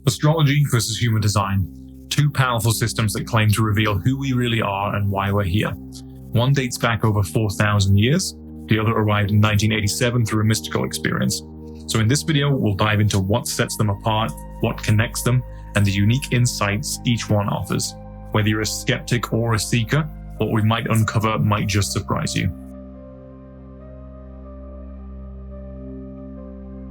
Astrology versus human design. Two powerful systems that claim to reveal who we really are and why we're here. One dates back over 4,000 years. The other arrived in 1987 through a mystical experience. So in this video, we'll dive into what sets them apart, what connects them, and the unique insights each one offers. Whether you're a skeptic or a seeker, what we might uncover might just surprise you.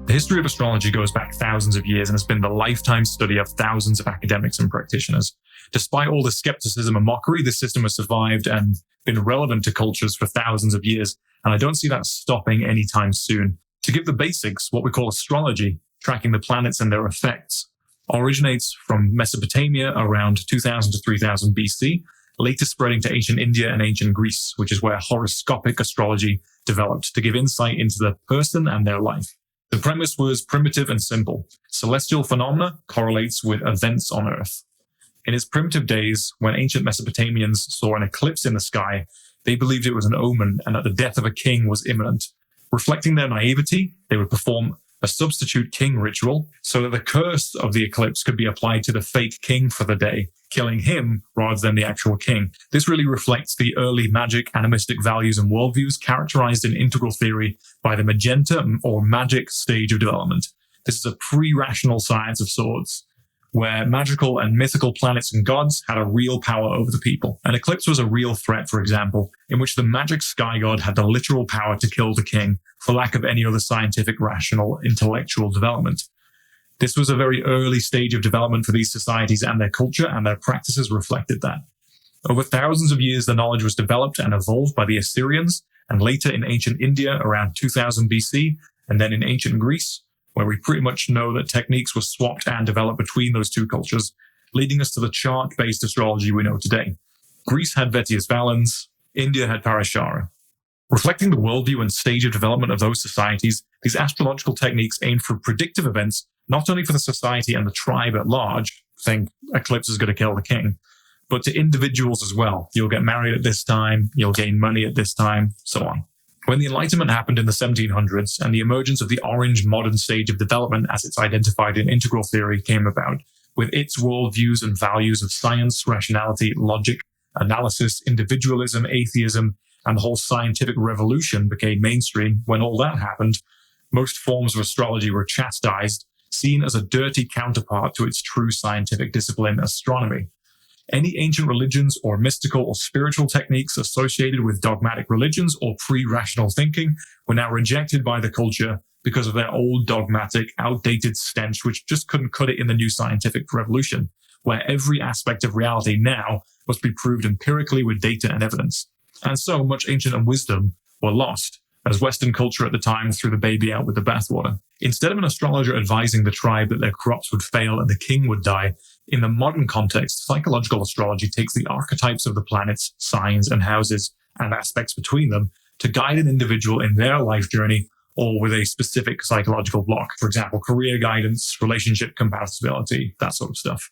The history of astrology goes back thousands of years and has been the lifetime study of thousands of academics and practitioners. Despite all the skepticism and mockery, this system has survived and been relevant to cultures for thousands of years, and I don't see that stopping anytime soon. To give the basics, what we call astrology, tracking the planets and their effects, originates from Mesopotamia around 2000 to 3000 BC, later spreading to ancient India and ancient Greece, which is where horoscopic astrology developed to give insight into the person and their life. The premise was primitive and simple. Celestial phenomena correlates with events on Earth. In its primitive days, when ancient Mesopotamians saw an eclipse in the sky, they believed it was an omen and that the death of a king was imminent. Reflecting their naivety, they would perform a substitute king ritual so that the curse of the eclipse could be applied to the fake king for the day, killing him rather than the actual king. This really reflects the early magic animistic values and worldviews characterized in integral theory by the magenta or magic stage of development. This is a pre-rational science of sorts, where magical and mythical planets and gods had a real power over the people. An eclipse was a real threat, for example, in which the magic sky god had the literal power to kill the king for lack of any other scientific, rational, intellectual development. This was a very early stage of development for these societies and their culture, and their practices reflected that. Over thousands of years, the knowledge was developed and evolved by the Assyrians, and later in ancient India around 2000 BC, and then in ancient Greece, where we pretty much know that techniques were swapped and developed between those two cultures, leading us to the chart-based astrology we know today. Greece had Vetius Valens, India had Parashara. Reflecting the worldview and stage of development of those societies, these astrological techniques aimed for predictive events, not only for the society and the tribe at large, think eclipse is going to kill the king, but to individuals as well. You'll get married at this time, you'll gain money at this time, so on. When the Enlightenment happened in the 1700s and the emergence of the orange modern stage of development as it's identified in integral theory came about, with its worldviews and values of science, rationality, logic, analysis, individualism, atheism, and the whole scientific revolution became mainstream, when all that happened, most forms of astrology were chastised, seen as a dirty counterpart to its true scientific discipline, astronomy. Any ancient religions or mystical or spiritual techniques associated with dogmatic religions or pre-rational thinking were now rejected by the culture because of their old dogmatic, outdated stench, which just couldn't cut it in the new scientific revolution, where every aspect of reality now must be proved empirically with data and evidence. And so much ancient wisdom were lost, as Western culture at the time threw the baby out with the bathwater. Instead of an astrologer advising the tribe that their crops would fail and the king would die, in the modern context, psychological astrology takes the archetypes of the planets, signs, and houses, and aspects between them to guide an individual in their life journey or with a specific psychological block. For example, career guidance, relationship compatibility, that sort of stuff.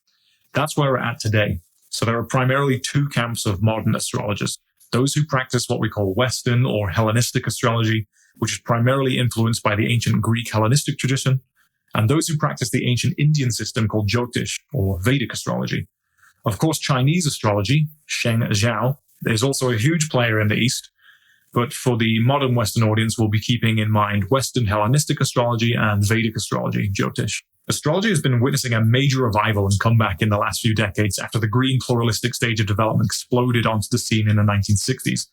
That's where we're at today. So there are primarily two camps of modern astrologers. Those who practice what we call Western or Hellenistic astrology, which is primarily influenced by the ancient Greek Hellenistic tradition, and those who practice the ancient Indian system called Jyotish or Vedic astrology. Of course, Chinese astrology, Sheng Zhao, is also a huge player in the East, but for the modern Western audience, we'll be keeping in mind Western Hellenistic astrology and Vedic astrology, Jyotish. Astrology has been witnessing a major revival and comeback in the last few decades after the green pluralistic stage of development exploded onto the scene in the 1960s.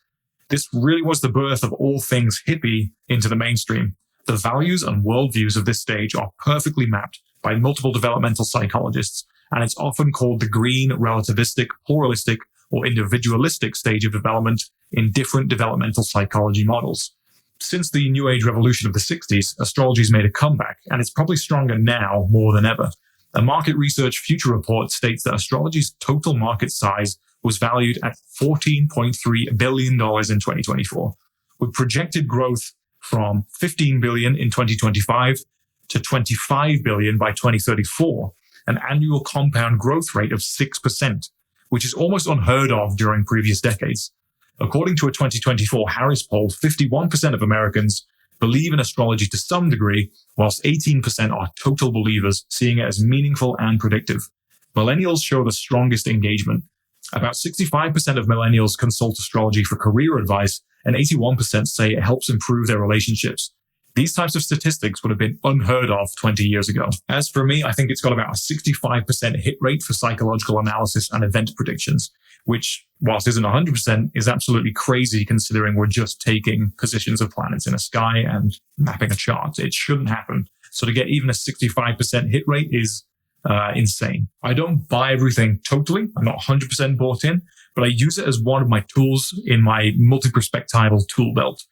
This really was the birth of all things hippie into the mainstream. The values and worldviews of this stage are perfectly mapped by multiple developmental psychologists, and it's often called the green, relativistic, pluralistic, or individualistic stage of development in different developmental psychology models. Since the New Age revolution of the 60s, astrology's made a comeback, and it's probably stronger now more than ever. A market research future report states that astrology's total market size was valued at $14.3 billion in 2024, with projected growth from $15 billion in 2025 to $25 billion by 2034, an annual compound growth rate of 6%, which is almost unheard of during previous decades. According to a 2024 Harris poll, 51% of Americans believe in astrology to some degree, whilst 18% are total believers, seeing it as meaningful and predictive. Millennials show the strongest engagement. About 65% of millennials consult astrology for career advice, and 81% say it helps improve their relationships. These types of statistics would have been unheard of 20 years ago. As for me, I think it's got about a 65% hit rate for psychological analysis and event predictions, which, whilst isn't 100%, is absolutely crazy considering we're just taking positions of planets in a sky and mapping a chart. It shouldn't happen. So to get even a 65% hit rate is insane. I don't buy everything totally. I'm not 100% bought in, but I use it as one of my tools in my multi-perspectival tool belt.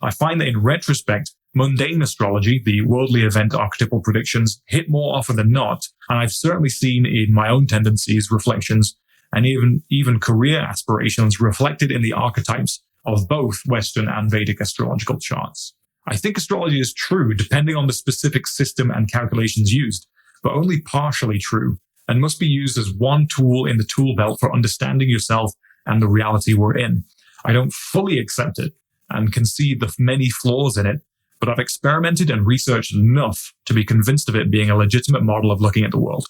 I find that in retrospect, mundane astrology, the worldly event archetypal predictions, hit more often than not, and I've certainly seen in my own tendencies, reflections, and even career aspirations reflected in the archetypes of both Western and Vedic astrological charts. I think astrology is true depending on the specific system and calculations used, but only partially true, and must be used as one tool in the tool belt for understanding yourself and the reality we're in. I don't fully accept it and concede the many flaws in it, but I've experimented and researched enough to be convinced of it being a legitimate model of looking at the world.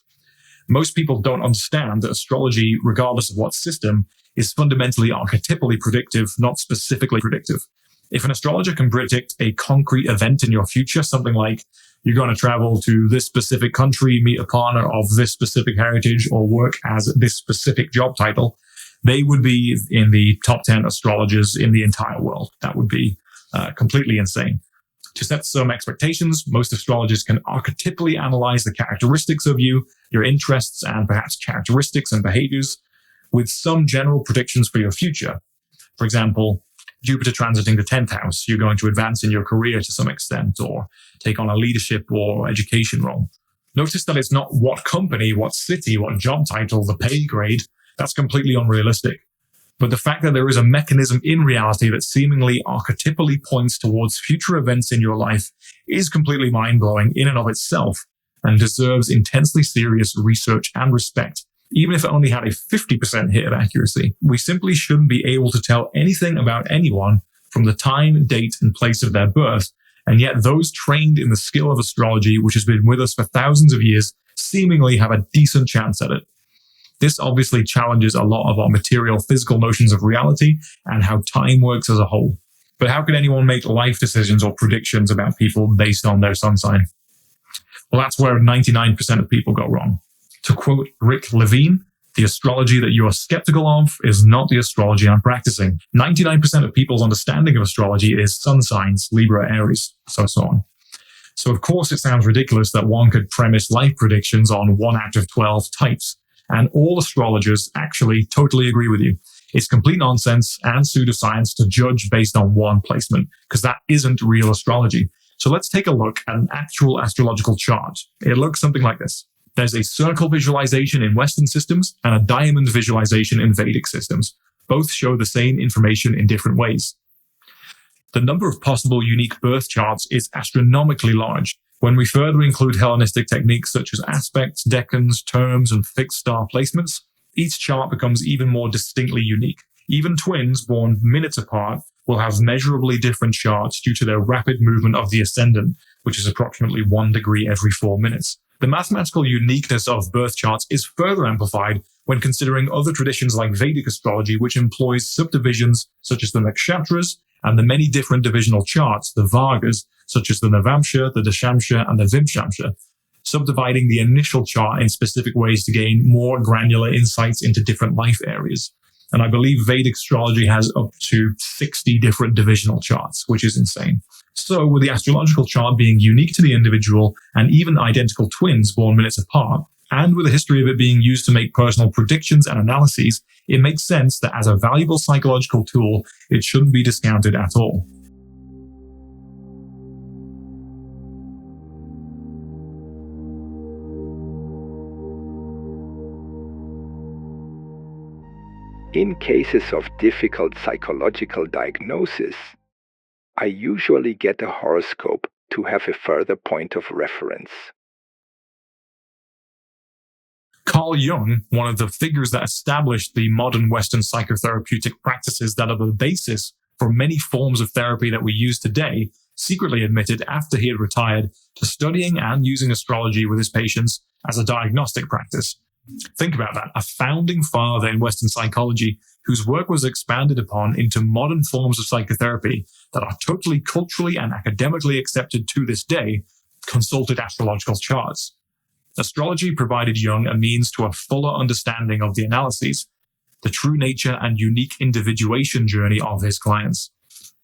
Most people don't understand that astrology, regardless of what system, is fundamentally archetypally predictive, not specifically predictive. If an astrologer can predict a concrete event in your future, something like you're going to travel to this specific country, meet a partner of this specific heritage, or work as this specific job title, they would be in the top 10 astrologers in the entire world. That would be completely insane. To set some expectations, most astrologers can archetypally analyze the characteristics of you, your interests, and perhaps characteristics and behaviors, with some general predictions for your future. For example, Jupiter transiting the 10th house, you're going to advance in your career to some extent, or take on a leadership or education role. Notice that it's not what company, what city, what job title, the pay grade. That's completely unrealistic. But the fact that there is a mechanism in reality that seemingly archetypally points towards future events in your life is completely mind-blowing in and of itself, and deserves intensely serious research and respect, even if it only had a 50% hit of accuracy. We simply shouldn't be able to tell anything about anyone from the time, date, and place of their birth, and yet those trained in the skill of astrology, which has been with us for thousands of years, seemingly have a decent chance at it. This obviously challenges a lot of our material, physical notions of reality and how time works as a whole. But how can anyone make life decisions or predictions about people based on their sun sign? Well, that's where 99% of people go wrong. To quote Rick Levine, the astrology that you are skeptical of is not the astrology I'm practicing. 99% of people's understanding of astrology is sun signs, Libra, Aries, so on. So of course it sounds ridiculous that one could premise life predictions on 1 out of 12 types. And all astrologers actually totally agree with you. It's complete nonsense and pseudoscience to judge based on one placement, because that isn't real astrology. So let's take a look at an actual astrological chart. It looks something like this. There's a circle visualization in Western systems and a diamond visualization in Vedic systems. Both show the same information in different ways. The number of possible unique birth charts is astronomically large. When we further include Hellenistic techniques such as aspects, decans, terms, and fixed star placements, each chart becomes even more distinctly unique. Even twins born minutes apart will have measurably different charts due to their rapid movement of the ascendant, which is approximately 1 degree every 4 minutes. The mathematical uniqueness of birth charts is further amplified when considering other traditions like Vedic astrology, which employs subdivisions such as the Nakshatras and the many different divisional charts, the Vargas, such as the Navamsha, the Dashamsha, and the Vimshamsha, subdividing the initial chart in specific ways to gain more granular insights into different life areas. And I believe Vedic astrology has up to 60 different divisional charts, which is insane. So with the astrological chart being unique to the individual and even identical twins born minutes apart, and with a history of it being used to make personal predictions and analyses, it makes sense that as a valuable psychological tool, it shouldn't be discounted at all. In cases of difficult psychological diagnosis, I usually get a horoscope to have a further point of reference. Carl Jung, one of the figures that established the modern Western psychotherapeutic practices that are the basis for many forms of therapy that we use today, secretly admitted after he had retired to studying and using astrology with his patients as a diagnostic practice. Think about that. A founding father in Western psychology whose work was expanded upon into modern forms of psychotherapy that are totally culturally and academically accepted to this day, consulted astrological charts. Astrology provided Jung a means to a fuller understanding of the analyses, the true nature and unique individuation journey of his clients.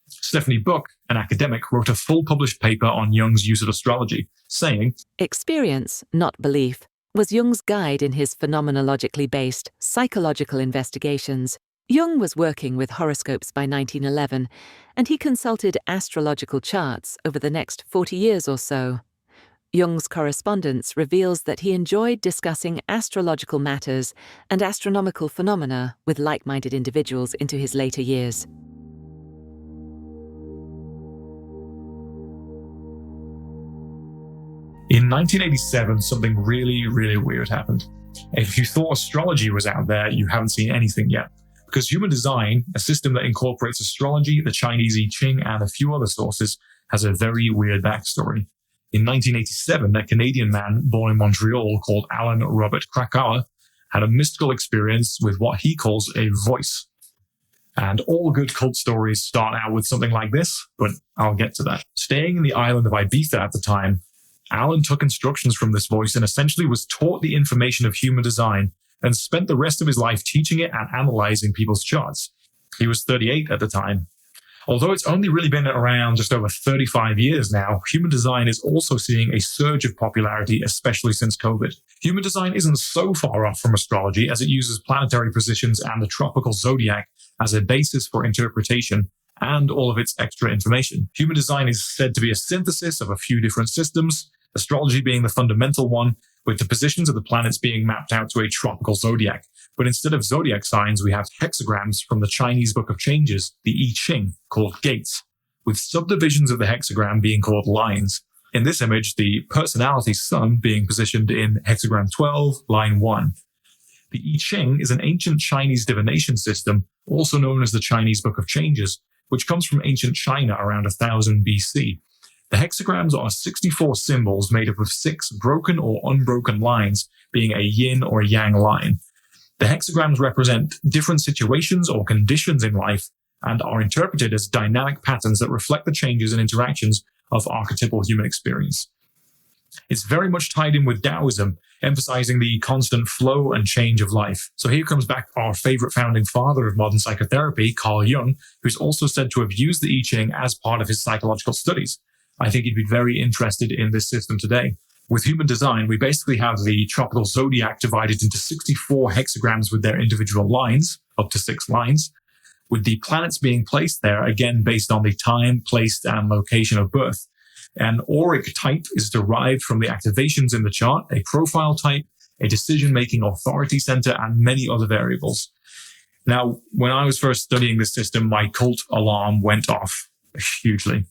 Stephanie Buck, an academic, wrote a full published paper on Jung's use of astrology, saying, "Experience, not belief, was Jung's guide in his phenomenologically based psychological investigations. Jung was working with horoscopes by 1911, and he consulted astrological charts over the next 40 years or so. Jung's correspondence reveals that he enjoyed discussing astrological matters and astronomical phenomena with like-minded individuals into his later years." In 1987, something really, really weird happened. If you thought astrology was out there, you haven't seen anything yet. Because Human Design, a system that incorporates astrology, the Chinese I Ching, and a few other sources, has a very weird backstory. In 1987, a Canadian man born in Montreal called Alan Robert Krakauer had a mystical experience with what he calls a voice. And all good cult stories start out with something like this, but I'll get to that. Staying in the island of Ibiza at the time, Alan took instructions from this voice and essentially was taught the information of human design and spent the rest of his life teaching it and analyzing people's charts. He was 38 at the time. Although it's only really been around just over 35 years now, human design is also seeing a surge of popularity, especially since COVID. Human design isn't so far off from astrology as it uses planetary positions and the tropical zodiac as a basis for interpretation and all of its extra information. Human design is said to be a synthesis of a few different systems, astrology being the fundamental one, with the positions of the planets being mapped out to a tropical zodiac. But instead of zodiac signs, we have hexagrams from the Chinese Book of Changes, the I Ching, called gates, with subdivisions of the hexagram being called lines. In this image, the personality sun being positioned in hexagram 12, line 1. The I Ching is an ancient Chinese divination system, also known as the Chinese Book of Changes, which comes from ancient China around 1000 BC. The hexagrams are 64 symbols made up of 6 broken or unbroken lines, being a yin or yang line. The hexagrams represent different situations or conditions in life and are interpreted as dynamic patterns that reflect the changes and interactions of archetypal human experience. It's very much tied in with Taoism, emphasizing the constant flow and change of life. So here comes back our favorite founding father of modern psychotherapy, Carl Jung, who's also said to have used the I Ching as part of his psychological studies. I think he'd be very interested in this system today. With human design, we basically have the tropical zodiac divided into 64 hexagrams with their individual lines, up to 6 lines, with the planets being placed there, again, based on the time, place, and location of birth. An auric type is derived from the activations in the chart, a profile type, a decision-making authority center, and many other variables. Now, when I was first studying this system, my cult alarm went off hugely.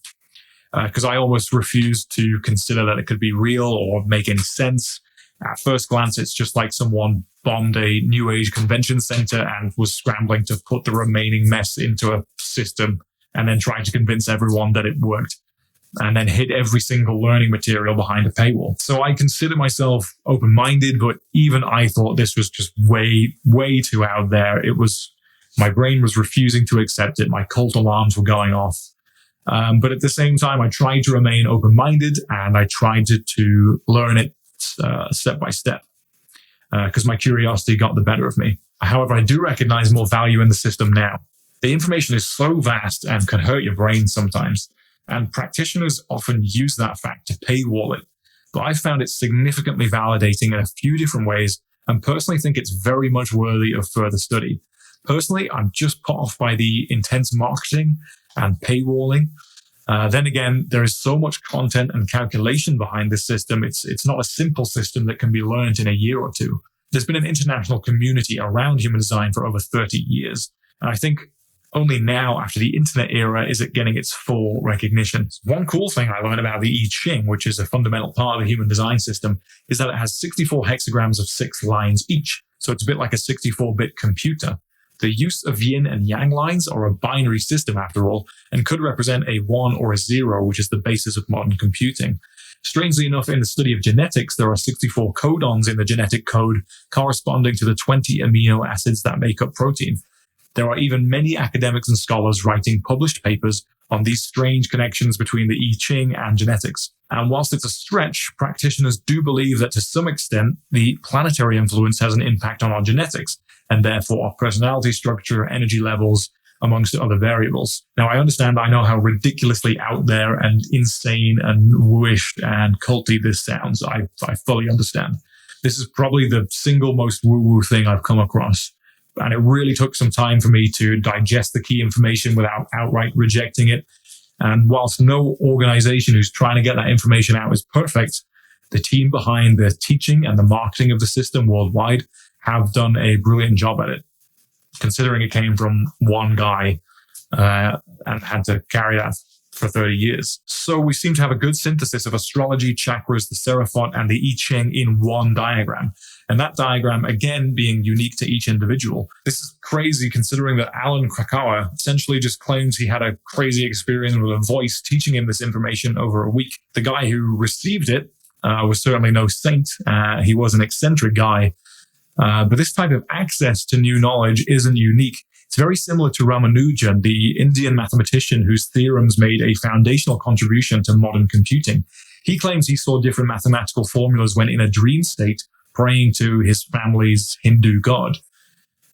Because I almost refused to consider that it could be real or make any sense. At first glance, it's just like someone bombed a New Age convention center and was scrambling to put the remaining mess into a system and then trying to convince everyone that it worked, and then hid every single learning material behind a paywall. So I consider myself open-minded, but even I thought this was just way, way too out there. My brain was refusing to accept it. My cult alarms were going off. But at the same time, I tried to remain open-minded and I tried to learn it step by step because my curiosity got the better of me. However, I do recognize more value in the system now. The information is so vast and can hurt your brain sometimes, and practitioners often use that fact to paywall it. But I found it significantly validating in a few different ways and personally think it's very much worthy of further study. Personally, I'm just put off by the intense marketing and paywalling. Then again, there is so much content and calculation behind this system. It's not a simple system that can be learned in a year or two. There's been an international community around human design for over 30 years. And I think only now, after the internet era, is it getting its full recognition. One cool thing I learned about the I Ching, which is a fundamental part of the human design system, is that it has 64 hexagrams of 6 lines each. So it's a bit like a 64-bit computer. The use of yin and yang lines are a binary system after all, and could represent a 1 or a 0, which is the basis of modern computing. Strangely enough, in the study of genetics, there are 64 codons in the genetic code corresponding to the 20 amino acids that make up protein. There are even many academics and scholars writing published papers on these strange connections between the I Ching and genetics. And whilst it's a stretch, practitioners do believe that to some extent, the planetary influence has an impact on our genetics, and therefore our personality structure, energy levels, amongst other variables. Now, I know how ridiculously out there and insane and wooish and culty this sounds. I fully understand. This is probably the single most woo-woo thing I've come across. And it really took some time for me to digest the key information without outright rejecting it. And whilst no organization who's trying to get that information out is perfect, the team behind the teaching and the marketing of the system worldwide have done a brilliant job at it, considering it came from one guy and had to carry that for 30 years. So we seem to have a good synthesis of astrology, chakras, the Seraphot, and the I Ching in one diagram. And that diagram, again, being unique to each individual. This is crazy considering that Alan Krakauer essentially just claims he had a crazy experience with a voice teaching him this information over a week. The guy who received it was certainly no saint. He was an eccentric guy. But this type of access to new knowledge isn't unique. It's very similar to Ramanujan, the Indian mathematician whose theorems made a foundational contribution to modern computing. He claims he saw different mathematical formulas when in a dream state, praying to his family's Hindu god.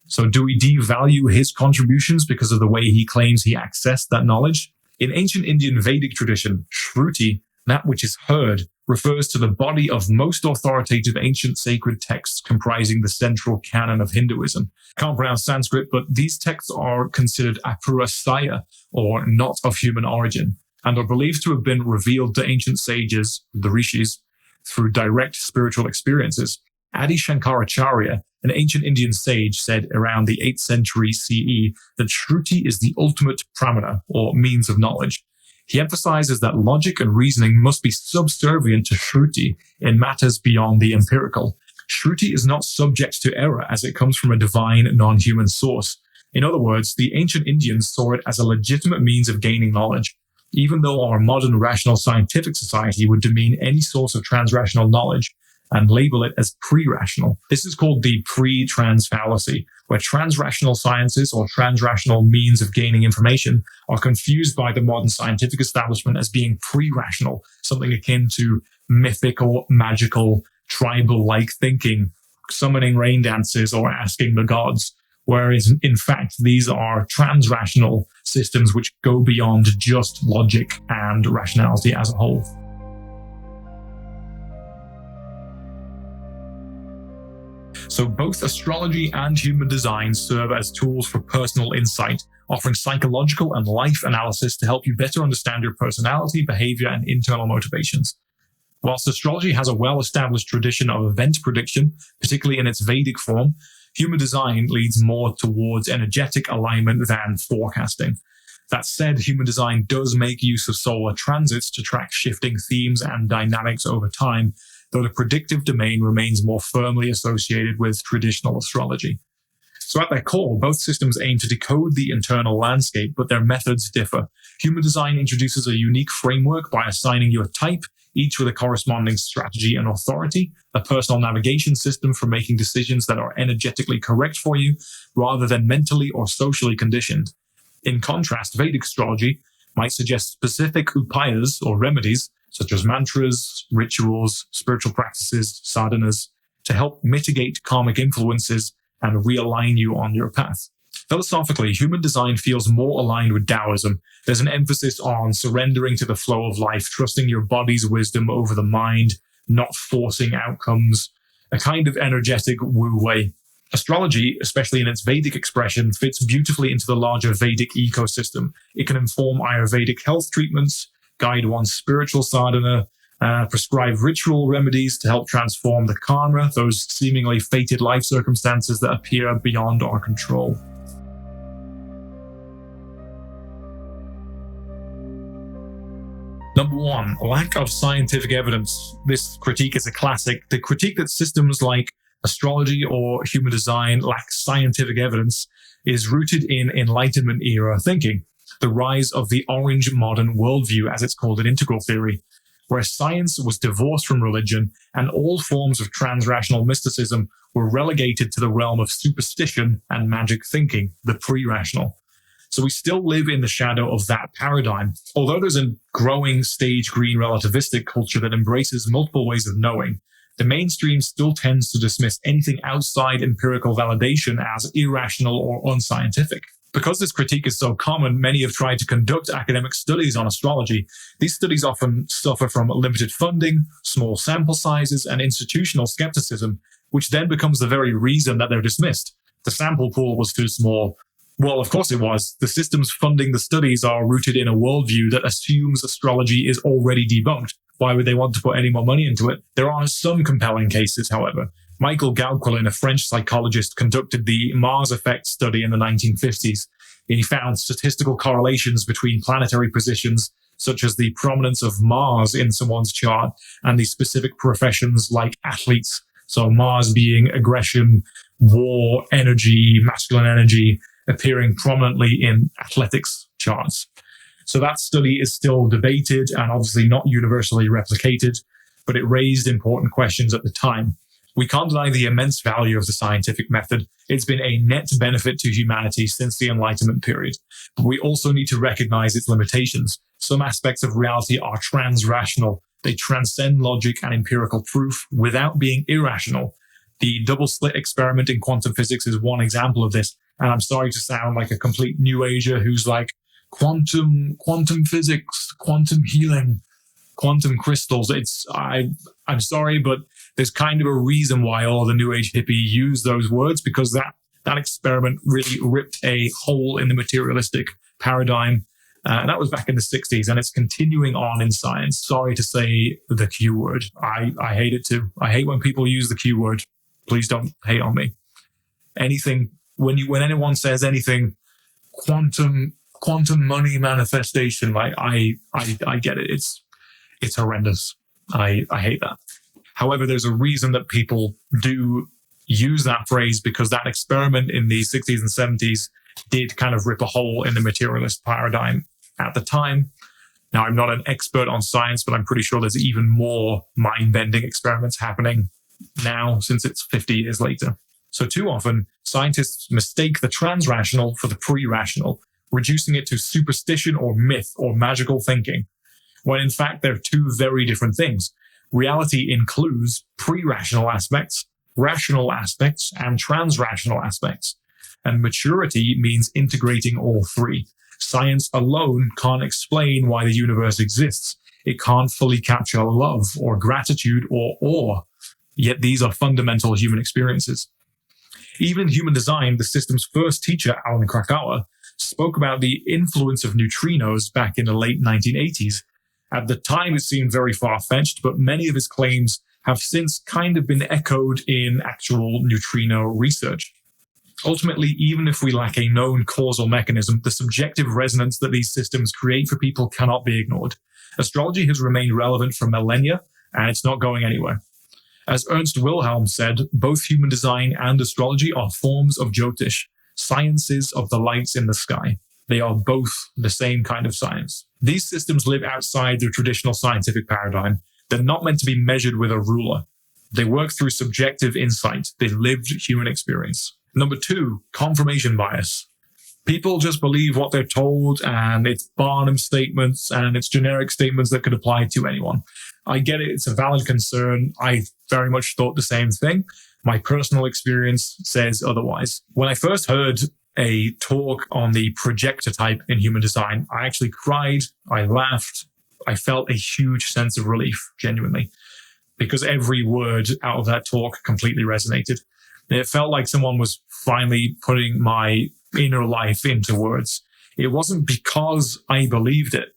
So do we devalue his contributions because of the way he claims he accessed that knowledge? In ancient Indian Vedic tradition, Shruti, that which is heard, refers to the body of most authoritative ancient sacred texts comprising the central canon of Hinduism. Can't pronounce Sanskrit, but these texts are considered apurasaya, or not of human origin, and are believed to have been revealed to ancient sages, the rishis, through direct spiritual experiences. Adi Shankaracharya, an ancient Indian sage, said around the 8th century CE that Shruti is the ultimate pramana, or means of knowledge. He emphasizes that logic and reasoning must be subservient to Shruti in matters beyond the empirical. Shruti is not subject to error as it comes from a divine, non-human source. In other words, the ancient Indians saw it as a legitimate means of gaining knowledge, even though our modern rational scientific society would demean any source of transrational knowledge and label it as pre-rational. This is called the pre-trans fallacy, where transrational sciences or transrational means of gaining information are confused by the modern scientific establishment as being pre-rational, something akin to mythical, magical, tribal-like thinking, summoning rain dances or asking the gods, whereas in fact these are transrational systems which go beyond just logic and rationality as a whole. So both astrology and human design serve as tools for personal insight, offering psychological and life analysis to help you better understand your personality, behavior, and internal motivations. Whilst astrology has a well-established tradition of event prediction, particularly in its Vedic form, human design leads more towards energetic alignment than forecasting. That said, human design does make use of solar transits to track shifting themes and dynamics over time, though the predictive domain remains more firmly associated with traditional astrology. So at their core, both systems aim to decode the internal landscape, but their methods differ. Human design introduces a unique framework by assigning you a type, each with a corresponding strategy and authority, a personal navigation system for making decisions that are energetically correct for you, rather than mentally or socially conditioned. In contrast, Vedic astrology might suggest specific upayas or remedies, such as mantras, rituals, spiritual practices, sadhanas, to help mitigate karmic influences and realign you on your path. Philosophically, human design feels more aligned with Taoism. There's an emphasis on surrendering to the flow of life, trusting your body's wisdom over the mind, not forcing outcomes, a kind of energetic wu way. Astrology, especially in its Vedic expression, fits beautifully into the larger Vedic ecosystem. It can inform Ayurvedic health treatments, guide one's spiritual sadhana, prescribe ritual remedies to help transform the karma, those seemingly fated life circumstances that appear beyond our control. Number one, lack of scientific evidence. This critique is a classic. The critique that systems like Astrology or human design lacks scientific evidence is rooted in Enlightenment era thinking, the rise of the orange modern worldview, as it's called in integral theory, where science was divorced from religion and all forms of transrational mysticism were relegated to the realm of superstition and magic thinking, the pre-rational. So we still live in the shadow of that paradigm. Although there's a growing stage green relativistic culture that embraces multiple ways of knowing, the mainstream still tends to dismiss anything outside empirical validation as irrational or unscientific. Because this critique is so common, many have tried to conduct academic studies on astrology. These studies often suffer from limited funding, small sample sizes, and institutional skepticism, which then becomes the very reason that they're dismissed. The sample pool was too small. Well, of course it was. The systems funding the studies are rooted in a worldview that assumes astrology is already debunked. Why would they want to put any more money into it? There are some compelling cases, however. Michael Gauquelin, a French psychologist, conducted the Mars effect study in the 1950s. He found statistical correlations between planetary positions, such as the prominence of Mars in someone's chart, and the specific professions like athletes. So Mars being aggression, war, energy, masculine energy, appearing prominently in athletics charts. So that study is still debated and obviously not universally replicated, but it raised important questions at the time. We can't deny the immense value of the scientific method. It's been a net benefit to humanity since the Enlightenment period. But we also need to recognize its limitations. Some aspects of reality are transrational. They transcend logic and empirical proof without being irrational. The double slit experiment in quantum physics is one example of this. And I'm sorry to sound like a complete new ager who's like, quantum physics, quantum healing, quantum crystals. I'm sorry, but there's kind of a reason why all the New Age hippie use those words, because that experiment really ripped a hole in the materialistic paradigm. And that was back in the 60s, and it's continuing on in science. Sorry to say the Q word. I hate it too. I hate when people use the Q word. Please don't hate on me. Anything, when anyone says anything, quantum money manifestation, like I get it. It's horrendous. I hate that. However, there's a reason that people do use that phrase, because that experiment in the 60s and 70s did kind of rip a hole in the materialist paradigm at the time. Now, I'm not an expert on science, but I'm pretty sure there's even more mind-bending experiments happening now since it's 50 years later. So too often, scientists mistake the transrational for the pre-rational, reducing it to superstition or myth or magical thinking, when in fact they're two very different things. Reality includes pre-rational aspects, rational aspects, and transrational aspects. And maturity means integrating all three. Science alone can't explain why the universe exists. It can't fully capture love or gratitude or awe. Yet these are fundamental human experiences. Even in human design, the system's first teacher, Alan Krakauer, spoke about the influence of neutrinos back in the late 1980s. At the time, it seemed very far-fetched, but many of his claims have since kind of been echoed in actual neutrino research. Ultimately, even if we lack a known causal mechanism, the subjective resonance that these systems create for people cannot be ignored. Astrology has remained relevant for millennia, and it's not going anywhere. As Ernst Wilhelm said, both human design and astrology are forms of Jyotish, sciences of the lights in the sky. They are both the same kind of science. These systems live outside the traditional scientific paradigm. They're not meant to be measured with a ruler. They work through subjective insight, the lived human experience. Number 2, confirmation bias. People just believe what they're told, and it's Barnum statements and it's generic statements that could apply to anyone. I get it. It's a valid concern. I very much thought the same thing. My personal experience says otherwise. When I first heard a talk on the projector type in human design, I actually cried, I laughed, I felt a huge sense of relief, genuinely, because every word out of that talk completely resonated. It felt like someone was finally putting my inner life into words. It wasn't because I believed it.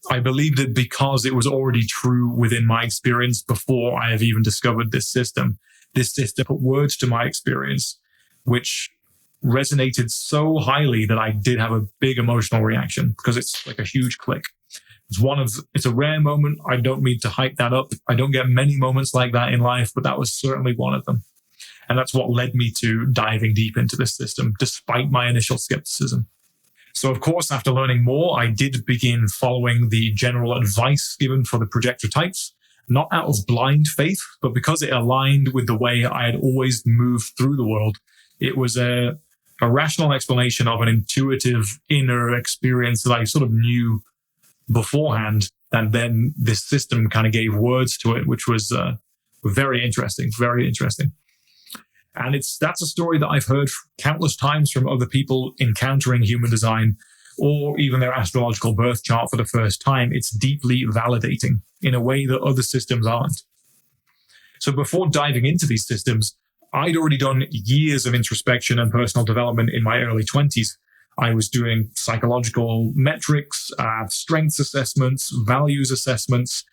I believed it because it was already true within my experience before I have even discovered this system. This system put words to my experience, which resonated so highly that I did have a big emotional reaction, because it's like a huge click. It's a rare moment. I don't mean to hype that up. I don't get many moments like that in life, but that was certainly one of them. And that's what led me to diving deep into this system, despite my initial skepticism. So, of course, after learning more, I did begin following the general advice given for the projector types, not out of blind faith, but because it aligned with the way I had always moved through the world. It was a rational explanation of an intuitive inner experience that I sort of knew beforehand. And then this system kind of gave words to it, which was very interesting, very interesting. And that's a story that I've heard countless times from other people encountering human design or even their astrological birth chart for the first time. It's deeply validating in a way that other systems aren't. So before diving into these systems, I'd already done years of introspection and personal development in my early 20s. I was doing psychological metrics, strengths assessments, values assessments,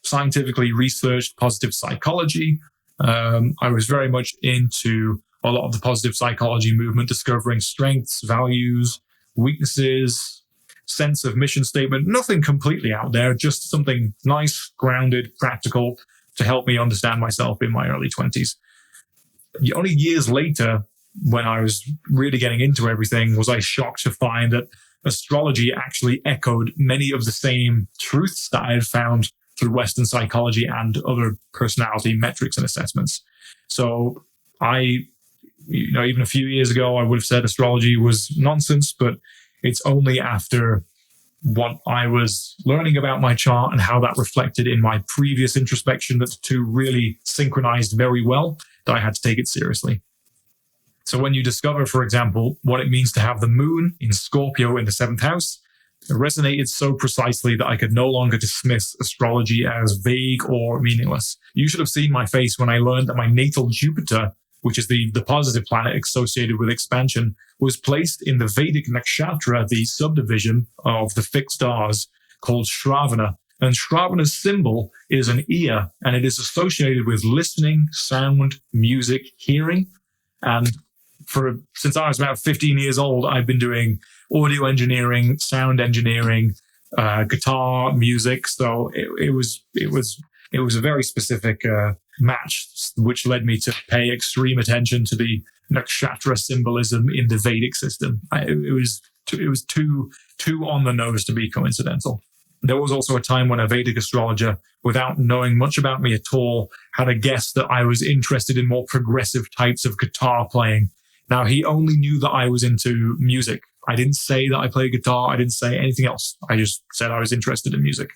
scientifically researched positive psychology. I was very much into a lot of the positive psychology movement, discovering strengths, values, weaknesses, sense of mission statement, nothing completely out there, just something nice, grounded, practical to help me understand myself in my early 20s. Only years later, when I was really getting into everything, was I shocked to find that astrology actually echoed many of the same truths that I had found through Western psychology and other personality metrics and assessments. So even a few years ago, I would have said astrology was nonsense, but it's only after what I was learning about my chart and how that reflected in my previous introspection that the two really synchronized very well that I had to take it seriously. So when you discover, for example, what it means to have the moon in Scorpio in the 7th house, it resonated so precisely that I could no longer dismiss astrology as vague or meaningless. You should have seen my face when I learned that my natal Jupiter, which is the positive planet associated with expansion, was placed in the Vedic Nakshatra, the subdivision of the fixed stars called Shravana. And Shravana's symbol is an ear, and it is associated with listening, sound, music, hearing. And since I was about 15 years old, I've been doing audio engineering, sound engineering, guitar, music. So it was a very specific match, which led me to pay extreme attention to the nakshatra symbolism in the Vedic system. It was too on the nose to be coincidental. There was also a time when a Vedic astrologer, without knowing much about me at all, had a guess that I was interested in more progressive types of guitar playing. Now, he only knew that I was into music. I didn't say that I played guitar. I didn't say anything else. I just said I was interested in music.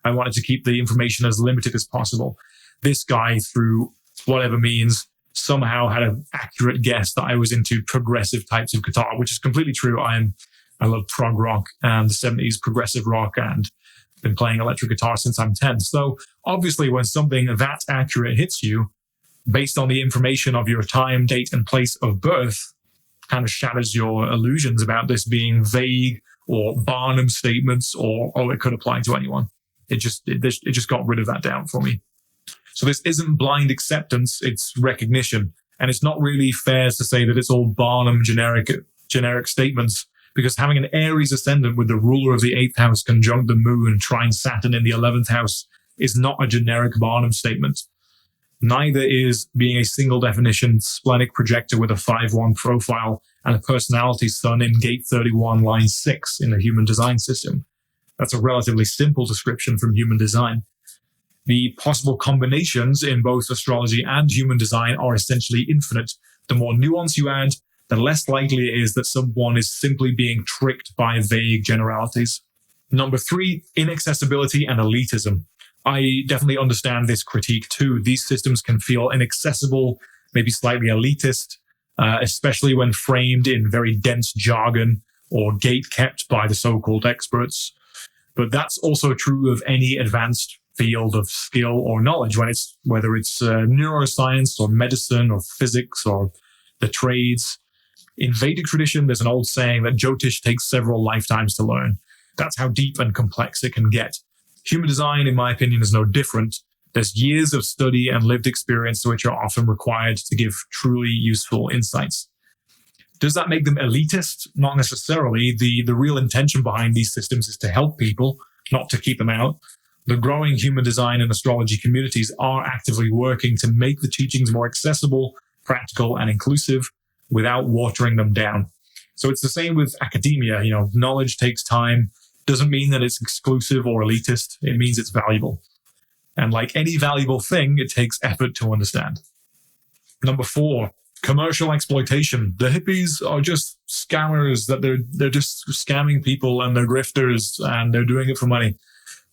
I wanted to keep the information as limited as possible. This guy, through whatever means, somehow had an accurate guess that I was into progressive types of guitar, which is completely true. I love prog rock and the 70s progressive rock and been playing electric guitar since I'm 10. So obviously when something that accurate hits you, based on the information of your time, date, and place of birth, kind of shatters your illusions about this being vague or Barnum statements or, oh, it could apply to anyone. It just got rid of that doubt for me. So this isn't blind acceptance, it's recognition. And it's not really fair to say that it's all Barnum generic statements, because having an Aries ascendant with the ruler of the 8th house conjunct the moon, trine Saturn in the 11th house, is not a generic Barnum statement. Neither is being a single definition splenic projector with a 5-1 profile and a personality sun in gate 31, line 6 in the human design system. That's a relatively simple description from human design. The possible combinations in both astrology and human design are essentially infinite. The more nuance you add, the less likely it is that someone is simply being tricked by vague generalities. Number 3, inaccessibility and elitism. I definitely understand this critique too. These systems can feel inaccessible, maybe slightly elitist, especially when framed in very dense jargon or gate-kept by the so-called experts. But that's also true of any advanced field of skill or knowledge, whether it's neuroscience or medicine or physics or the trades. In Vedic tradition, there's an old saying that Jyotish takes several lifetimes to learn. That's how deep and complex it can get. Human design, in my opinion, is no different. There's years of study and lived experience which are often required to give truly useful insights. Does that make them elitist? Not necessarily. The real intention behind these systems is to help people, not to keep them out. The growing human design and astrology communities are actively working to make the teachings more accessible, practical, and inclusive without watering them down. So it's the same with academia. Knowledge takes time. Doesn't mean that it's exclusive or elitist. It means it's valuable. And like any valuable thing, it takes effort to understand. Number 4, commercial exploitation. The hippies are just scammers, that they're just scamming people, and they're grifters, and they're doing it for money.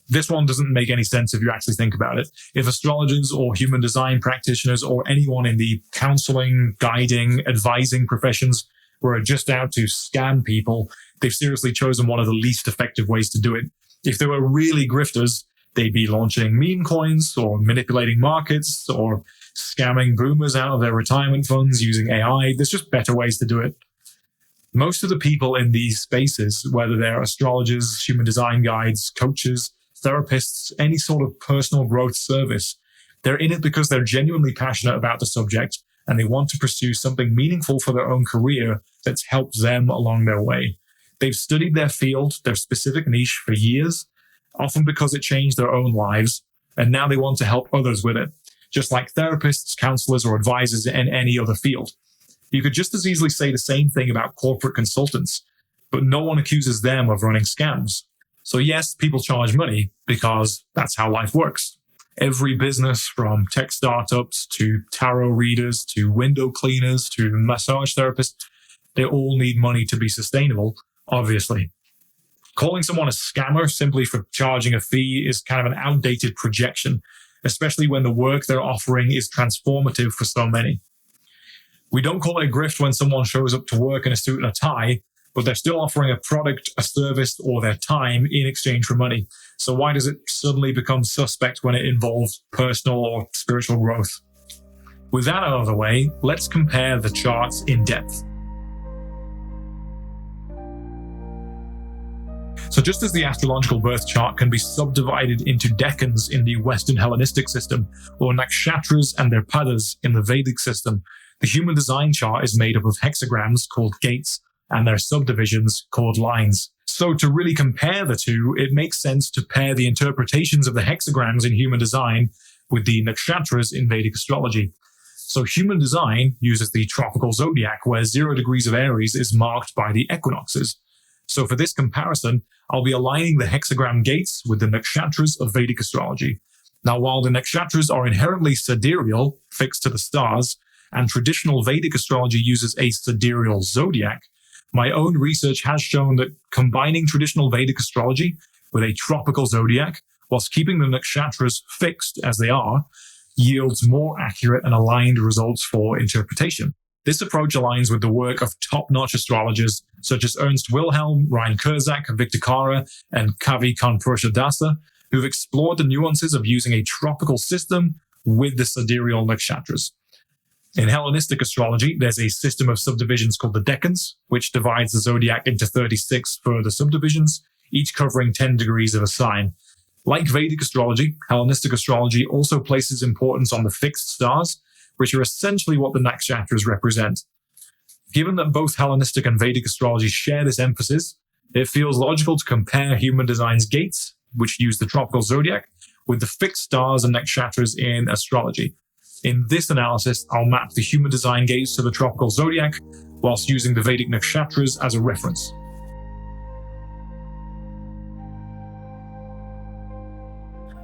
This one doesn't make any sense if you actually think about it. If astrologers or human design practitioners or anyone in the counseling, guiding, advising professions were just out to scam people, they've seriously chosen one of the least effective ways to do it. If they were really grifters, they'd be launching meme coins or manipulating markets or scamming boomers out of their retirement funds using AI. There's just better ways to do it. Most of the people in these spaces, whether they're astrologers, human design guides, coaches, therapists, any sort of personal growth service, they're in it because they're genuinely passionate about the subject and they want to pursue something meaningful for their own career that's helped them along their way. They've studied their field, their specific niche for years, often because it changed their own lives, and now they want to help others with it, just like therapists, counselors, or advisors in any other field. You could just as easily say the same thing about corporate consultants, but no one accuses them of running scams. So yes, people charge money because that's how life works. Every business, from tech startups to tarot readers to window cleaners to massage therapists, they all need money to be sustainable, obviously. Calling someone a scammer simply for charging a fee is kind of an outdated projection, especially when the work they're offering is transformative for so many. We don't call it a grift when someone shows up to work in a suit and a tie, but they're still offering a product, a service, or their time in exchange for money. So why does it suddenly become suspect when it involves personal or spiritual growth? With that out of the way, let's compare the charts in depth. So just as the astrological birth chart can be subdivided into decans in the Western Hellenistic system, or nakshatras and their padas in the Vedic system, the human design chart is made up of hexagrams called gates and their subdivisions called lines. So to really compare the two, it makes sense to pair the interpretations of the hexagrams in human design with the nakshatras in Vedic astrology. So human design uses the tropical zodiac, where 0 degrees of Aries is marked by the equinoxes. So for this comparison, I'll be aligning the hexagram gates with the nakshatras of Vedic astrology. Now, while the nakshatras are inherently sidereal, fixed to the stars, and traditional Vedic astrology uses a sidereal zodiac, my own research has shown that combining traditional Vedic astrology with a tropical zodiac, whilst keeping the nakshatras fixed as they are, yields more accurate and aligned results for interpretation. This approach aligns with the work of top-notch astrologers such as Ernst Wilhelm, Ryan Kurzak, Victor Kara, and Kavi Kanpurusha, who've explored the nuances of using a tropical system with the sidereal nakshatras. In Hellenistic astrology, there's a system of subdivisions called the decans, which divides the zodiac into 36 further subdivisions, each covering 10 degrees of a sign. Like Vedic astrology, Hellenistic astrology also places importance on the fixed stars, which are essentially what the nakshatras represent. Given that both Hellenistic and Vedic astrology share this emphasis, it feels logical to compare human design's gates, which use the tropical zodiac, with the fixed stars and nakshatras in astrology. In this analysis, I'll map the human design gates to the tropical zodiac, whilst using the Vedic nakshatras as a reference.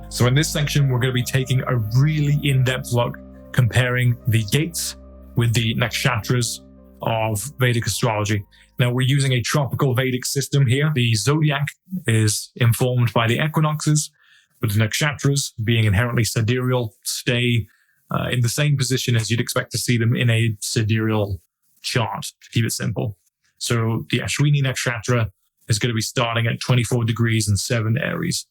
So in this section, we're going to be taking a really in-depth look comparing the gates with the nakshatras of Vedic astrology. Now, we're using a tropical Vedic system here. The zodiac is informed by the equinoxes, but the nakshatras, being inherently sidereal, stay in the same position as you'd expect to see them in a sidereal chart, to keep it simple. So the Ashwini nakshatra is going to be starting at 24 degrees and 7 Aries.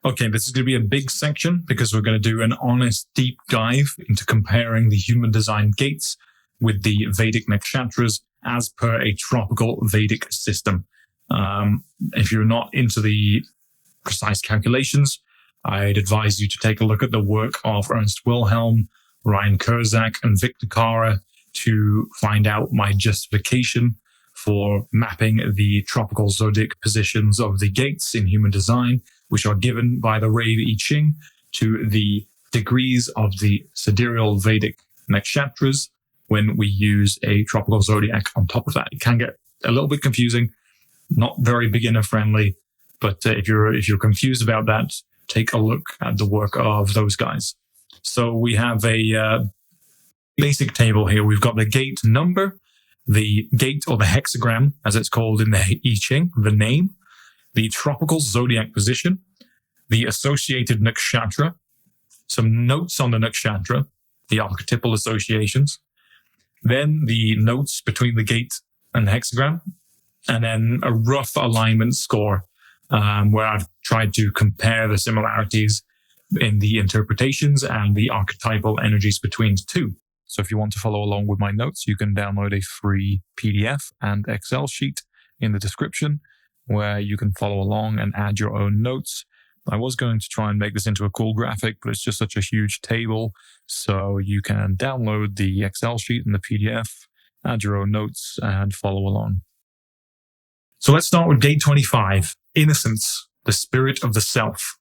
Okay, this is going to be a big section because we're going to do an honest deep dive into comparing the human design gates with the Vedic nakshatras as per a tropical Vedic system. If you're not into the precise calculations, I'd advise you to take a look at the work of Ernst Wilhelm, Ryan Kurzak, and Victor Kara to find out my justification for mapping the tropical zodiac positions of the gates in human design which are given by the Ravi I Ching to the degrees of the sidereal Vedic Nakshatras when we use a tropical zodiac on top of that. It can get a little bit confusing, not very beginner friendly, but if you're confused about that, take a look at the work of those guys. So we have a basic table here. We've got the gate number, the gate or the hexagram, as it's called in the I Ching, the name, the tropical zodiac position, the associated nakshatra, some notes on the nakshatra, the archetypal associations, then the notes between the gate and the hexagram, and then a rough alignment score where I've tried to compare the similarities in the interpretations and the archetypal energies between the two. So if you want to follow along with my notes, you can download a free PDF and Excel sheet in the description where you can follow along and add your own notes. I was going to try and make this into a cool graphic, but it's just such a huge table. So you can download the Excel sheet and the PDF, add your own notes, and follow along. So let's start with gate 25, Innocence, the spirit of the self.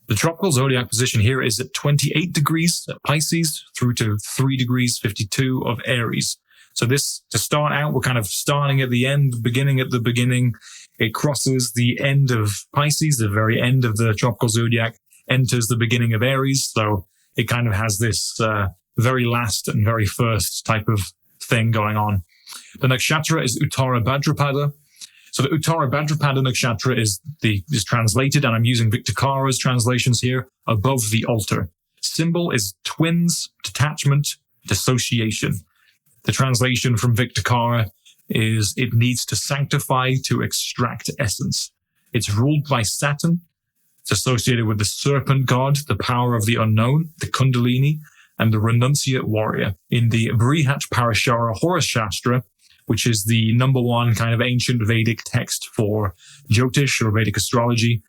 The tropical zodiac position here is at 28 degrees at Pisces through to 3 degrees 52 of Aries. So this, to start out, we're kind of starting at the end, beginning at the beginning. It crosses the end of Pisces, the very end of the tropical zodiac, enters the beginning of Aries. So it kind of has this very last and very first type of thing going on. The nakshatra is Uttara Bhadrapada. So the Uttara Bhadrapada nakshatra is translated, and I'm using Victor Kara's translations here, above the altar. Symbol is twins, detachment, dissociation. The translation from Victor Kara is it needs to sanctify to extract essence. It's ruled by Saturn. It's associated with the serpent god, the power of the unknown, the Kundalini, and the renunciate warrior. In the Brihat Parashara Horus Shastra, which is the number one kind of ancient Vedic text for Jyotish or Vedic astrology,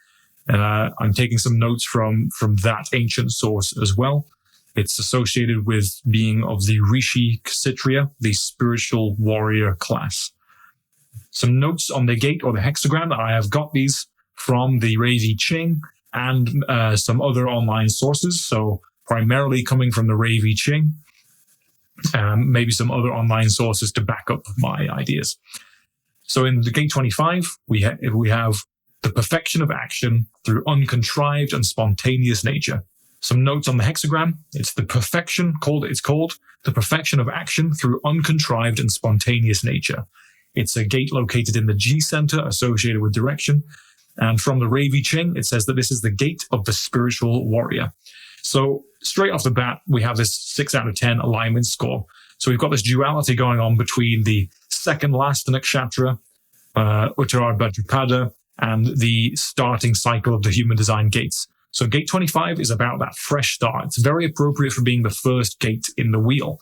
I'm taking some notes from that ancient source as well. It's associated with being of the Rishi Kshatriya, the spiritual warrior class. Some notes on the gate or the hexagram. I have got these from the Ravi Ching and some other online sources. So primarily coming from the Ravi Ching, maybe some other online sources to back up my ideas. So in the gate 25, we have the perfection of action through uncontrived and spontaneous nature. Some notes on the hexagram. It's called the perfection of action through uncontrived and spontaneous nature. It's a gate located in the G center associated with direction. And from the Ravi Ching, it says that this is the gate of the spiritual warrior. So straight off the bat, we have this 6 out of 10 alignment score. So we've got this duality going on between the second last nakshatra, Uttara Bhadrapada, and the starting cycle of the human design gates. So gate 25 is about that fresh start. It's very appropriate for being the first gate in the wheel.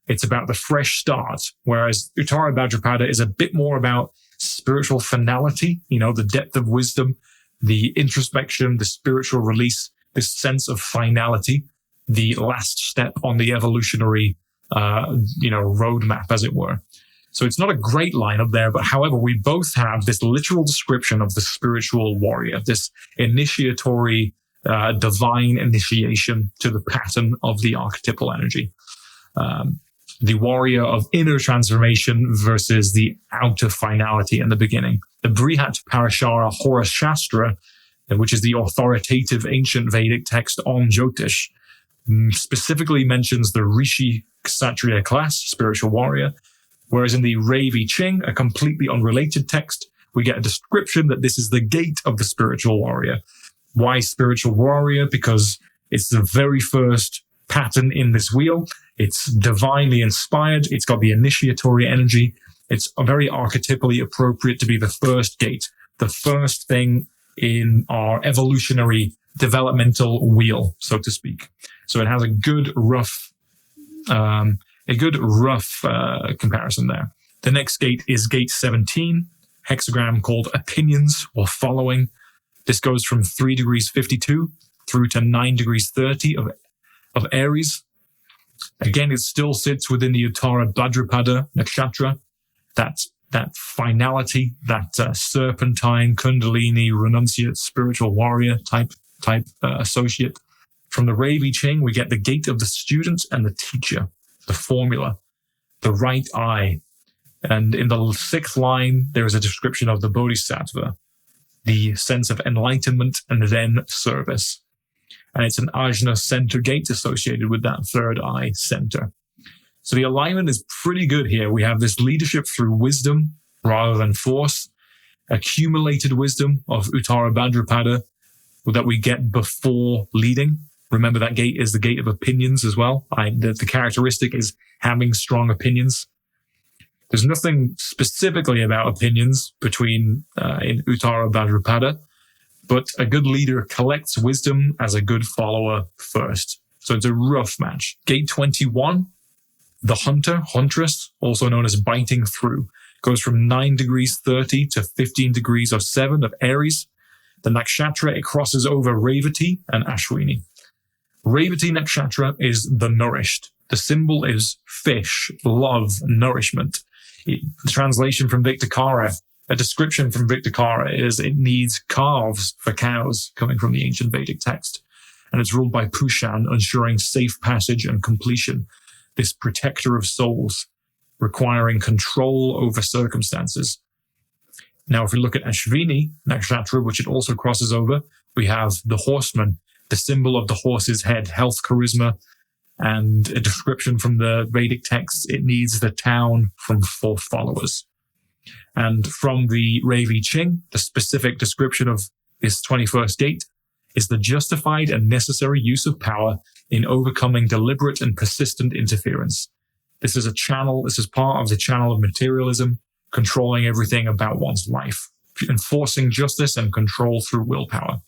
It's about the fresh start, whereas Uttara Bhadrapada is a bit more about spiritual finality, the depth of wisdom, the introspection, the spiritual release, this sense of finality, the last step on the evolutionary, roadmap, as it were. So it's not a great lineup there, but however, we both have this literal description of the spiritual warrior, this initiatory, divine initiation to the pattern of the archetypal energy. The warrior of inner transformation versus the outer finality in the beginning. The Brihat Parashara Horus Shastra, which is the authoritative ancient Vedic text on Jyotish, specifically mentions the Rishi Kshatriya class, spiritual warrior, whereas in the Ravi Ching, a completely unrelated text, we get a description that this is the gate of the spiritual warrior. Why spiritual warrior? Because it's the very first pattern in this wheel. It's divinely inspired. It's got the initiatory energy. It's very archetypally appropriate to be the first gate, the first thing in our evolutionary developmental wheel, so to speak. So it has a good rough comparison there. The next gate is gate 17, hexagram called opinions or following. This goes from 3 degrees 52 through to 9 degrees 30 of Aries. Again, it still sits within the Uttara Bhadrapada nakshatra, that that finality, that serpentine, kundalini, renunciate, spiritual warrior type associate. From the Ravi Ching, we get the gate of the student and the teacher, the formula, the right eye. And in the 6th line, there is a description of the bodhisattva, the sense of enlightenment and then service. And it's an ajna center gate associated with that 3rd eye center. So the alignment is pretty good here. We have this leadership through wisdom rather than force, accumulated wisdom of Uttara Bhadrapada that we get before leading. Remember, that gate is the gate of opinions as well. The characteristic is having strong opinions. There's nothing specifically about opinions between in Uttara Bhadrapada, but a good leader collects wisdom as a good follower first. So it's a rough match. Gate 21, the hunter, huntress, also known as biting through, goes from 9 degrees 30 to 15 degrees 07 of Aries. The nakshatra, it crosses over Revati and Ashwini. Revati nakshatra is the nourished. The symbol is fish, love, nourishment. The translation from Victor-Kara, a description from Victor-Kara is it needs calves for cows, coming from the ancient Vedic text. And it's ruled by Pushan, ensuring safe passage and completion. This protector of souls, requiring control over circumstances. Now, if we look at Ashwini nakshatra, which it also crosses over, we have the horseman, the symbol of the horse's head, health, charisma, and a description from the Vedic texts, it needs the town for followers. And from the Ravi Ching, the specific description of this 21st gate is the justified and necessary use of power in overcoming deliberate and persistent interference. This is a channel, this is part of the channel of materialism, controlling everything about one's life, enforcing justice and control through willpower.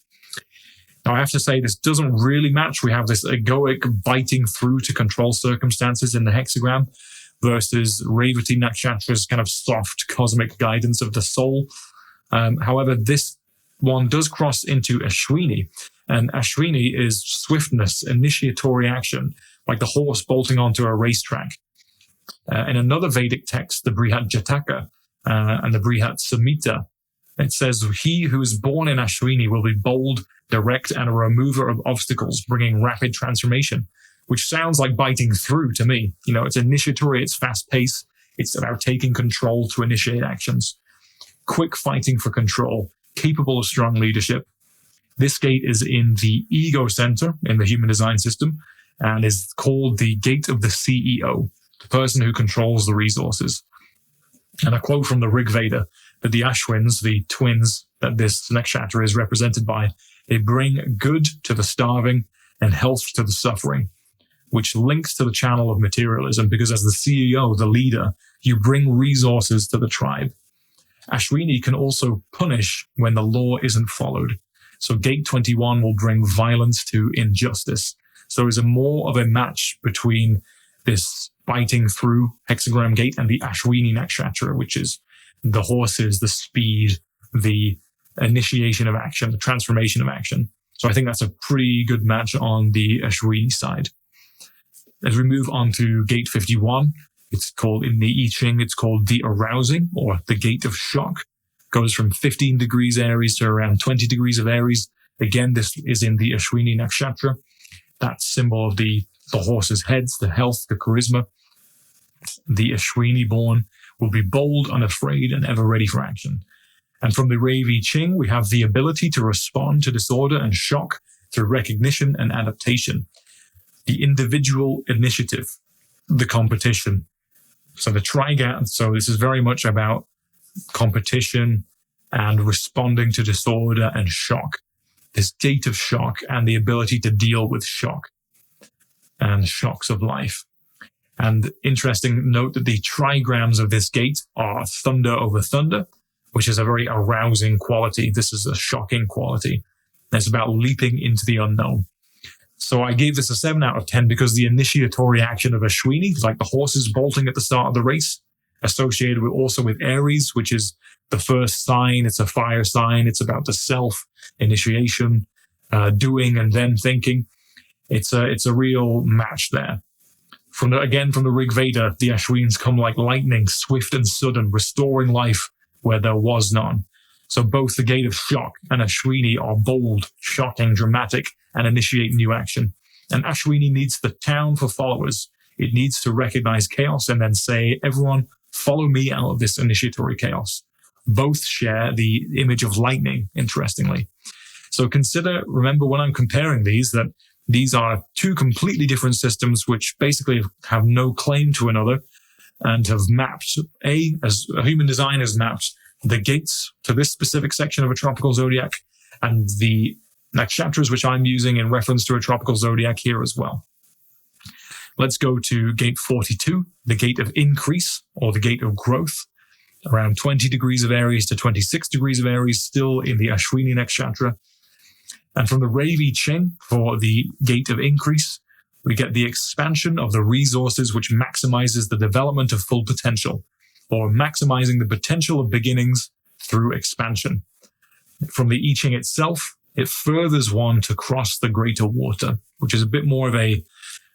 Now, I have to say, this doesn't really match. We have this egoic biting through to control circumstances in the hexagram versus Revati Nakshatra's kind of soft cosmic guidance of the soul. However, this one does cross into Ashwini, and Ashwini is swiftness, initiatory action, like the horse bolting onto a racetrack. In another Vedic text, the Brihat Jataka and the Brihat Samhita, it says, he who is born in Ashwini will be bold, direct, and a remover of obstacles, bringing rapid transformation, which sounds like biting through to me. You know, it's initiatory, it's fast paced, it's about taking control to initiate actions. Quick fighting for control, capable of strong leadership. This gate is in the ego center in the human design system and is called the gate of the CEO, the person who controls the resources. And a quote from the Rig Veda, that the Ashwins, the twins that this nakshatra is represented by, they bring good to the starving and health to the suffering, which links to the channel of materialism, because as the CEO, the leader, you bring resources to the tribe. Ashwini can also punish when the law isn't followed. So gate 21 will bring violence to injustice. So there's more of a match between this biting through hexagram gate and the Ashwini nakshatra, which is the horses, the speed, the initiation of action, the transformation of action. So I think that's a pretty good match on the Ashwini side. As we move on to gate 51, it's called, in the I Ching, it's called the Arousing, or the gate of shock. Goes from 15 degrees Aries to around 20 degrees of Aries. Again, this is in the Ashwini nakshatra. That symbol of the horse's heads, the health, the charisma. The Ashwini born will be bold, unafraid, and ever ready for action. And from the Ravi Ching, we have the ability to respond to disorder and shock through recognition and adaptation. The individual initiative, the competition. So the Trigat, so this is very much about competition and responding to disorder and shock. This gate of shock and the ability to deal with shock and shocks of life. And interesting note that the trigrams of this gate are thunder over thunder, which is a very arousing quality. This is a shocking quality. It's about leaping into the unknown. So I gave this a 7 out of 10 because the initiatory action of Ashwini, like the horses bolting at the start of the race, associated with also with Aries, which is the first sign. It's a fire sign. It's about the self, initiation, doing and then thinking. It's a real match there. From the Rig Veda, the Ashwins come like lightning, swift and sudden, restoring life where there was none. So both the gate of shock and Ashwini are bold, shocking, dramatic, and initiate new action. And Ashwini needs the town for followers. It needs to recognize chaos and then say, everyone, follow me out of this initiatory chaos. Both share the image of lightning, interestingly. So remember when I'm comparing these, that these are two completely different systems which basically have no claim to another and have mapped, as human design has mapped the gates to this specific section of a tropical zodiac, and the Nakshatras, which I'm using in reference to a tropical zodiac here as well. Let's go to gate 42, the gate of increase, or the gate of growth, around 20 degrees of Aries to 26 degrees of Aries, still in the Ashwini Nakshatra. And from the Ravi Ching, for the gate of increase, we get the expansion of the resources, which maximizes the development of full potential, or maximizing the potential of beginnings through expansion. From the I Ching itself, it furthers one to cross the greater water, which is a bit more of a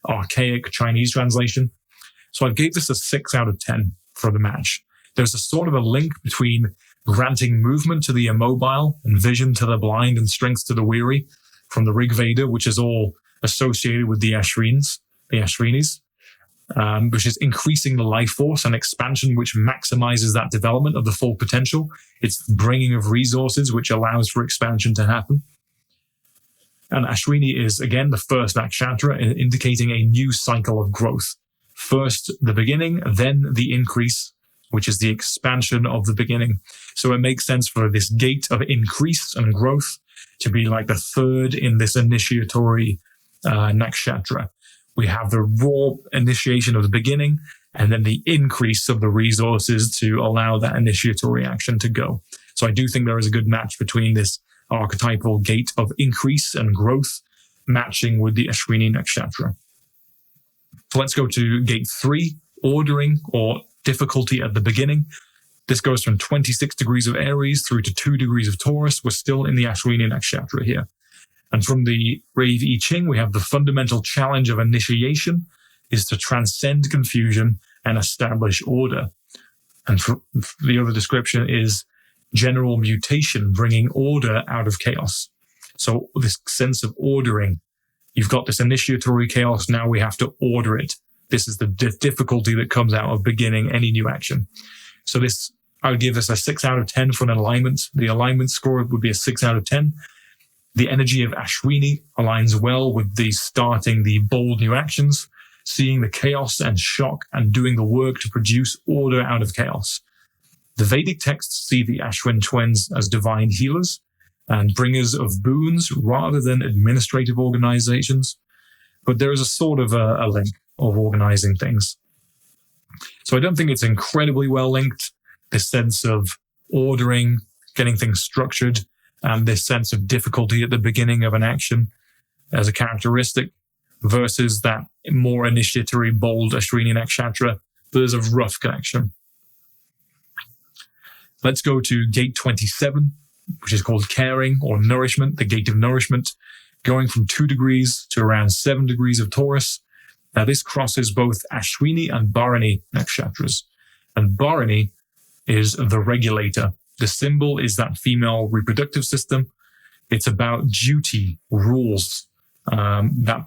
archaic Chinese translation. So I gave this a 6 out of 10 for the match. There's a sort of a link between granting movement to the immobile and vision to the blind and strength to the weary from the Rig Veda, which is all associated with the Ashwinis, which is increasing the life force and expansion, which maximizes that development of the full potential. It's the bringing of resources, which allows for expansion to happen. And Ashwini is, again, the first nakshatra, indicating a new cycle of growth. First, the beginning, then the increase, which is the expansion of the beginning. So it makes sense for this gate of increase and growth to be like the third in this initiatory nakshatra. We have the raw initiation of the beginning, and then the increase of the resources to allow that initiatory action to go. So I do think there is a good match between this archetypal gate of increase and growth matching with the Ashwini Nakshatra. So let's go to gate 3, ordering or difficulty at the beginning. This goes from 26 degrees of Aries through to 2 degrees of Taurus. We're still in the Ashwini Nakshatra here. And from the Rave I Ching, we have the fundamental challenge of initiation is to transcend confusion and establish order. And the other description is general mutation, bringing order out of chaos. So this sense of ordering, you've got this initiatory chaos, now we have to order it. This is the difficulty that comes out of beginning any new action. So this, I would give this a 6 out of 10 for an alignment. The alignment score would be a 6 out of 10. The energy of Ashwini aligns well with the starting the bold new actions, seeing the chaos and shock and doing the work to produce order out of chaos. The Vedic texts see the Ashwin twins as divine healers and bringers of boons rather than administrative organizations. But there is a sort of a link of organizing things. So I don't think it's incredibly well linked, this sense of ordering, getting things structured, and this sense of difficulty at the beginning of an action as a characteristic versus that more initiatory, bold Ashwini Nakshatra. There's a rough connection. Let's go to gate 27, which is called caring or nourishment, the gate of nourishment, going from 2 degrees to around 7 degrees of Taurus. Now this crosses both Ashwini and Bharani nakshatras. And Bharani is the regulator. The symbol is that female reproductive system. It's about duty, rules, that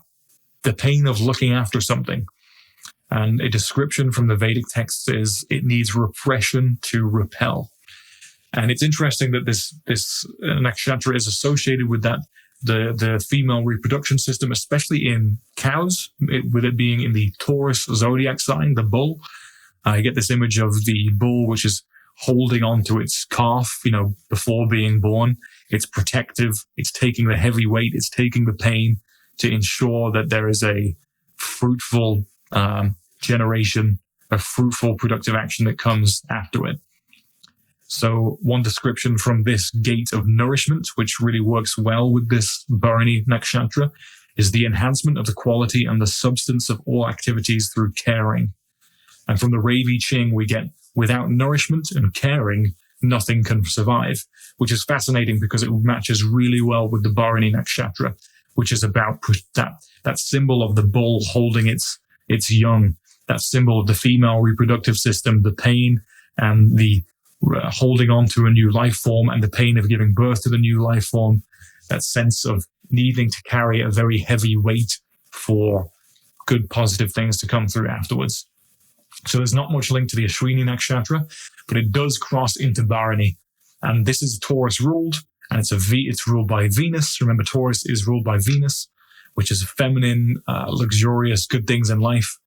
the pain of looking after something. And a description from the Vedic texts is it needs repression to repel. And it's interesting that this nakshatra is associated with that, the female reproduction system, especially in cows, with it being in the Taurus zodiac sign, the bull. You get this image of the bull, which is holding on to its calf, before being born. It's protective. It's taking the heavy weight. It's taking the pain to ensure that there is a fruitful generation, a fruitful productive action that comes after it. So one description from this gate of nourishment, which really works well with this Bharani nakshatra, is the enhancement of the quality and the substance of all activities through caring. And from the Ravi Ching, we get without nourishment and caring, nothing can survive, which is fascinating because it matches really well with the Bharani nakshatra, which is about that symbol of the bull holding its it's young. That symbol of the female reproductive system, the pain and the holding on to a new life form and the pain of giving birth to the new life form. That sense of needing to carry a very heavy weight for good, positive things to come through afterwards. So there's not much link to the Ashwini Nakshatra, but it does cross into Bharani. And this is Taurus ruled, and it's ruled by Venus. Remember, Taurus is ruled by Venus, which is feminine, luxurious, good things in life.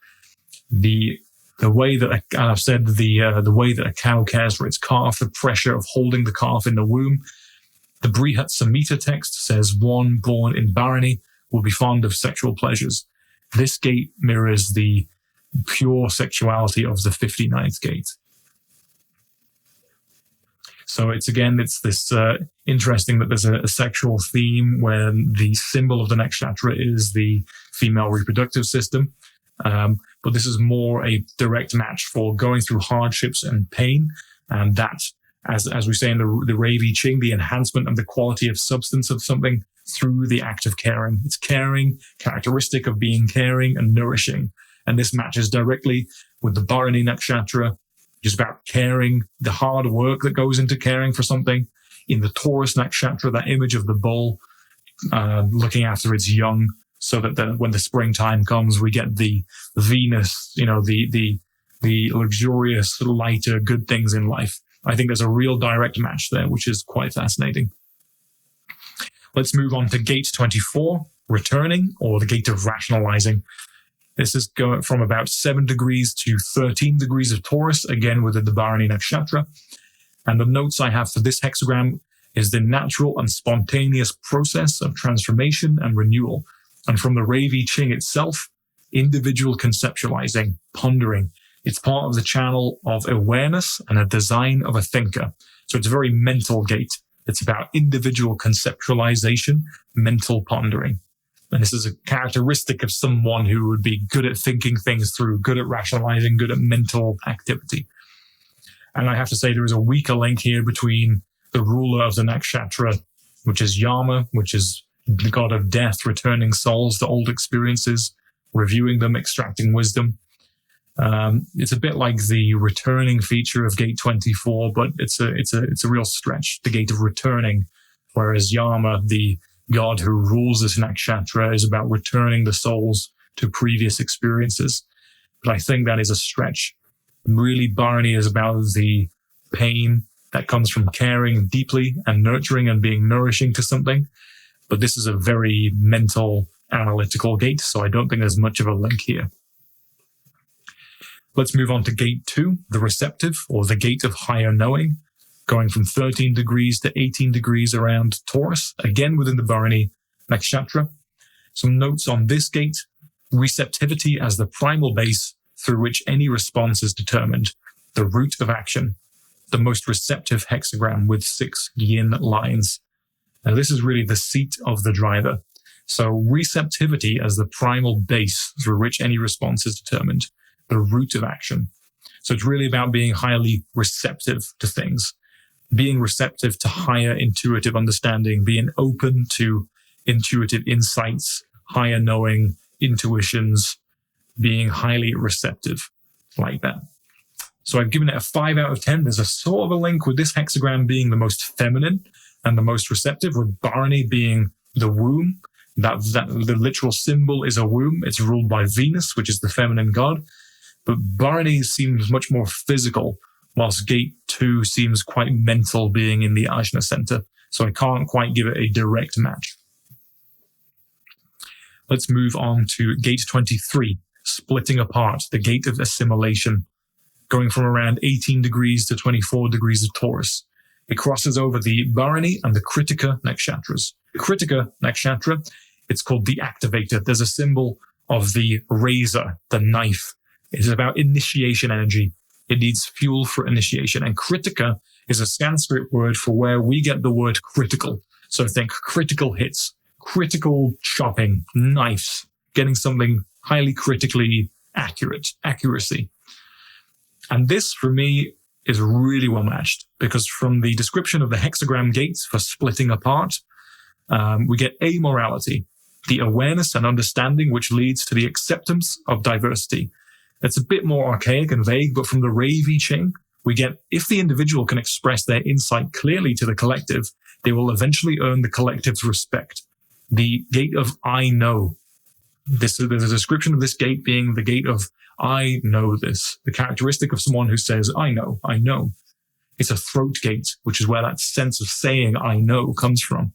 The way that I've said, the way that a cow cares for its calf, the pressure of holding the calf in the womb. The Brihat Samhita text says one born in Bharani will be fond of sexual pleasures. This gate mirrors the pure sexuality of the 59th gate. So it's this interesting that there's a sexual theme where the symbol of the nakshatra is the female reproductive system. But this is more a direct match for going through hardships and pain. And that, as we say in the Ravi Ching, the enhancement of the quality of substance of something through the act of caring. It's caring, characteristic of being caring and nourishing. And this matches directly with the Bharani Nakshatra, which is about caring, the hard work that goes into caring for something. In the Taurus Nakshatra, that image of the bull looking after its young, so that when the springtime comes, we get the Venus, the luxurious, lighter, good things in life. I think there's a real direct match there, which is quite fascinating. Let's move on to gate 24, returning, or the gate of rationalizing. This is going from about 7 degrees to 13 degrees of Taurus, again within the Bharani Nakshatra. And the notes I have for this hexagram is the natural and spontaneous process of transformation and renewal. And from the Ravi Ching itself, individual conceptualizing, pondering. It's part of the channel of awareness and a design of a thinker. So it's a very mental gate. It's about individual conceptualization, mental pondering. And this is a characteristic of someone who would be good at thinking things through, good at rationalizing, good at mental activity. And I have to say there is a weaker link here between the ruler of the nakshatra, which is Yama, which is the god of death, returning souls to old experiences, reviewing them, extracting wisdom. It's a bit like the returning feature of gate 24, but it's a real stretch, the gate of returning, whereas Yama, the god who rules this nakshatra, is about returning the souls to previous experiences. But I think that is a stretch. Really, Bharani is about the pain that comes from caring deeply and nurturing and being nourishing to something. But this is a very mental, analytical gate, so I don't think there's much of a link here. Let's move on to gate 2, the receptive, or the gate of higher knowing, going from 13 degrees to 18 degrees around Taurus, again within the Bharani Nakshatra. Some notes on this gate: receptivity as the primal base through which any response is determined, the root of action, the most receptive hexagram with 6 yin lines. Now, this is really the seat of the driver. So receptivity as the primal base through which any response is determined, the root of action. So it's really about being highly receptive to things, being receptive to higher intuitive understanding, being open to intuitive insights, higher knowing, intuitions, being highly receptive like that. So I've given it a 5 out of 10. There's a sort of a link with this hexagram being the most feminine and the most receptive, with Bharani being the womb. That the literal symbol is a womb. It's ruled by Venus, which is the feminine god. But Bharani seems much more physical, whilst gate 2 seems quite mental, being in the Ajna center. So I can't quite give it a direct match. Let's move on to gate 23, splitting apart, the gate of assimilation, going from around 18 degrees to 24 degrees of Taurus. It crosses over the Bharani and the Kritika nakshatras. The Kritika nakshatra, it's called the activator. There's a symbol of the razor, the knife. It is about initiation energy. It needs fuel for initiation. And Kritika is a Sanskrit word for where we get the word critical. So think critical hits, critical chopping, knives, getting something highly critically accuracy. And this, for me, is really well matched, because from the description of the hexagram gates for splitting apart, we get amorality. the awareness and understanding which leads to the acceptance of diversity. It's a bit more archaic and vague, but from the Ravi Ching, we get, if the individual can express their insight clearly to the collective, they will eventually earn the collective's respect. The gate of I know. There's a description of this gate being the gate of I know this, the characteristic of someone who says, I know, I know. It's a throat gate, which is where that sense of saying I know comes from.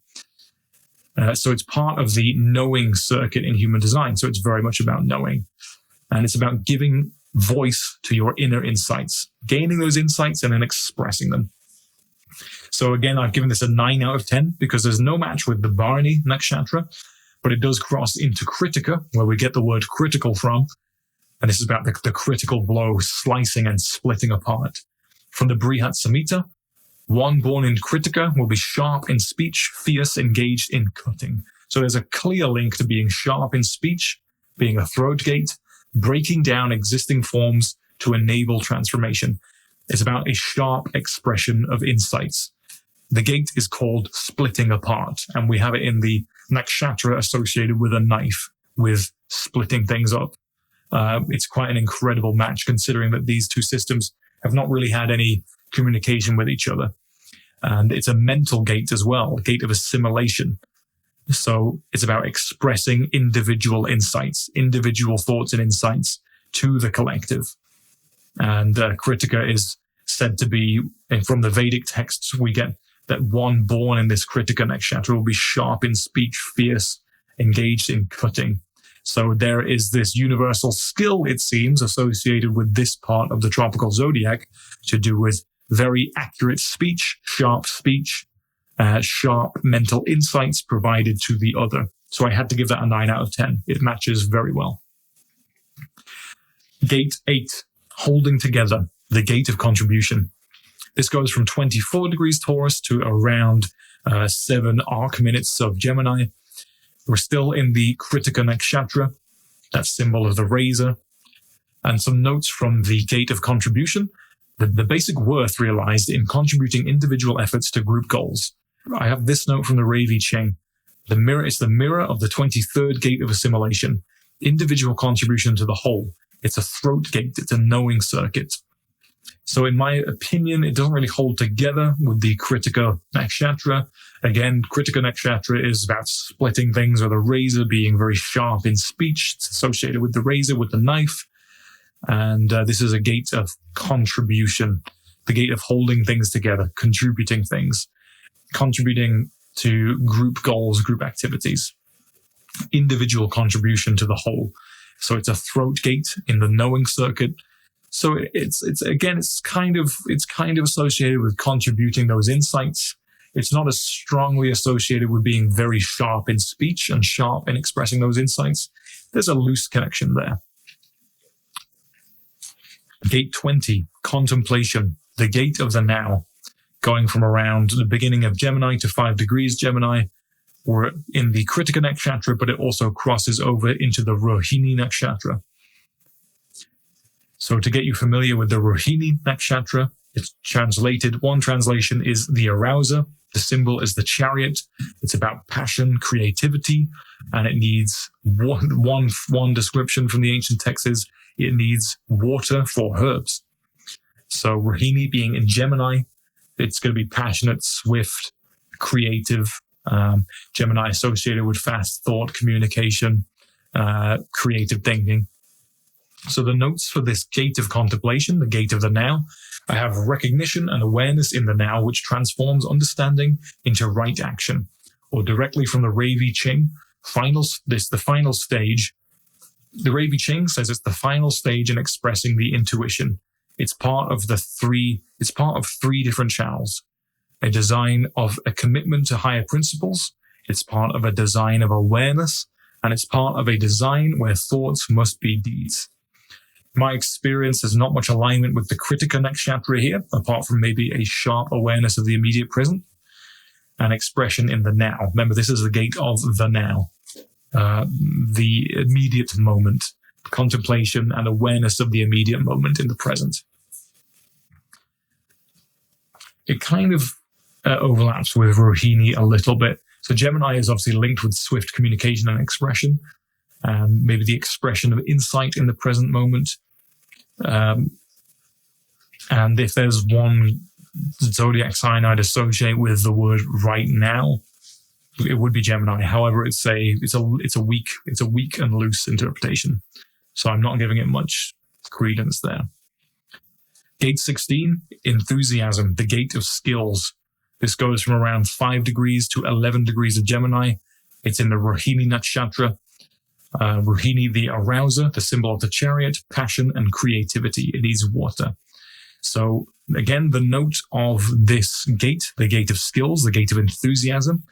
So it's part of the knowing circuit in human design. So it's very much about knowing. And it's about giving voice to your inner insights, gaining those insights and then expressing them. So again, I've given this a 9 out of 10 because there's no match with the Bharani Nakshatra, but it does cross into Kritika, where we get the word critical from. And this is about the critical blow, slicing and splitting apart. From the Brihat Samhita, one born in Kritika will be sharp in speech, fierce, engaged in cutting. So there's a clear link to being sharp in speech, being a throat gate, breaking down existing forms to enable transformation. It's about a sharp expression of insights. The gate is called splitting apart, and we have it in the nakshatra associated with a knife, with splitting things up. It's quite an incredible match, considering that these two systems have not really had any communication with each other. And it's a mental gate as well, a gate of assimilation. So it's about expressing individual insights, individual thoughts and insights to the collective. And Kritika is said to be, and from the Vedic texts, we get that one born in this Kritika nakshatra will be sharp in speech, fierce, engaged in cutting. So there is this universal skill, it seems, associated with this part of the tropical zodiac to do with very accurate speech, sharp mental insights provided to the other. So I had to give that a 9 out of 10. It matches very well. Gate 8, holding together, the gate of contribution. This goes from 24 degrees Taurus to around 7 arc minutes of Gemini. We're still in the Kritika nakshatra, that symbol of the razor. And some notes from the gate of contribution. The basic worth realized in contributing individual efforts to group goals. I have this note from the Ravi Ching. It's the mirror of the 23rd gate of assimilation. Individual contribution to the whole. It's a throat gate. It's a knowing circuit. So in my opinion, it doesn't really hold together with the Kritika nakshatra. Again, Kritika nakshatra is about splitting things with a razor, being very sharp in speech. It's associated with the razor, with the knife. And this is a gate of contribution, the gate of holding things together, contributing things, contributing to group goals, group activities, individual contribution to the whole. So it's a throat gate in the knowing circuit. So it's kind of associated with contributing those insights. It's not as strongly associated with being very sharp in speech and sharp in expressing those insights. There's a loose connection there. Gate 20, contemplation, the gate of the now, going from around the beginning of Gemini to 5 degrees Gemini. We're in the Kritika nakshatra, but it also crosses over into the Rohini nakshatra. So to get you familiar with the Rohini nakshatra, it's translated. One translation is the arouser. The symbol is the chariot. It's about passion, creativity, and it needs one description from the ancient texts is it needs water for herbs. So Rohini being in Gemini, it's going to be passionate, swift, creative. Gemini associated with fast thought, communication, creative thinking. So the notes for this gate of contemplation, the gate of the now, I have recognition and awareness in the now, which transforms understanding into right action. Or directly from the Ravi Ching, the final stage. The Ravi Ching says it's the final stage in expressing the intuition. It's part of three different channels. A design of a commitment to higher principles. It's part of a design of awareness. And it's part of a design where thoughts must be deeds. My experience has not much alignment with the Kritika nakshatra here, apart from maybe a sharp awareness of the immediate present and expression in the now. Remember, this is the gate of the now, the immediate moment, contemplation and awareness of the immediate moment in the present. It kind of overlaps with Rohini a little bit. So Gemini is obviously linked with swift communication and expression, and maybe the expression of insight in the present moment. And if there's one zodiac sign I'd associate with the word right now, it would be Gemini. However, it's a weak and loose interpretation. So I'm not giving it much credence there. Gate 16, enthusiasm, the gate of skills. This goes from around 5 degrees to 11 degrees of Gemini. It's in the Rohini Nakshatra. Rohini, the arouser, the symbol of the chariot, passion and creativity. It is water. So again, the note of this gate, the gate of skills, the gate of enthusiasm,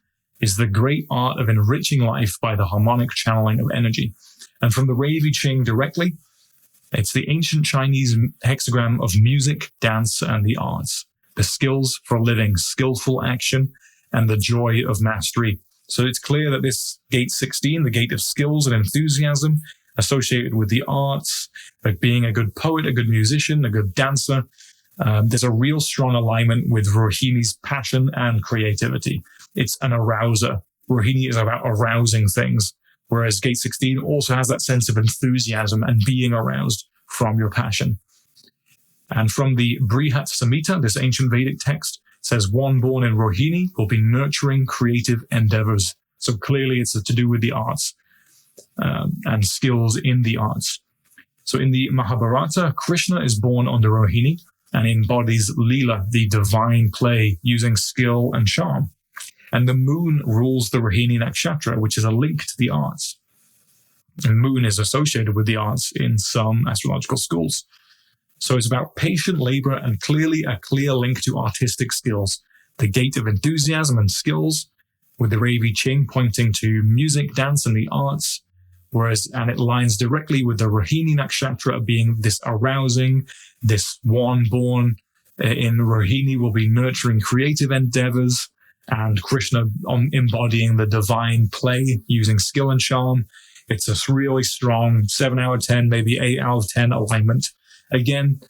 is the great art of enriching life by the harmonic channeling of energy. And from the Rave I Ching directly, it's the ancient Chinese hexagram of music, dance, and the arts, the skills for living, skillful action, and the joy of mastery. So it's clear that this gate 16, the gate of skills and enthusiasm, associated with the arts, like being a good poet, a good musician, a good dancer, there's a real strong alignment with Rohini's passion and creativity. It's an arouser. Rohini is about arousing things, whereas gate 16 also has that sense of enthusiasm and being aroused from your passion. And from the Brihat Samhita, this ancient Vedic text, says one born in Rohini will be nurturing creative endeavors. So clearly it's to do with the arts and skills in the arts. So in the Mahabharata, Krishna is born under Rohini and embodies Leela, the divine play, using skill and charm. And the moon rules the Rohini Nakshatra, which is a link to the arts. And moon is associated with the arts in some astrological schools. So it's about patient labor and clearly a clear link to artistic skills. The gate of enthusiasm and skills, with the Rave I Ching pointing to music, dance, and the arts. And it lines directly with the Rohini Nakshatra being this arousing, this one born in Rohini will be nurturing creative endeavors, and Krishna embodying the divine play using skill and charm. It's a really strong 7 out of 10, maybe 8 out of 10 alignment. Again,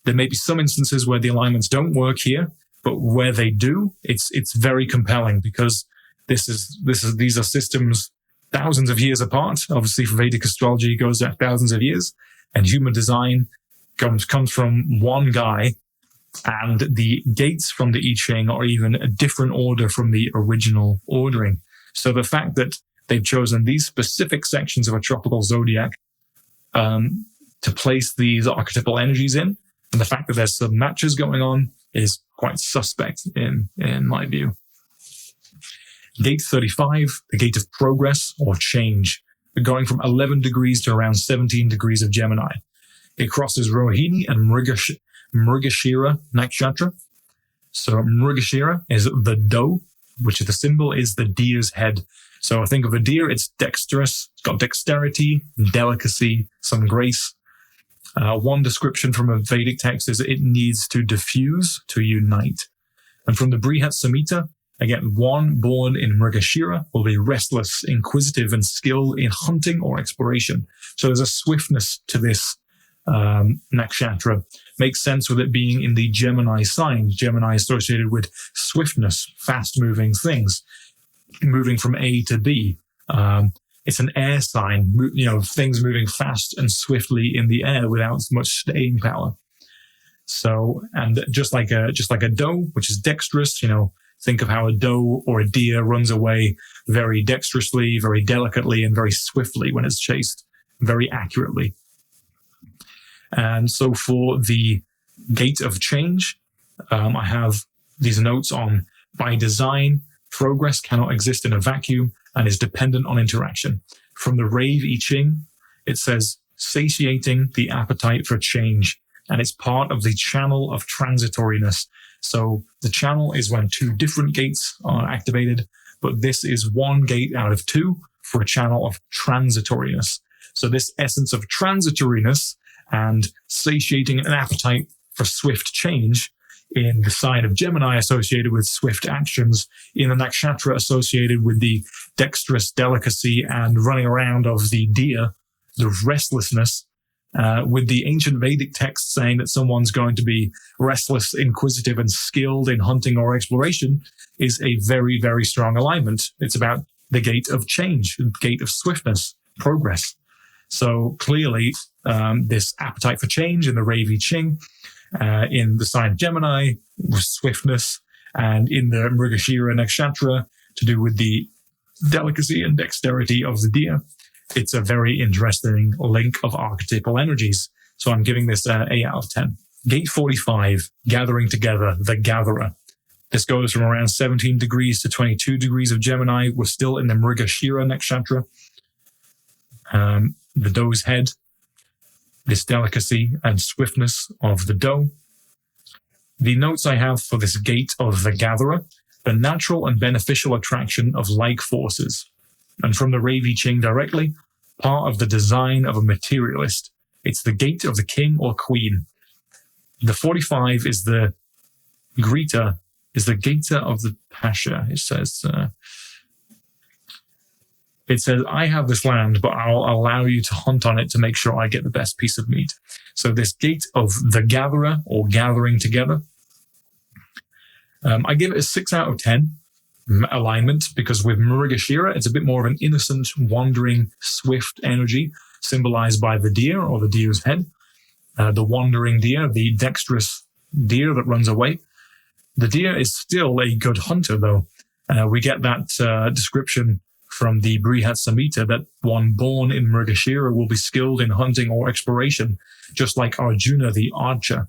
there may be some instances where the alignments don't work here, but where they do, it's very compelling because these are systems thousands of years apart. Obviously, for Vedic astrology, it goes back thousands of years, and human design comes from one guy, and the gates from the I Ching are even a different order from the original ordering. So the fact that they've chosen these specific sections of a tropical zodiac to place these archetypal energies in, and the fact that there's some matches going on is quite suspect in my view. Gate 35, the gate of progress or change, going from 11 degrees to around 17 degrees of Gemini. It crosses Rohini and Mrigashira Nakshatra. So Mrigashira is the doe, which the symbol is the deer's head. So think of a deer, it's dexterous, it's got dexterity, delicacy, some grace. One description from a Vedic text is it needs to diffuse, to unite. And from the Brihat Samhita, again, one born in Mrigashira will be restless, inquisitive, and skilled in hunting or exploration. So there's a swiftness to this nakshatra. Makes sense with it being in the Gemini sign. Gemini associated with swiftness, fast-moving things, moving from A to B. It's an air sign, things moving fast and swiftly in the air without much staying power. So, and just like a doe, which is dexterous, think of how a doe or a deer runs away very dexterously, very delicately, and very swiftly when it's chased, very accurately. And so for the gate of change, I have these notes on, by design, progress cannot exist in a vacuum and is dependent on interaction. From the Rave I Ching, it says, satiating the appetite for change, and it's part of the channel of transitoriness. So the channel is when 2 different gates are activated, but this is 1 gate out of 2 for a channel of transitoriness. So this essence of transitoriness and satiating an appetite for swift change in the sign of Gemini associated with swift actions, in the nakshatra associated with the dexterous delicacy and running around of the deer, the restlessness, with the ancient Vedic text saying that someone's going to be restless, inquisitive, and skilled in hunting or exploration, is a very, very strong alignment. It's about the gate of change, the gate of swiftness, progress. So clearly, this appetite for change in the Ravi Ching, in the sign of Gemini, with swiftness, and in the Mrigashira Nakshatra, to do with the delicacy and dexterity of the deer. It's a very interesting link of archetypal energies. So I'm giving this 8 out of 10. Gate 45, gathering together, the gatherer. This goes from around 17 degrees to 22 degrees of Gemini. We're still in the Mrigashira Nakshatra. The doe's head, this delicacy and swiftness of the doe. The notes I have for this gate of the gatherer: the natural and beneficial attraction of like forces. And from the Ravi Ching directly, part of the design of a materialist. It's the gate of the king or queen. The 45 is the greeter, is the gator of the pasha. It says, I have this land, but I'll allow you to hunt on it to make sure I get the best piece of meat. So this gate of the gatherer, or gathering together, I give it a 6 out of 10 alignment, because with Mrigashira, it's a bit more of an innocent, wandering, swift energy, symbolized by the deer or the deer's head. The wandering deer, the dexterous deer that runs away. The deer is still a good hunter, though. We get that description from the Brihat Samhita that one born in Mrigashira will be skilled in hunting or exploration, just like Arjuna the archer.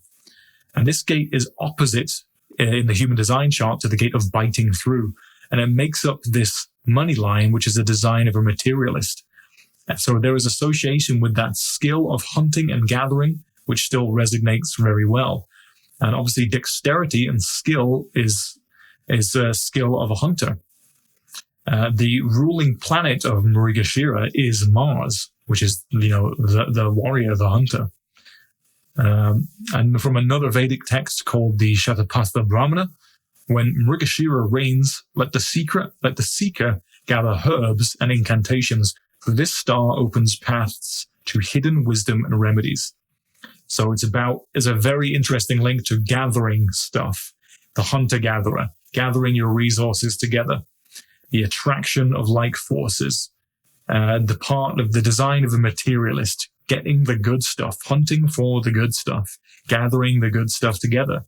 And this gate is opposite in the human design chart to the gate of biting through. And it makes up this money line, which is a design of a materialist. And so there is association with that skill of hunting and gathering, which still resonates very well. And obviously dexterity and skill is a skill of a hunter. The ruling planet of Mrigashira is Mars, which is, the warrior, the hunter. And from another Vedic text called the Shatapatha Brahmana, when Mrigashira reigns, let the seeker gather herbs and incantations, for this star opens paths to hidden wisdom and remedies. So it's a very interesting link to gathering stuff, the hunter-gatherer, gathering your resources together, the attraction of like forces, the part of the design of the materialist, getting the good stuff, hunting for the good stuff, gathering the good stuff together,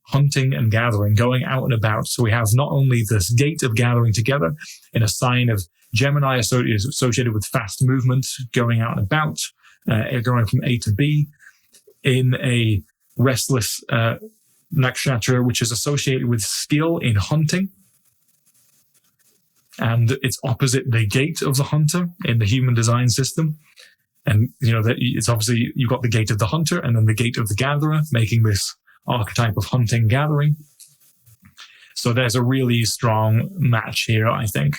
hunting and gathering, going out and about. So we have not only this gate of gathering together in a sign of Gemini associated with fast movement, going out and about, going from A to B, in a restless nakshatra, which is associated with skill in hunting. And it's opposite the gate of the hunter in the human design system. And, it's obviously, you've got the gate of the hunter and then the gate of the gatherer, making this archetype of hunting gathering. So there's a really strong match here, I think.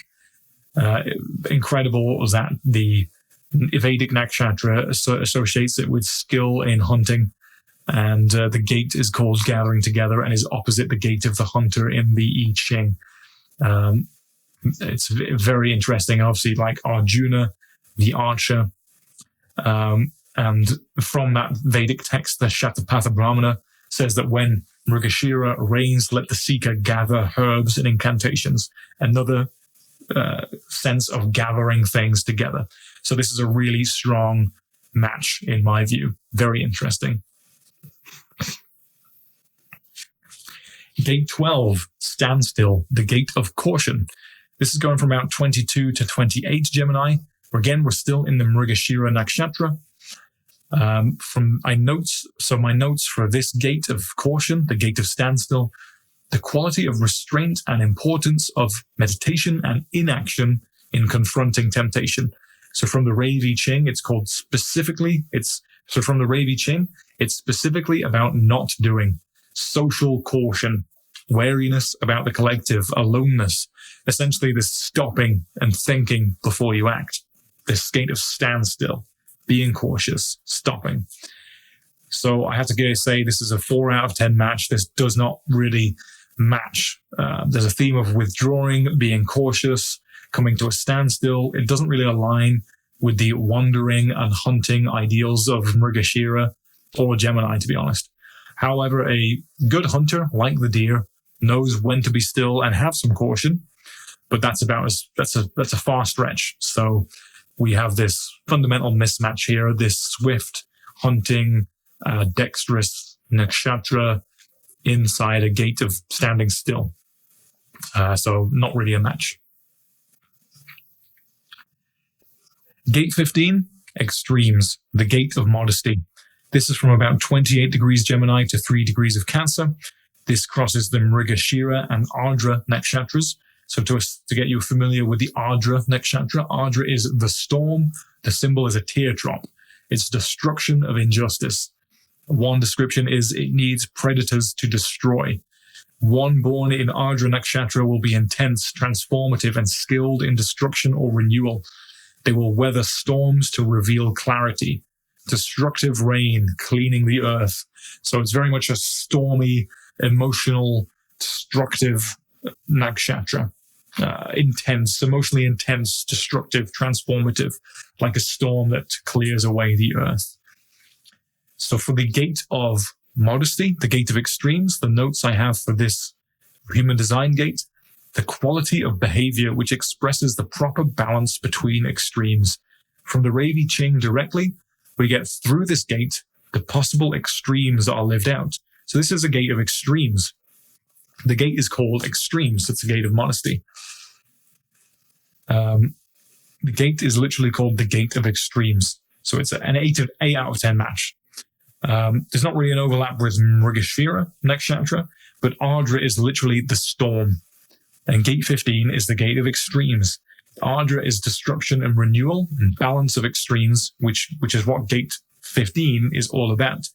Incredible that the Vedic nakshatra associates it with skill in hunting, and the gate is called gathering together and is opposite the gate of the hunter in the I Ching. It's very interesting. Obviously, like Arjuna, the archer, and from that Vedic text, the Shatapatha Brahmana says that when Mrigashira reigns, let the seeker gather herbs and incantations. Another sense of gathering things together. So this is a really strong match in my view. Very interesting. Gate 12, Standstill, the gate of caution. This is going from about 22 to 28 Gemini. Again, we're still in the Mrigashira Nakshatra. My notes for this gate of caution, the gate of standstill, the quality of restraint and importance of meditation and inaction in confronting temptation. So from the Ravi Ching, it's specifically about not doing. Social caution, wariness about the collective, aloneness, essentially this stopping and thinking before you act. This gate of standstill, being cautious, stopping. So I have to say this is a 4 out of 10 match. This does not really match. There's a theme of withdrawing, being cautious, coming to a standstill. It doesn't really align with the wandering and hunting ideals of Mrigashira or Gemini, to be honest. However, a good hunter, like the deer, knows when to be still and have some caution, but that's a far stretch. So we have this fundamental mismatch here, this swift hunting, dexterous nakshatra inside a gate of standing still. So not really a match. Gate 15, extremes, the gate of modesty. This is from about 28 degrees Gemini to 3 degrees of Cancer. This crosses the Mrigashira and Ardra nakshatras. So to get you familiar with the Ardra nakshatra, Ardra is the storm. The symbol is a teardrop. It's destruction of injustice. One description is it needs predators to destroy. One born in Ardra nakshatra will be intense, transformative, and skilled in destruction or renewal. They will weather storms to reveal clarity. Destructive rain, cleaning the earth. So it's very much a stormy, emotional, destructive nakshatra. Intense, emotionally intense, destructive, transformative, like a storm that clears away the earth. So for the gate of modesty, the gate of extremes, the notes I have for this human design gate, the quality of behavior which expresses the proper balance between extremes. From the Ravi Ching directly, we get through this gate, the possible extremes that are lived out. So this is a gate of extremes. The gate is called extremes. It's a gate of modesty. The gate is literally called the gate of extremes. So it's an 8 out of 10 match. There's not really an overlap with Mrigashira nakshatra, but Ardra is literally the storm. And gate 15 is the gate of extremes. Ardra is destruction and renewal and balance of extremes, which is what gate 15 is all about.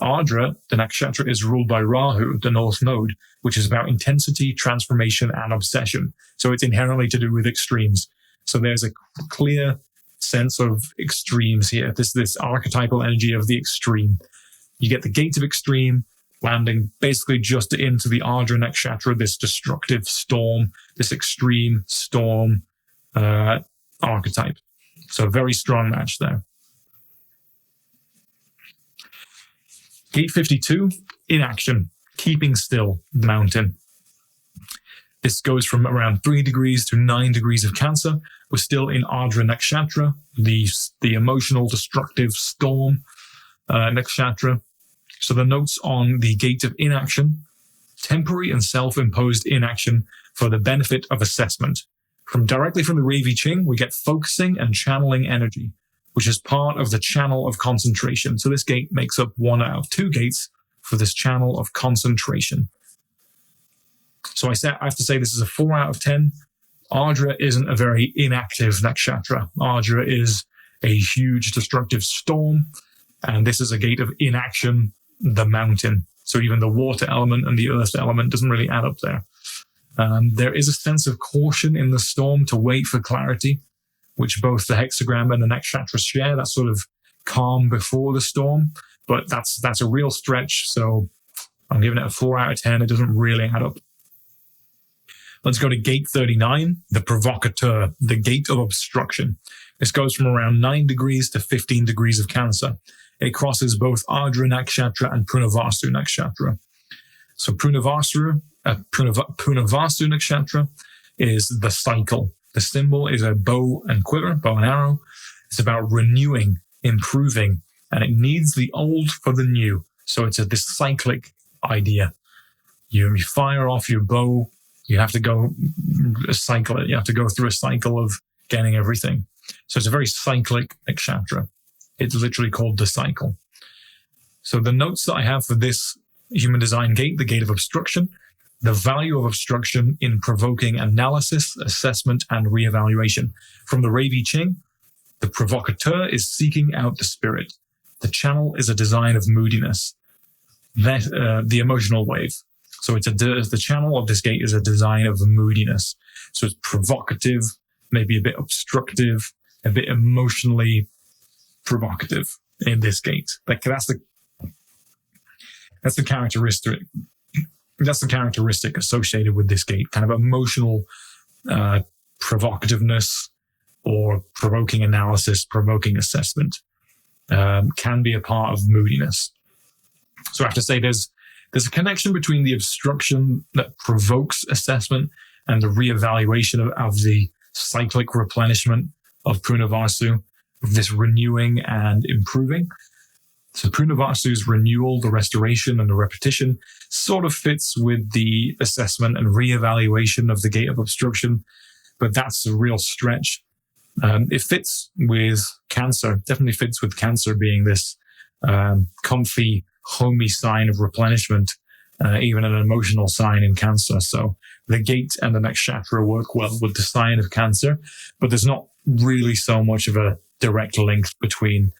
Ardra, the nakshatra, is ruled by Rahu, the North Node, which is about intensity, transformation, and obsession. So it's inherently to do with extremes. So there's a clear sense of extremes here. This archetypal energy of the extreme. You get the gate of extreme landing basically just into the Ardra nakshatra, this destructive storm, this extreme storm archetype. So a very strong match there. Gate 52, inaction, keeping still, mountain. This goes from around 3 degrees to 9 degrees of Cancer. We're still in Ardra nakshatra, the emotional, destructive storm nakshatra. So the notes on the gate of inaction, temporary and self-imposed inaction for the benefit of assessment. Directly from the Ravi Ching, we get focusing and channeling energy, which is part of the channel of concentration. So this gate makes up 1 out of 2 gates for this channel of concentration. So I have to say this is a 4 out of 10. Ardra isn't a very inactive nakshatra. Ardra is a huge destructive storm, and this is a gate of inaction, the mountain. So even the water element and the earth element doesn't really add up there. There is a sense of caution in the storm to wait for clarity, which both the hexagram and the nakshatra share, that sort of calm before the storm. But that's a real stretch, so I'm giving it a 4 out of 10. It doesn't really add up. Let's go to gate 39, the Provocateur, the gate of obstruction. This goes from around 9 degrees to 15 degrees of Cancer. It crosses both Ardra nakshatra and Punavasu nakshatra. So Punavasu nakshatra is the cycle. The symbol is a bow and quiver, bow and arrow. It's about renewing, improving, and it needs the old for the new. So it's this cyclic idea. You fire off your bow, you have to go cycle it. You have to go through a cycle of getting everything. So it's a very cyclic nakshatra. It's literally called the cycle. So the notes that I have for this human design gate, the gate of obstruction, the value of obstruction in provoking analysis, assessment, and reevaluation. From the Ravi Ching, the provocateur is seeking out the spirit. The channel is a design of moodiness, the emotional wave. So the channel of this gate is a design of moodiness. So it's provocative, maybe a bit obstructive, a bit emotionally provocative in this gate. Like that's the characteristic. That's the characteristic associated with this gate, kind of emotional provocativeness, or provoking analysis, provoking assessment, can be a part of moodiness. So I have to say there's a connection between the obstruction that provokes assessment and the reevaluation of the cyclic replenishment of Purnavasu, this renewing and improving. So Purnavasu's renewal, the restoration and the repetition sort of fits with the assessment and reevaluation of the gate of obstruction, but that's a real stretch. It fits with Cancer, definitely fits with Cancer being this comfy, homey sign of replenishment, even an emotional sign in Cancer. So the gate and the nakshatra work well with the sign of Cancer, but there's not really so much of a direct link between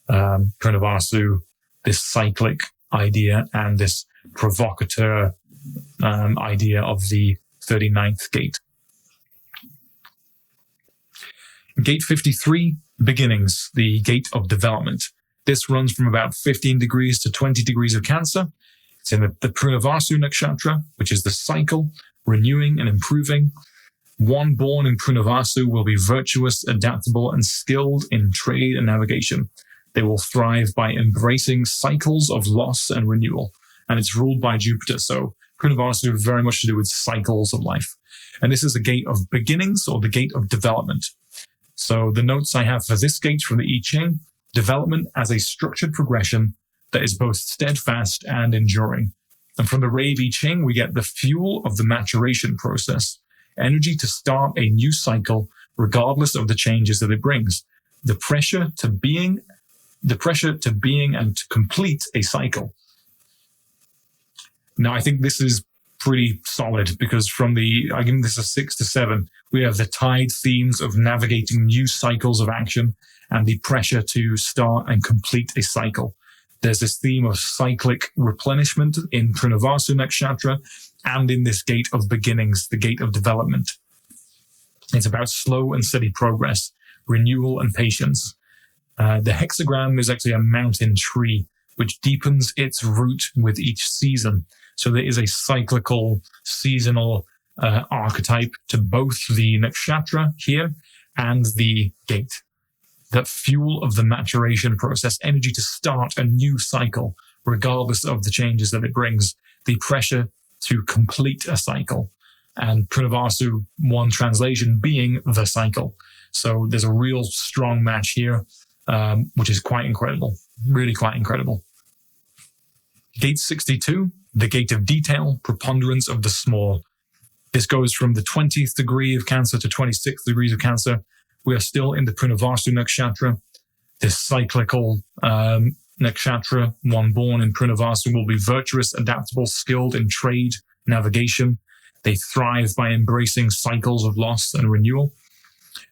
Purnavasu, this cyclic idea, and this provocateur idea of the 39th gate. Gate 53, beginnings, the gate of development. This runs from about 15 degrees to 20 degrees of Cancer. It's in the Purnavasu nakshatra, which is the cycle, renewing and improving. One born in Purnavasu will be virtuous, adaptable, and skilled in trade and navigation. They will thrive by embracing cycles of loss and renewal. And it's ruled by Jupiter. So Purnavasu is very much to do with cycles of life. And this is the gate of beginnings or the gate of development. So the notes I have for this gate from the I Ching, development as a structured progression that is both steadfast and enduring. And from the Rave I Ching, we get the fuel of the maturation process, energy to start a new cycle regardless of the changes that it brings, the pressure to being and to complete a cycle. Now, I think this is pretty solid because I give this a 6 to 7. We have the tide themes of navigating new cycles of action and the pressure to start and complete a cycle. There's this theme of cyclic replenishment in Purnavasu nakshatra and in this gate of beginnings, the gate of development. It's about slow and steady progress, renewal and patience. The hexagram is actually a mountain tree which deepens its root with each season. So there is a cyclical, seasonal archetype to both the nakshatra here and the gate. That fuel of the maturation process, energy to start a new cycle, regardless of the changes that it brings, the pressure to complete a cycle. And Purnavasu, one translation being the cycle. So there's a real strong match here, which is quite incredible, really quite incredible. Gate 62, the gate of detail, preponderance of the small. This goes from the 20th degree of Cancer to 26th degrees of Cancer. We are still in the Purnavasu nakshatra, this cyclical nakshatra. One born in Purnavasu will be virtuous, adaptable, skilled in trade, navigation. They thrive by embracing cycles of loss and renewal.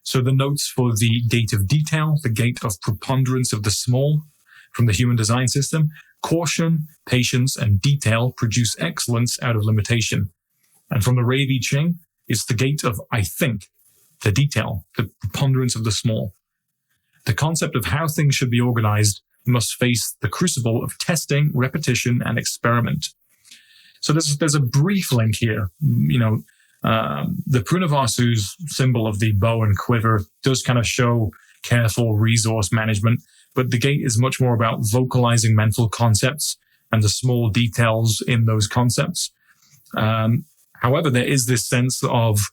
So the notes for the gate of detail, the gate of preponderance of the small from the human design system: caution, patience, and detail produce excellence out of limitation. And from the Rave I Ching, it's the gate of I think, the detail, the preponderance of the small. The concept of how things should be organized must face the crucible of testing, repetition, and experiment. So there's a brief link here. The Purnavasu's symbol of the bow and quiver does kind of show careful resource management, but the gate is much more about vocalizing mental concepts and the small details in those concepts. However, there is this sense of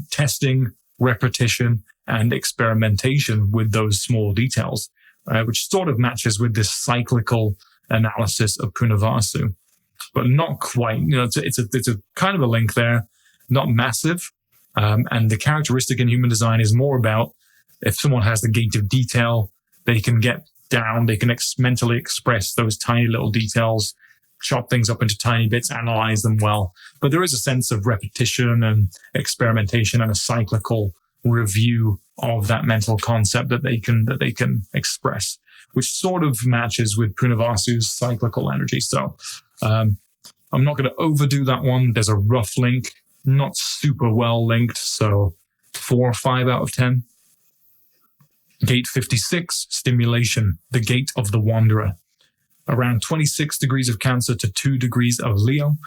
testing, repetition, and experimentation with those small details, which sort of matches with this cyclical analysis of Purnavasu, but not quite. It's a kind of a link there, not massive. And the characteristic in human design is more about if someone has the gate of detail, they can get down, they can mentally express those tiny little details, chop things up into tiny bits, analyze them well. But there is a sense of repetition and experimentation and a cyclical review of that mental concept that they can express, which sort of matches with Purnavasu's cyclical energy. So I'm not going to overdo that one. There's a rough link, not super well linked, so 4 or 5 out of 10. Gate 56, stimulation, the gate of the wanderer. Around 26 degrees of Cancer to 2 degrees of Leo,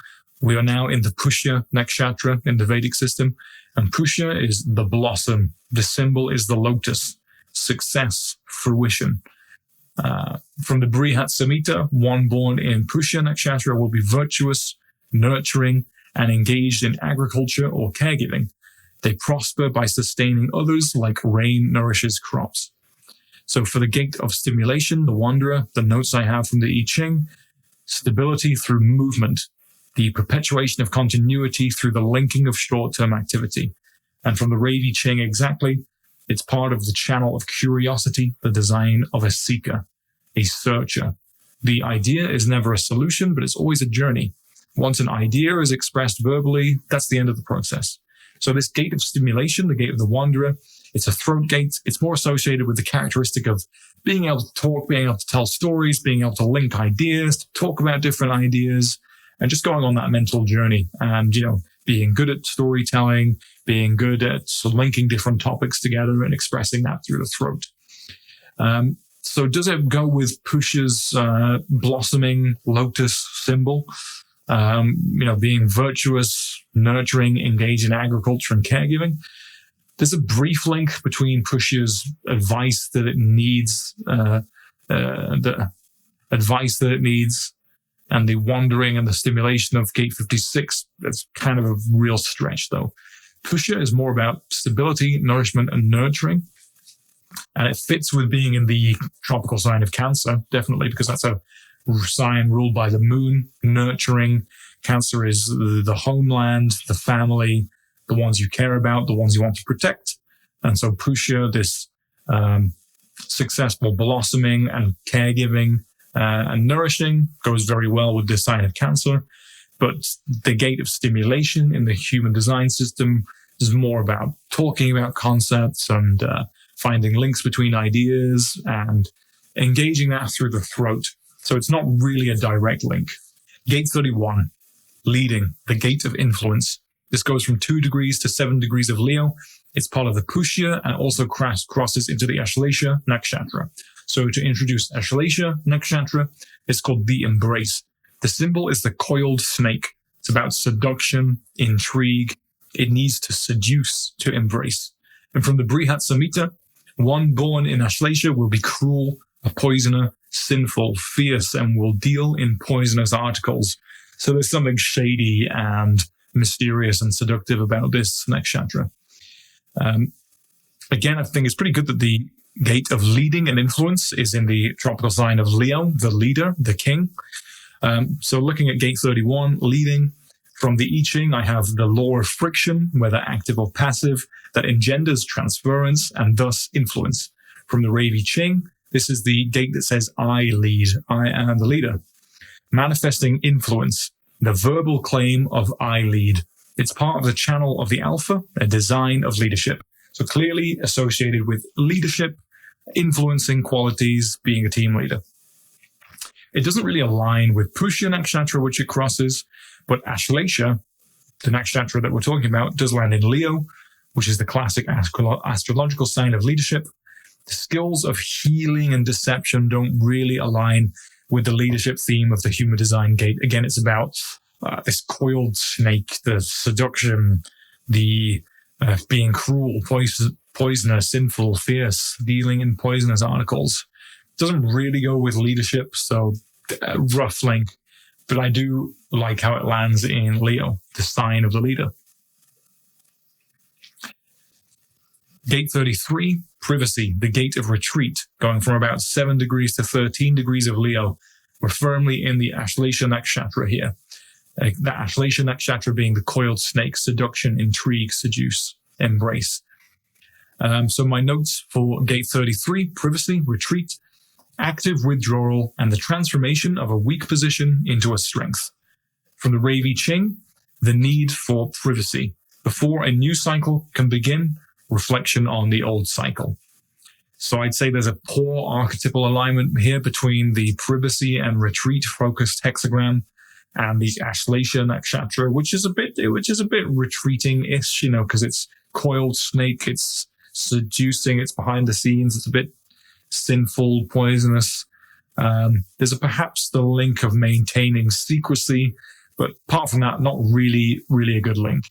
We are now in the Pushya Nakshatra in the Vedic system, and Pushya is the blossom. The symbol is the lotus, success, fruition. From the Brihat Samhita, one born in Pushya Nakshatra will be virtuous, nurturing, and engaged in agriculture or caregiving. They prosper by sustaining others like rain nourishes crops. So for the gate of stimulation, the wanderer, the notes I have from the I Ching, stability through movement, the perpetuation of continuity through the linking of short-term activity. And from the Ravi Ching exactly, it's part of the channel of curiosity, the design of a seeker, a searcher. The idea is never a solution, but it's always a journey. Once an idea is expressed verbally, that's the end of the process. So this gate of stimulation, the gate of the wanderer, it's a throat gate. It's more associated with the characteristic of being able to talk, being able to tell stories, being able to link ideas, to talk about different ideas, and just going on that mental journey and, being good at storytelling, being good at linking different topics together and expressing that through the throat. So does it go with Pushya's blossoming lotus symbol? Being virtuous, nurturing, engaged in agriculture and caregiving. There's a brief link between Pushya's advice that it needs, and the wandering and the stimulation of gate 56. That's kind of a real stretch, though. Pushya is more about stability, nourishment, and nurturing. And it fits with being in the tropical sign of Cancer, definitely, because that's a sign ruled by the moon, nurturing. Cancer is the homeland, the family, the ones you care about, the ones you want to protect. And so Pushya, this successful blossoming and caregiving and nourishing, goes very well with this sign of Cancer. But the gate of stimulation in the human design system is more about talking about concepts and finding links between ideas and engaging that through the throat. So it's not really a direct link. Gate 31, leading, the gate of influence. This goes from 2 degrees to 7 degrees of Leo. It's part of the Pushya and also crosses into the Ashlesha Nakshatra. So to introduce Ashlesha Nakshatra, it's called the embrace. The symbol is the coiled snake. It's about seduction, intrigue. It needs to seduce to embrace. And from the Brihat Samhita, one born in Ashlesha will be cruel, a poisoner, sinful, fierce, and will deal in poisonous articles. So there's something shady and mysterious and seductive about this nakshatra. Again, I think it's pretty good that the gate of leading and influence is in the tropical sign of Leo, the leader, the king. So looking at gate 31, leading, from the I Ching, I have the law of friction, whether active or passive, that engenders transference and thus influence. From the Ravi Ching, this is the gate that says, I lead, I am the leader. Manifesting influence, the verbal claim of I lead. It's part of the channel of the Alpha, a design of leadership. So clearly associated with leadership, influencing qualities, being a team leader. It doesn't really align with Pushya Nakshatra, which it crosses, but Ashlesha, the nakshatra that we're talking about, does land in Leo, which is the classic astrological sign of leadership. The skills of healing and deception don't really align with the leadership theme of the human design gate. Again, it's about this coiled snake, the seduction, the being cruel, poisonous, sinful, fierce, dealing in poisonous articles. Doesn't really go with leadership, so rough link. But I do like how it lands in Leo, the sign of the leader. Gate 33, privacy, the gate of retreat, going from about 7 degrees to 13 degrees of Leo. We're firmly in the Ashlesha Nakshatra here. The Ashlesha Nakshatra being the coiled snake, seduction, intrigue, seduce, embrace. So my notes for gate 33, privacy, retreat, active withdrawal, and the transformation of a weak position into a strength. From the Ravi Ching, the need for privacy. Before a new cycle can begin, reflection on the old cycle. So I'd say there's a poor archetypal alignment here between the privacy and retreat focused hexagram and the Ashlesha Nakshatra, which is a bit retreating-ish, because it's coiled snake, it's seducing, it's behind the scenes, it's a bit sinful, poisonous. There's perhaps the link of maintaining secrecy, But apart from that, not really a good link.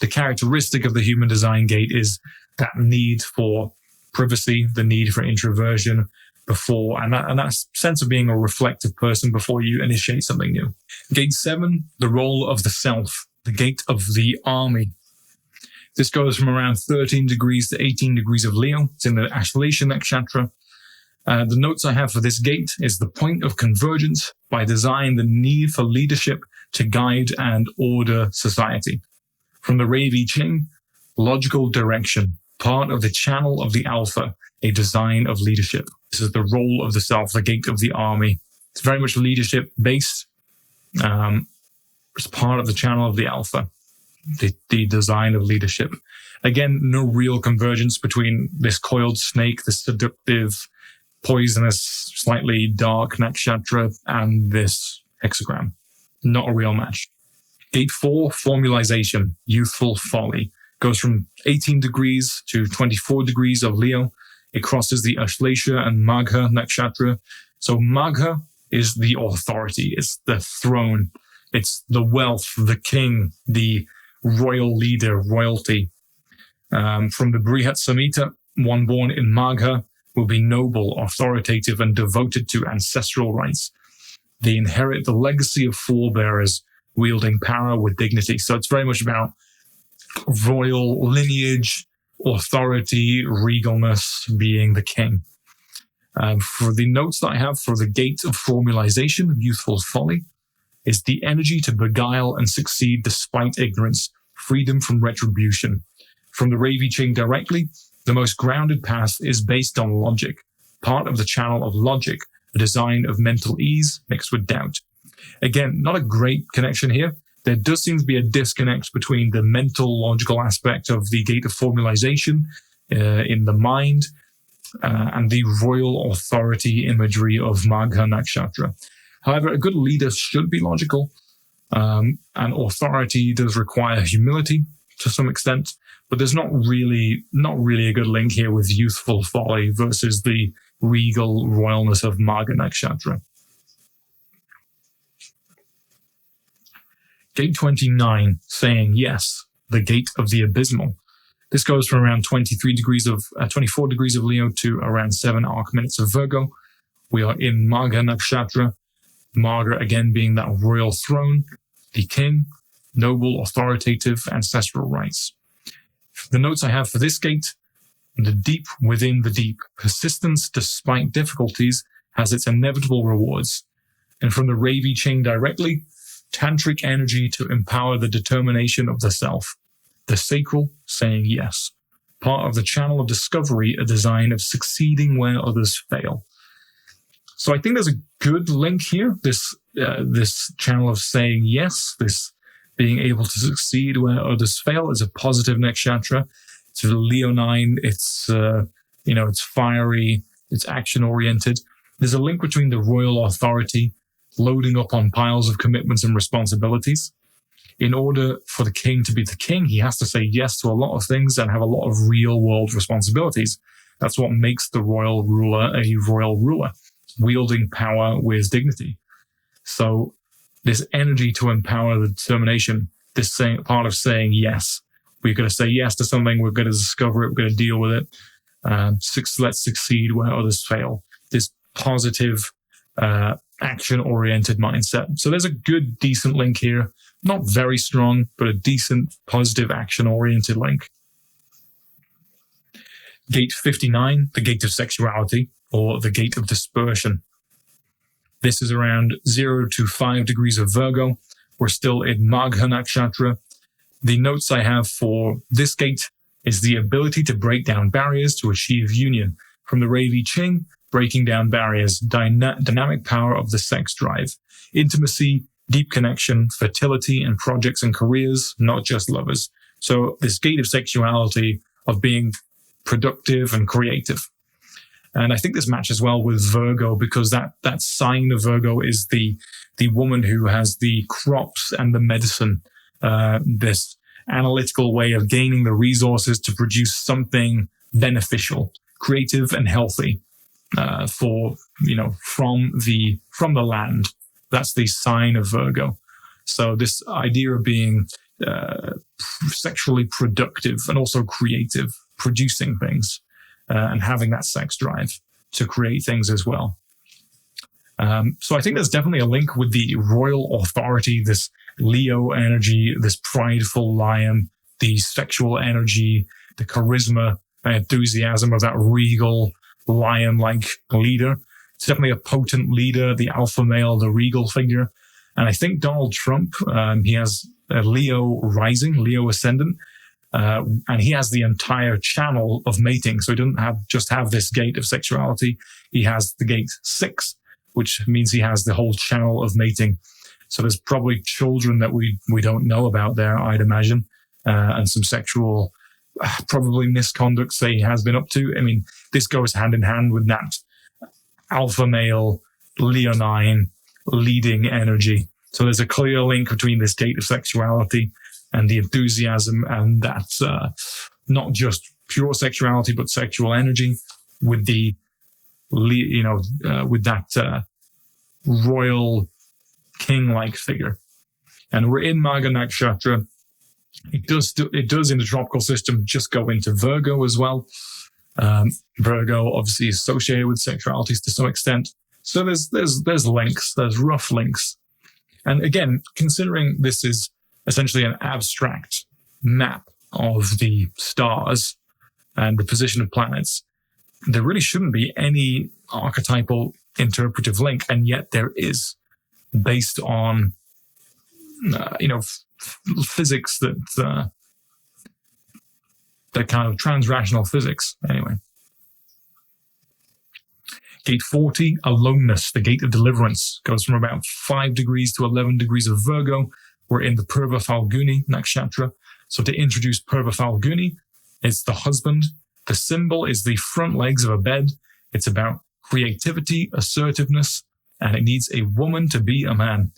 The characteristic of the human design gate is that need for privacy, the need for introversion before, and that sense of being a reflective person before you initiate something new. Gate 7, the role of the self, the gate of the army. This goes from around 13 degrees to 18 degrees of Leo. It's in the Assimilation Nakshatra. The notes I have for this gate is the point of convergence, by design, the need for leadership to guide and order society. From the Ravi Ching, logical direction, part of the channel of the Alpha, a design of leadership. This is the role of the self, the gate of the army. It's very much leadership based. It's part of the channel of the Alpha, the design of leadership. Again, no real convergence between this coiled snake, this seductive, poisonous, slightly dark nakshatra, and this hexagram. Not a real match. Gate 4, formulization, youthful folly. Goes from 18 degrees to 24 degrees of Leo. It crosses the Ashlesha and Magha nakshatra. So Magha is the authority. It's the throne. It's the wealth, the king, the royal leader, royalty. From the Brihat Samhita, one born in Magha will be noble, authoritative, and devoted to ancestral rights. They inherit the legacy of forebearers, wielding power with dignity. So it's very much about royal lineage, authority, regalness, being the king. For the notes that I have for the gate of formalization, youthful folly, is the energy to beguile and succeed despite ignorance, freedom from retribution. From the Ravi Ching directly, the most grounded path is based on logic, part of the channel of logic, a design of mental ease mixed with doubt. Again, not a great connection here. There does seem to be a disconnect between the mental, logical aspect of the gate of formalization in the mind and the royal authority imagery of Magha Nakshatra. However, a good leader should be logical, and authority does require humility to some extent, but there's not really a good link here with youthful folly versus the regal royalness of Magha Nakshatra. Gate 29, saying yes, the gate of the abysmal. This goes from around 24 degrees of Leo to around 7 arc minutes of Virgo. We are in Magha Nakshatra. Magha again being that royal throne, the king, noble, authoritative, ancestral rights. The notes I have for this gate: the deep within the deep, persistence despite difficulties has its inevitable rewards. And from the Ravi Ching directly, tantric energy to empower the determination of the self. The sacral saying yes. Part of the channel of discovery, a design of succeeding where others fail. So I think there's a good link here. This channel of saying yes, this being able to succeed where others fail, is a positive nakshatra. It's a leonine. It's it's fiery. It's action oriented. There's a link between the royal authority, loading up on piles of commitments and responsibilities. In order for the king to be the king, he has to say yes to a lot of things and have a lot of real world responsibilities. That's what makes the royal ruler a royal ruler, wielding power with dignity. So this energy to empower the determination, this part of saying yes. We're going to say yes to something, we're going to discover it, we're going to deal with it. Let's succeed where others fail. This positive, action-oriented mindset. So there's a good, decent link here. Not very strong, but a decent, positive, action-oriented link. Gate 59, the gate of sexuality, or the gate of dispersion. This is around 0 to 5 degrees of Virgo. We're still in Magha Nakshatra. The notes I have for this gate is the ability to break down barriers to achieve union. From the Ravi Ching, breaking down barriers, dynamic power of the sex drive, intimacy, deep connection, fertility, and projects and careers, not just lovers. So this gate of sexuality, of being productive and creative. And I think this matches well with Virgo, because that sign of Virgo is the woman who has the crops and the medicine, this analytical way of gaining the resources to produce something beneficial, creative and healthy, from the land. That's the sign of Virgo. So this idea of being sexually productive and also creative, producing things, and having that sex drive to create things as well. So I think there's definitely a link with the royal authority, this Leo energy, this prideful lion, the sexual energy, the charisma and enthusiasm of that regal lion-like leader. It's definitely a potent leader, the alpha male, the regal figure. And I think Donald Trump, he has a Leo rising, Leo ascendant, and he has the entire channel of mating. So he doesn't just have this gate of sexuality. He has the gate 6, which means he has the whole channel of mating. So there's probably children that we don't know about there, I'd imagine, and some sexual probably misconduct that he has been up to. I mean, this goes hand in hand with that alpha male, leonine, leading energy. So there's a clear link between this gate of sexuality and the enthusiasm and that not just pure sexuality, but sexual energy with the, with that royal king-like figure. And we're in Magha Nakshatra. It does in the tropical system just go into Virgo as well. Virgo obviously is associated with sexualities to some extent. So there's links, there's rough links. And again, considering this is essentially an abstract map of the stars and the position of planets, there really shouldn't be any archetypal interpretive link, and yet there is, based on physics that kind of transrational physics. Anyway, gate 40, Aloneness, the gate of deliverance, goes from about 5 degrees to 11 degrees of Virgo. We're in the Purva Falguni Nakshatra. So to introduce Purva Falguni, it's the husband. The symbol is the front legs of a bed. It's about creativity, assertiveness, and it needs a woman to be a man.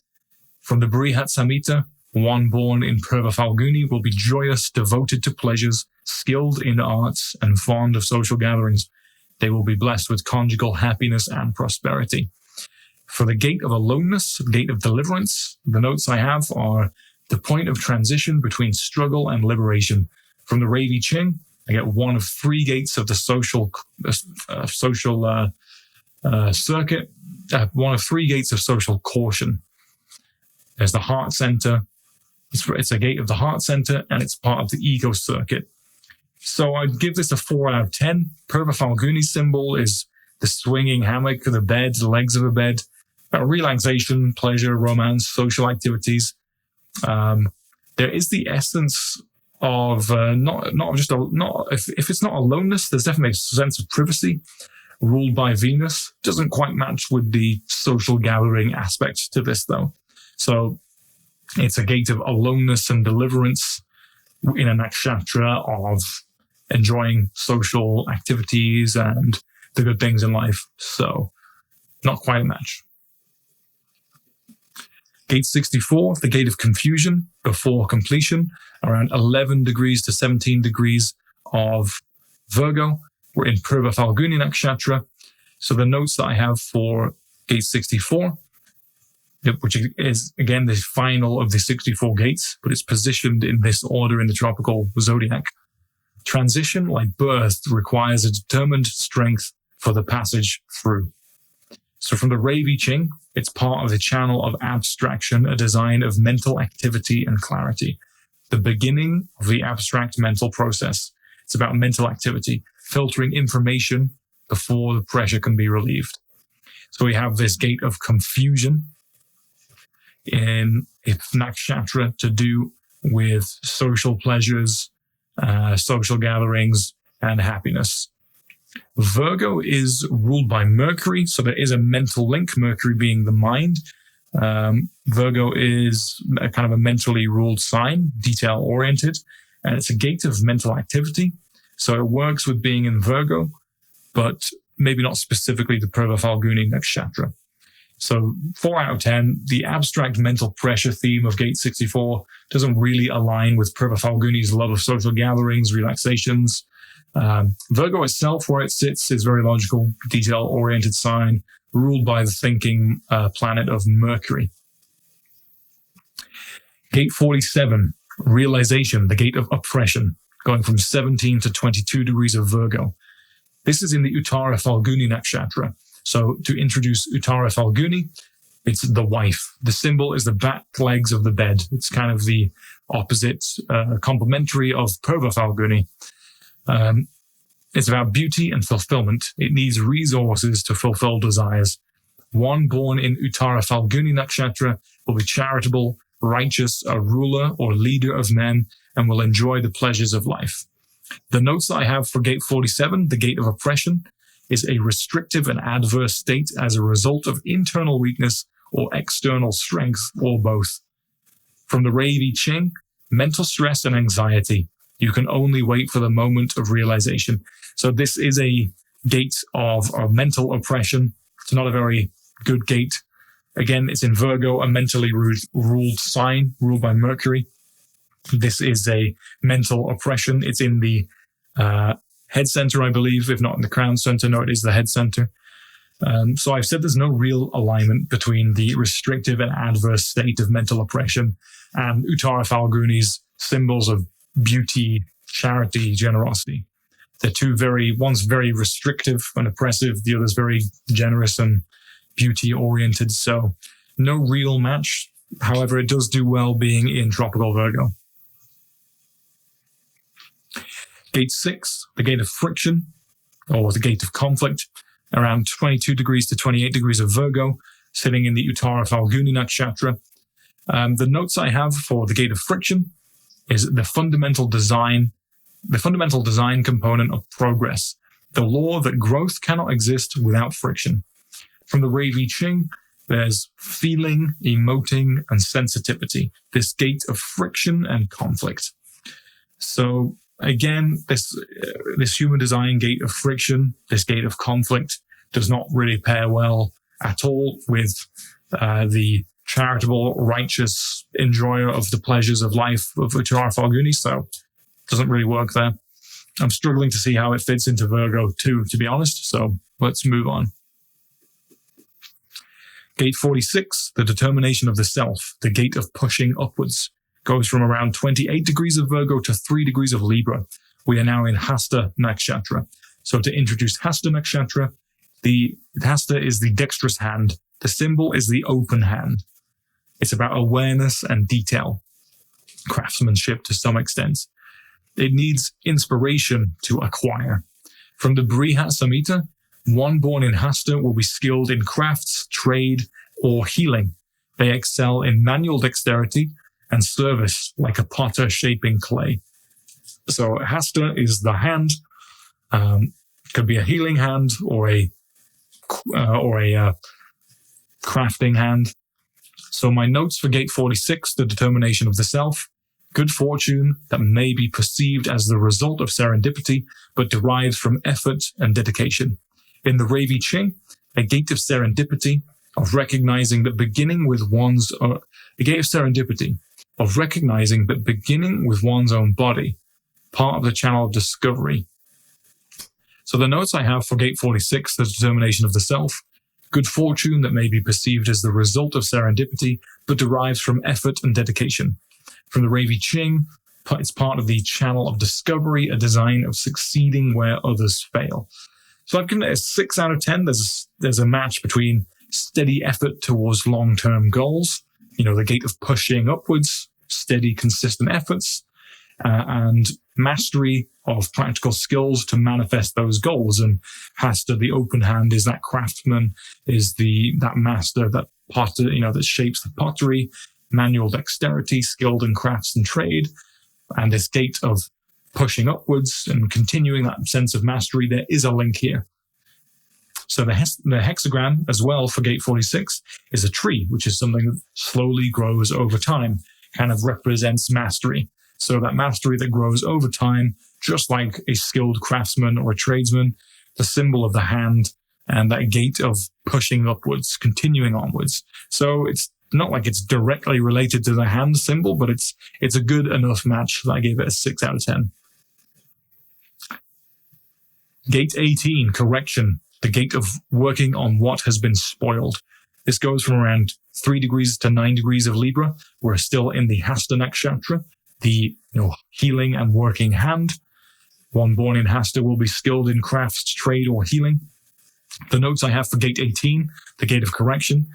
From the Brihat Samhita, one born in Purva Falguni will be joyous, devoted to pleasures, skilled in arts, and fond of social gatherings. They will be blessed with conjugal happiness and prosperity. For the gate of aloneness, the gate of deliverance, the notes I have are the point of transition between struggle and liberation. From the Ravi Ching, I get one of 3 gates of the social circuit, one of 3 gates of social caution. There's the heart center. It's a gate of the heart center, and it's part of the ego circuit. So I'd give this a 4 out of 10. Purva Falguni symbol is the swinging hammock, the bed, the legs of a bed, relaxation, pleasure, romance, social activities. There is the essence of if it's not aloneness, there's definitely a sense of privacy ruled by Venus. Doesn't quite match with the social gathering aspect to this though. So it's a gate of aloneness and deliverance in a nakshatra of enjoying social activities and the good things in life. So not quite a match. Gate 64, the gate of confusion before completion, around 11 degrees to 17 degrees of Virgo. We're in Purva Falguni Nakshatra. So the notes that I have for gate 64, which is, again, the final of the 64 gates, but it's positioned in this order in the tropical zodiac. Transition, like birth, requires a determined strength for the passage through. So from the Ravi Ching, it's part of the channel of abstraction, a design of mental activity and clarity. The beginning of the abstract mental process. It's about mental activity, filtering information before the pressure can be relieved. So we have this gate of confusion in its nakshatra to do with social pleasures, social gatherings, and happiness. Virgo is ruled by Mercury, so there is a mental link, Mercury being the mind. Virgo is a kind of a mentally ruled sign, detail-oriented, and it's a gate of mental activity. So it works with being in Virgo, but maybe not specifically the Purva Falguni Nakshatra. So 4 out of 10, the abstract mental pressure theme of Gate 64 doesn't really align with Purva Falguni's love of social gatherings, relaxations. Virgo itself, where it sits, is very logical, detail-oriented sign, ruled by the thinking planet of Mercury. Gate 47, Realization, the gate of oppression, going from 17 to 22 degrees of Virgo. This is in the Uttara Falguni Nakshatra. So to introduce Uttara Falguni, it's the wife. The symbol is the back legs of the bed. It's kind of the opposite, complementary of Purva Falguni. It's about beauty and fulfillment. It needs resources to fulfill desires. One born in Uttara Falguni Nakshatra will be charitable, righteous, a ruler or leader of men, and will enjoy the pleasures of life. The notes that I have for gate 47, the gate of oppression, is a restrictive and adverse state as a result of internal weakness or external strength, or both. From the Rei Ching, mental stress and anxiety. You can only wait for the moment of realization. So this is a gate of mental oppression. It's not a very good gate. Again, it's in Virgo, a mentally ruled sign, ruled by Mercury. This is a mental oppression. It's in the head center, I believe, if not in the crown center. No, it is the head center. So I've said there's no real alignment between the restrictive and adverse state of mental oppression and Uttara Falguni's symbols of beauty, charity, generosity. They're one's very restrictive and oppressive, the other's very generous and beauty-oriented. So no real match. However, it does do well being in tropical Virgo. Gate 6, the gate of friction, or the gate of conflict, around 22 degrees to 28 degrees of Virgo, sitting in the Uttara Falguni Nakshatra. The notes I have for the gate of friction is the fundamental design component of progress, the law that growth cannot exist without friction. From the Rei Ching, there's feeling, emoting, and sensitivity, this gate of friction and conflict. So again, this human design gate of friction, this gate of conflict, does not really pair well at all with the charitable, righteous enjoyer of the pleasures of life of Uttara Falguni, so it doesn't really work there. I'm struggling to see how it fits into Virgo too, to be honest, so let's move on. Gate 46, the determination of the self, the gate of pushing upwards, goes from around 28 degrees of Virgo to 3 degrees of Libra. We are now in Hasta Nakshatra. So to introduce Hasta Nakshatra, the Hasta is the dexterous hand. The symbol is the open hand. It's about awareness and detail, craftsmanship to some extent. It needs inspiration to acquire. From the Brihat Samhita, one born in Hasta will be skilled in crafts, trade, or healing. They excel in manual dexterity and service, like a potter shaping clay. So Hasta is the hand. Could be a healing hand or a crafting hand. So my notes for gate 46, the determination of the self, good fortune that may be perceived as the result of serendipity, but derives from effort and dedication. In the Rei Ching, a gate of serendipity, of recognizing that beginning with one's own body, part of the channel of discovery. So the notes I have for gate 46, the determination of the self, good fortune that may be perceived as the result of serendipity, but derives from effort and dedication. From the Rei Ching, it's part of the channel of discovery, a design of succeeding where others fail. So I've given it a 6 out of 10. There's a match between steady effort towards long-term goals, the gate of pushing upwards, steady, consistent efforts, and mastery of practical skills to manifest those goals. And Hasta, the open hand, is that craftsman, is that master, that potter, that shapes the pottery, manual dexterity, skilled in crafts and trade, and this gate of pushing upwards and continuing that sense of mastery. There is a link here. So the hexagram as well for gate 46 is a tree, which is something that slowly grows over time, kind of represents mastery. So that mastery that grows over time, just like a skilled craftsman or a tradesman, the symbol of the hand and that gate of pushing upwards, continuing onwards. So it's not like it's directly related to the hand symbol, but it's a good enough match that I gave it a 6 out of 10. Gate 18, correction, the gate of working on what has been spoiled. This goes from around 3 degrees to 9 degrees of Libra. We're still in the Hasta Nakshatra, the healing and working hand. One born in Hasta will be skilled in crafts, trade, or healing. The notes I have for gate 18, the gate of correction,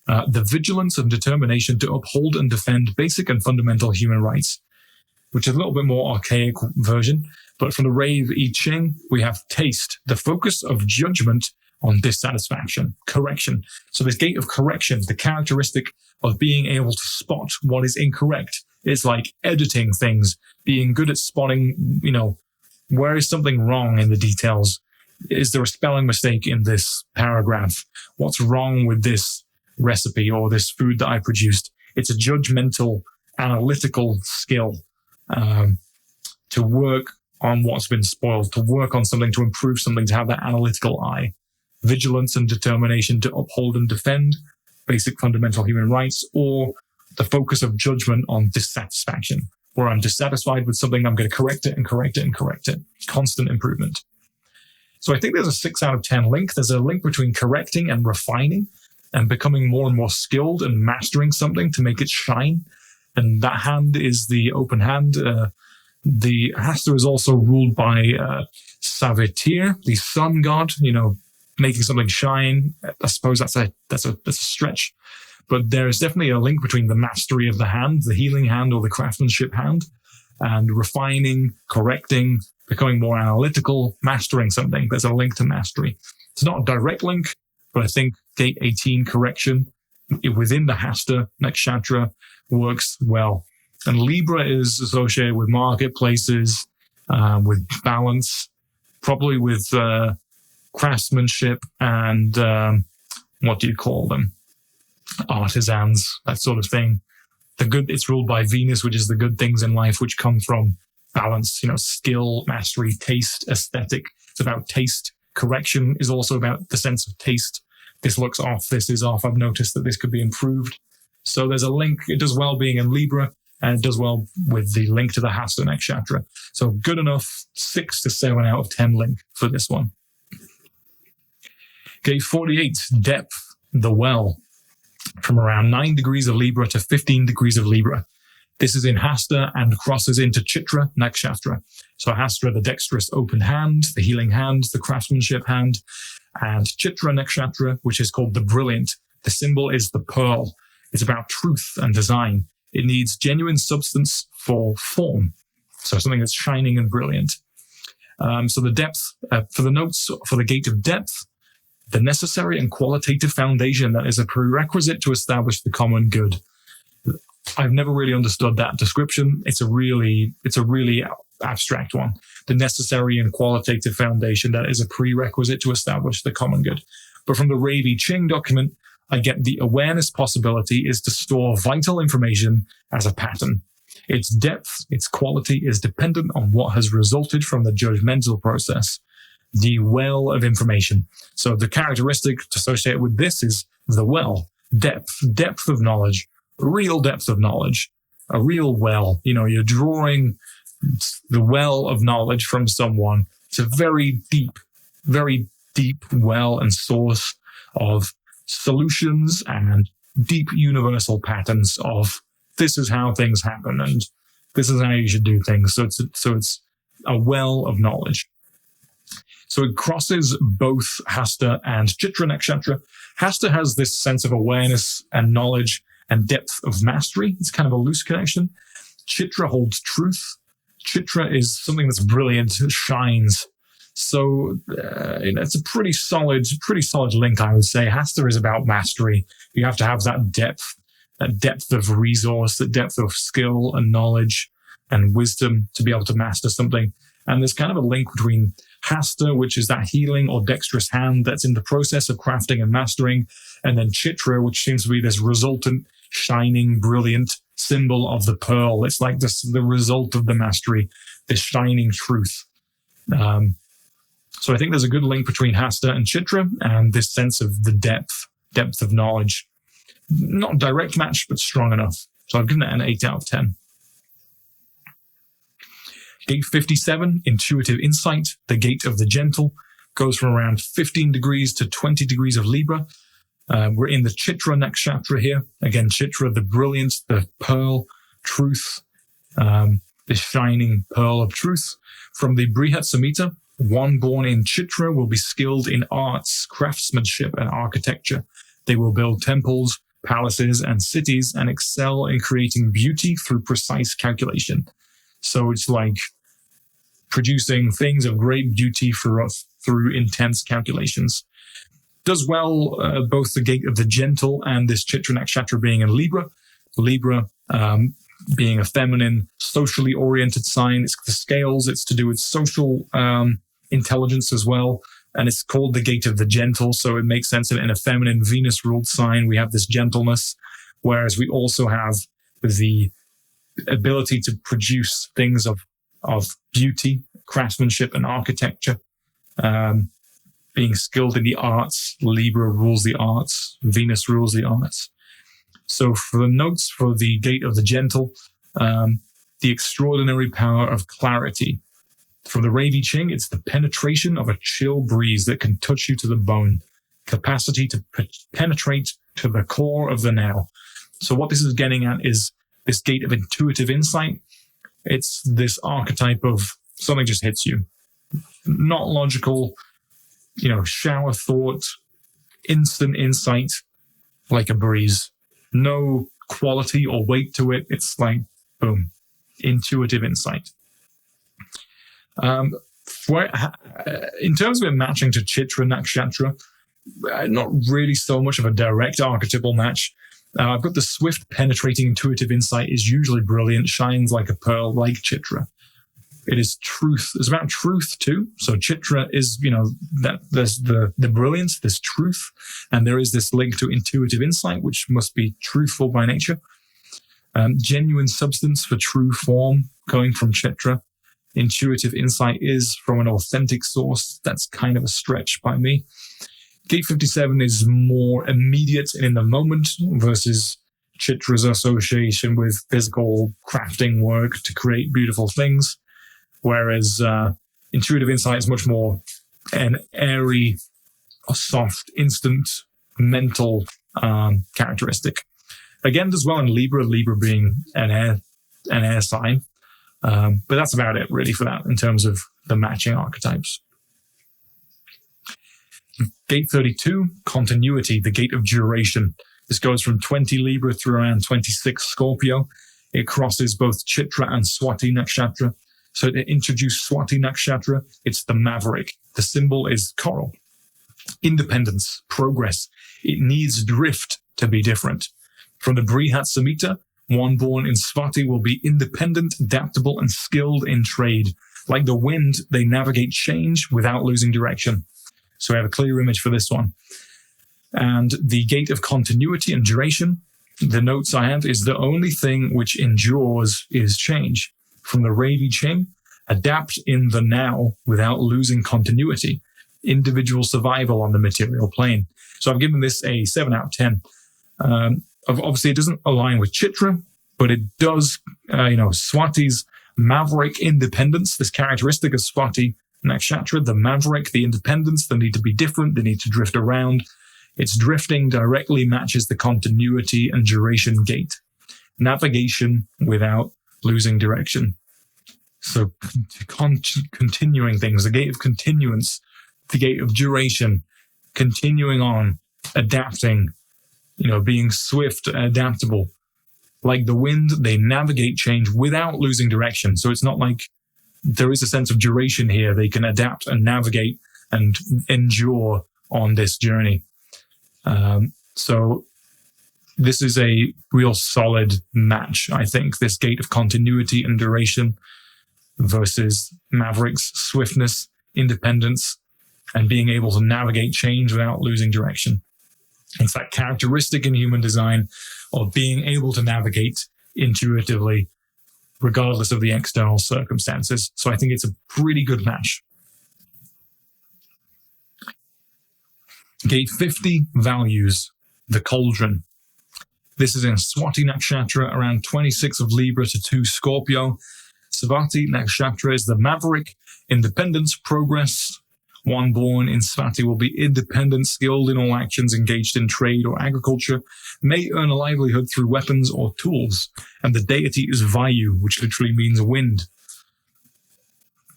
the vigilance and determination to uphold and defend basic and fundamental human rights, which is a little bit more archaic version. But from the Rave I Ching, we have taste, the focus of judgment on dissatisfaction, correction. So this gate of correction, the characteristic of being able to spot what is incorrect, is like editing things, being good at spotting, where is something wrong in the details? Is there a spelling mistake in this paragraph? What's wrong with this recipe or this food that I produced? It's a judgmental, analytical skill to work on what's been spoiled, to work on something, to improve something, to have that analytical eye. Vigilance and determination to uphold and defend basic fundamental human rights, or the focus of judgment on dissatisfaction, where I'm dissatisfied with something, I'm going to correct it and correct it and correct it. Constant improvement. So I think there's a 6 out of 10 link. There's a link between correcting and refining and becoming more and more skilled and mastering something to make it shine. And that hand is the open hand. The Hasta is also ruled by Savitir, the sun god, making something shine. I suppose that's a stretch. But there is definitely a link between the mastery of the hand, the healing hand or the craftsmanship hand, and refining, correcting, becoming more analytical, mastering something. There's a link to mastery. It's not a direct link, but I think gate 18 correction within the Hasta Nakshatra works well. And Libra is associated with marketplaces, with balance, probably with craftsmanship and what do you call them? Artisans, that sort of thing. It's ruled by Venus, which is the good things in life, which come from balance, skill, mastery, taste, aesthetic. It's about taste. Correction is also about the sense of taste. This looks off, this is off. I've noticed that this could be improved. So there's a link. It does well being in Libra, and it does well with the link to the Hasta Nakshatra. So good enough, 6 to 7 out of 10 link for this one. Gate 48, depth, the well, from around 9 degrees of Libra to 15 degrees of Libra. This is in Hasta and crosses into Chitra Nakshatra. So Hasta, the dexterous open hand, the healing hand, the craftsmanship hand, and Chitra Nakshatra, which is called the brilliant. The symbol is the pearl. It's about truth and design. It needs genuine substance for form. So something that's shining and brilliant. So the depth, for the notes for the gate of depth, the necessary and qualitative foundation that is a prerequisite to establish the common good. I've never really understood that description. It's a really abstract one. The necessary and qualitative foundation that is a prerequisite to establish the common good. But from the Rave I Ching document, I get the awareness possibility is to store vital information as a pattern. Its depth, its quality is dependent on what has resulted from the judgmental process. The well of information. So the characteristic associated with this is the well, depth of knowledge, real depth of knowledge, a real well. You're drawing the well of knowledge from someone. It's a very deep well and source of solutions and deep universal patterns of this is how things happen and this is how you should do things. So it's a well of knowledge. So it crosses both Hasta and Chitra Nakshatra. Hasta has this sense of awareness and knowledge and depth of mastery. It's kind of a loose connection. Chitra holds truth. Chitra is something that's brilliant, shines. So it's a pretty solid link, I would say. Hasta is about mastery. You have to have that depth of resource, that depth of skill and knowledge and wisdom to be able to master something. And there's kind of a link between Hasta, which is that healing or dexterous hand that's in the process of crafting and mastering, and then Chitra, which seems to be this resultant, shining, brilliant symbol of the pearl. It's like the result of the mastery, this shining truth. So I think there's a good link between Hasta and Chitra and this sense of the depth of knowledge. Not a direct match, but strong enough. So I've given it an 8 out of 10. Gate 57, intuitive insight, the gate of the gentle, goes from around 15 degrees to 20 degrees of Libra. We're in the Chitra Nakshatra here. Again, Chitra, the brilliance, the pearl, truth, the shining pearl of truth. From the Brihat Samhita, one born in Chitra will be skilled in arts, craftsmanship, and architecture. They will build temples, palaces, and cities and excel in creating beauty through precise calculation. So it's like producing things of great beauty for us through intense calculations. Does well both the gate of the gentle and this Chitra Nakshatra being in Libra. Libra being a feminine, socially oriented sign. It's the scales. It's to do with social intelligence as well. And it's called the gate of the gentle. So it makes sense that in a feminine Venus-ruled sign, we have this gentleness, whereas we also have the ability to produce things of beauty, craftsmanship, and architecture. Being skilled in the arts, Libra rules the arts, Venus rules the arts. So for the notes for the gate of the gentle, the extraordinary power of clarity. From the Ravi Ching, it's the penetration of a chill breeze that can touch you to the bone. Capacity to penetrate to the core of the now. So what this is getting at is this gate of intuitive insight. It's this archetype of something just hits you. Not logical, shower thought, instant insight, like a breeze. No quality or weight to it. It's like, boom, intuitive insight. In terms of it matching to Chitra Nakshatra, not really so much of a direct archetypal match. I've got the swift, penetrating, intuitive insight is usually brilliant, shines like a pearl, like Chitra. It is truth. It's about truth too. So Chitra is, that there's the brilliance, this truth, and there is this link to intuitive insight, which must be truthful by nature. Genuine substance for true form, going from Chitra. Intuitive insight is from an authentic source. That's kind of a stretch by me. Gate 57 is more immediate and in the moment versus Chitra's association with physical crafting work to create beautiful things. Whereas intuitive insight is much more an airy, soft, instant, mental characteristic. Again, does well in Libra, Libra being an air sign. But that's about it, really, for that in terms of the matching archetypes. Gate 32, continuity, the gate of duration. This goes from 20 Libra through around 26 Scorpio. It crosses both Chitra and Swati Nakshatra. So to introduce Swati Nakshatra, it's the maverick. The symbol is coral. Independence, progress. It needs drift to be different. From the Brihat Samhita, one born in Swati will be independent, adaptable, and skilled in trade. Like the wind, they navigate change without losing direction. So we have a clear image for this one. And the gate of continuity and duration, the notes I have is the only thing which endures is change. From the Ravi Ching, adapt in the now without losing continuity. Individual survival on the material plane. So I've given this a 7 out of 10. Obviously, it doesn't align with Chitra, but it does, Swati's maverick independence, this characteristic of Swati Nakshatra, the maverick, the independence, they need to be different, they need to drift around. Its drifting directly matches the continuity and duration gate. Navigation without losing direction. So continuing things, the gate of continuance, the gate of duration, continuing on, adapting, being swift and adaptable. Like the wind, they navigate change without losing direction. So it's not like there is a sense of duration here. They can adapt and navigate and endure on this journey. So this is a real solid match, I think, this gate of continuity and duration versus Maverick's swiftness, independence, and being able to navigate change without losing direction. It's that characteristic in human design of being able to navigate intuitively, regardless of the external circumstances. So I think it's a pretty good match. Gate 50, values, the cauldron. This is in Swati Nakshatra, around 26 of Libra to 2 Scorpio. Swati Nakshatra is the maverick, independence, progress, One born in Swati will be independent, skilled in all actions, engaged in trade or agriculture, may earn a livelihood through weapons or tools, and the deity is Vayu, which literally means wind.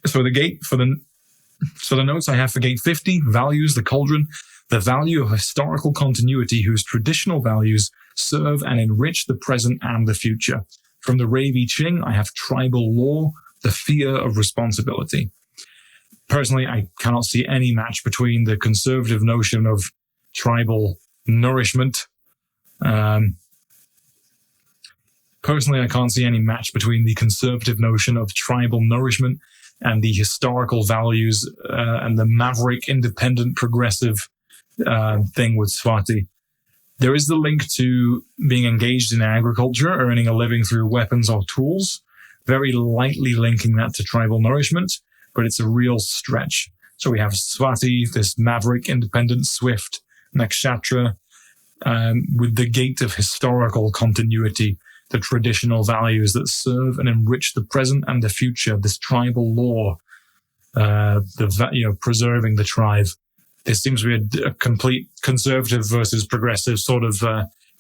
So the notes I have for gate 50, values, the cauldron, the value of historical continuity whose traditional values serve and enrich the present and the future. From the Rave I Ching, I have tribal law, the fear of responsibility. Personally, I cannot see any match between the conservative notion of tribal nourishment. Personally, I can't see any match between the conservative notion of tribal nourishment and the historical values and the maverick, independent, progressive thing with Swati. There is the link to being engaged in agriculture, earning a living through weapons or tools, very lightly linking that to tribal nourishment, but it's a real stretch. So we have Swati, this maverick, independent, swift nakshatra, with the gate of historical continuity, the traditional values that serve and enrich the present and the future, this tribal law, preserving the tribe. There seems to be a complete conservative versus progressive sort of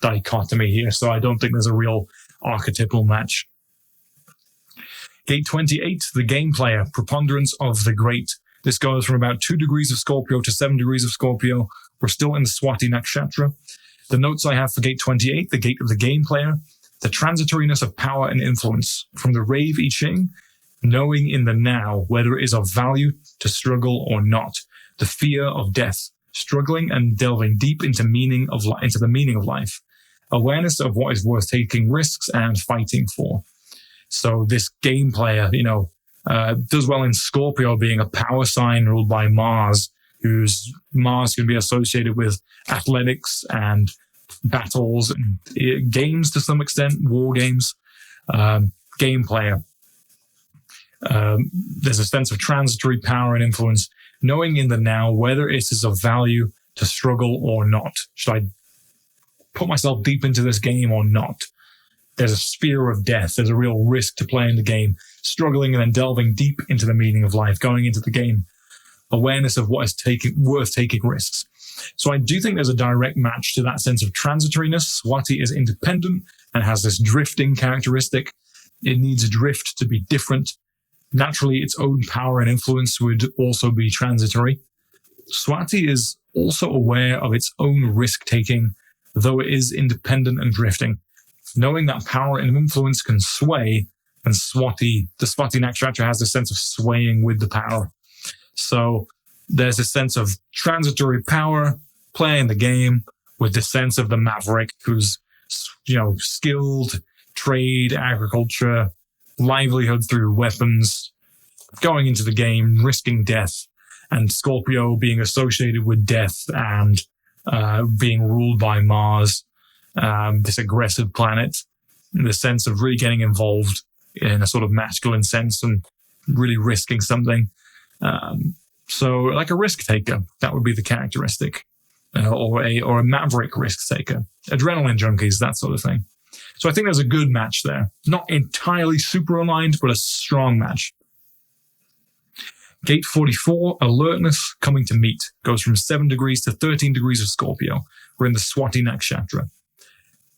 dichotomy here, so I don't think there's a real archetypal match. Gate 28, the game player, preponderance of the great. This goes from about 2 degrees of Scorpio to 7 degrees of Scorpio. We're still in the Swati Nakshatra. The notes I have for gate 28, the gate of the game player, the transitoriness of power and influence. From the Rave I Ching, knowing in the now whether it is of value to struggle or not. The fear of death, struggling and delving deep into the meaning of life. Awareness of what is worth taking risks and fighting for. So this game player, does well in Scorpio, being a power sign ruled by Mars, whose Mars can be associated with athletics and battles and games to some extent, war games. Game player. There's a sense of transitory power and influence, knowing in the now whether it is of value to struggle or not. Should I put myself deep into this game or not? There's a sphere of death. There's a real risk to playing the game, struggling and then delving deep into the meaning of life, going into the game. Awareness of what is worth taking risks. So I do think there's a direct match to that sense of transitoriness. Swati is independent and has this drifting characteristic. It needs drift to be different. Naturally, its own power and influence would also be transitory. Swati is also aware of its own risk-taking, though it is independent and drifting. Knowing that power and influence can sway, and the Swati Nakshatra has a sense of swaying with the power. So there's a sense of transitory power, playing the game, with the sense of the maverick who's, skilled, trade, agriculture, livelihood through weapons, going into the game, risking death, and Scorpio being associated with death and being ruled by Mars, this aggressive planet, the sense of really getting involved in a sort of masculine sense and really risking something. So like a risk taker, that would be the characteristic, or a maverick risk taker, adrenaline junkies, that sort of thing. So I think there's a good match there. Not entirely super aligned, but a strong match. Gate 44, alertness, coming to meet, goes from 7 degrees to 13 degrees of Scorpio. We're in the Swati Nakshatra.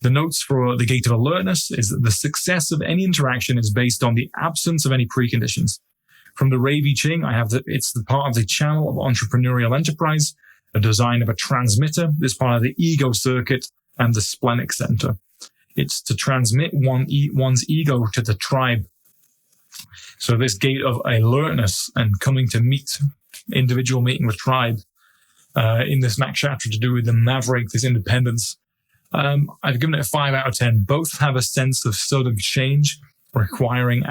The notes for the gate of alertness is that the success of any interaction is based on the absence of any preconditions. From the Rave I Ching, I have that it's the part of the channel of entrepreneurial enterprise, a design of a transmitter, this part of the ego circuit, and the splenic center. It's to transmit one's ego to the tribe. So this gate of alertness and coming to meet, individual meeting with tribe, in this nakshatra to do with the maverick, this independence. I've given it a 5 out of 10. Both have a sense of sudden change, requiring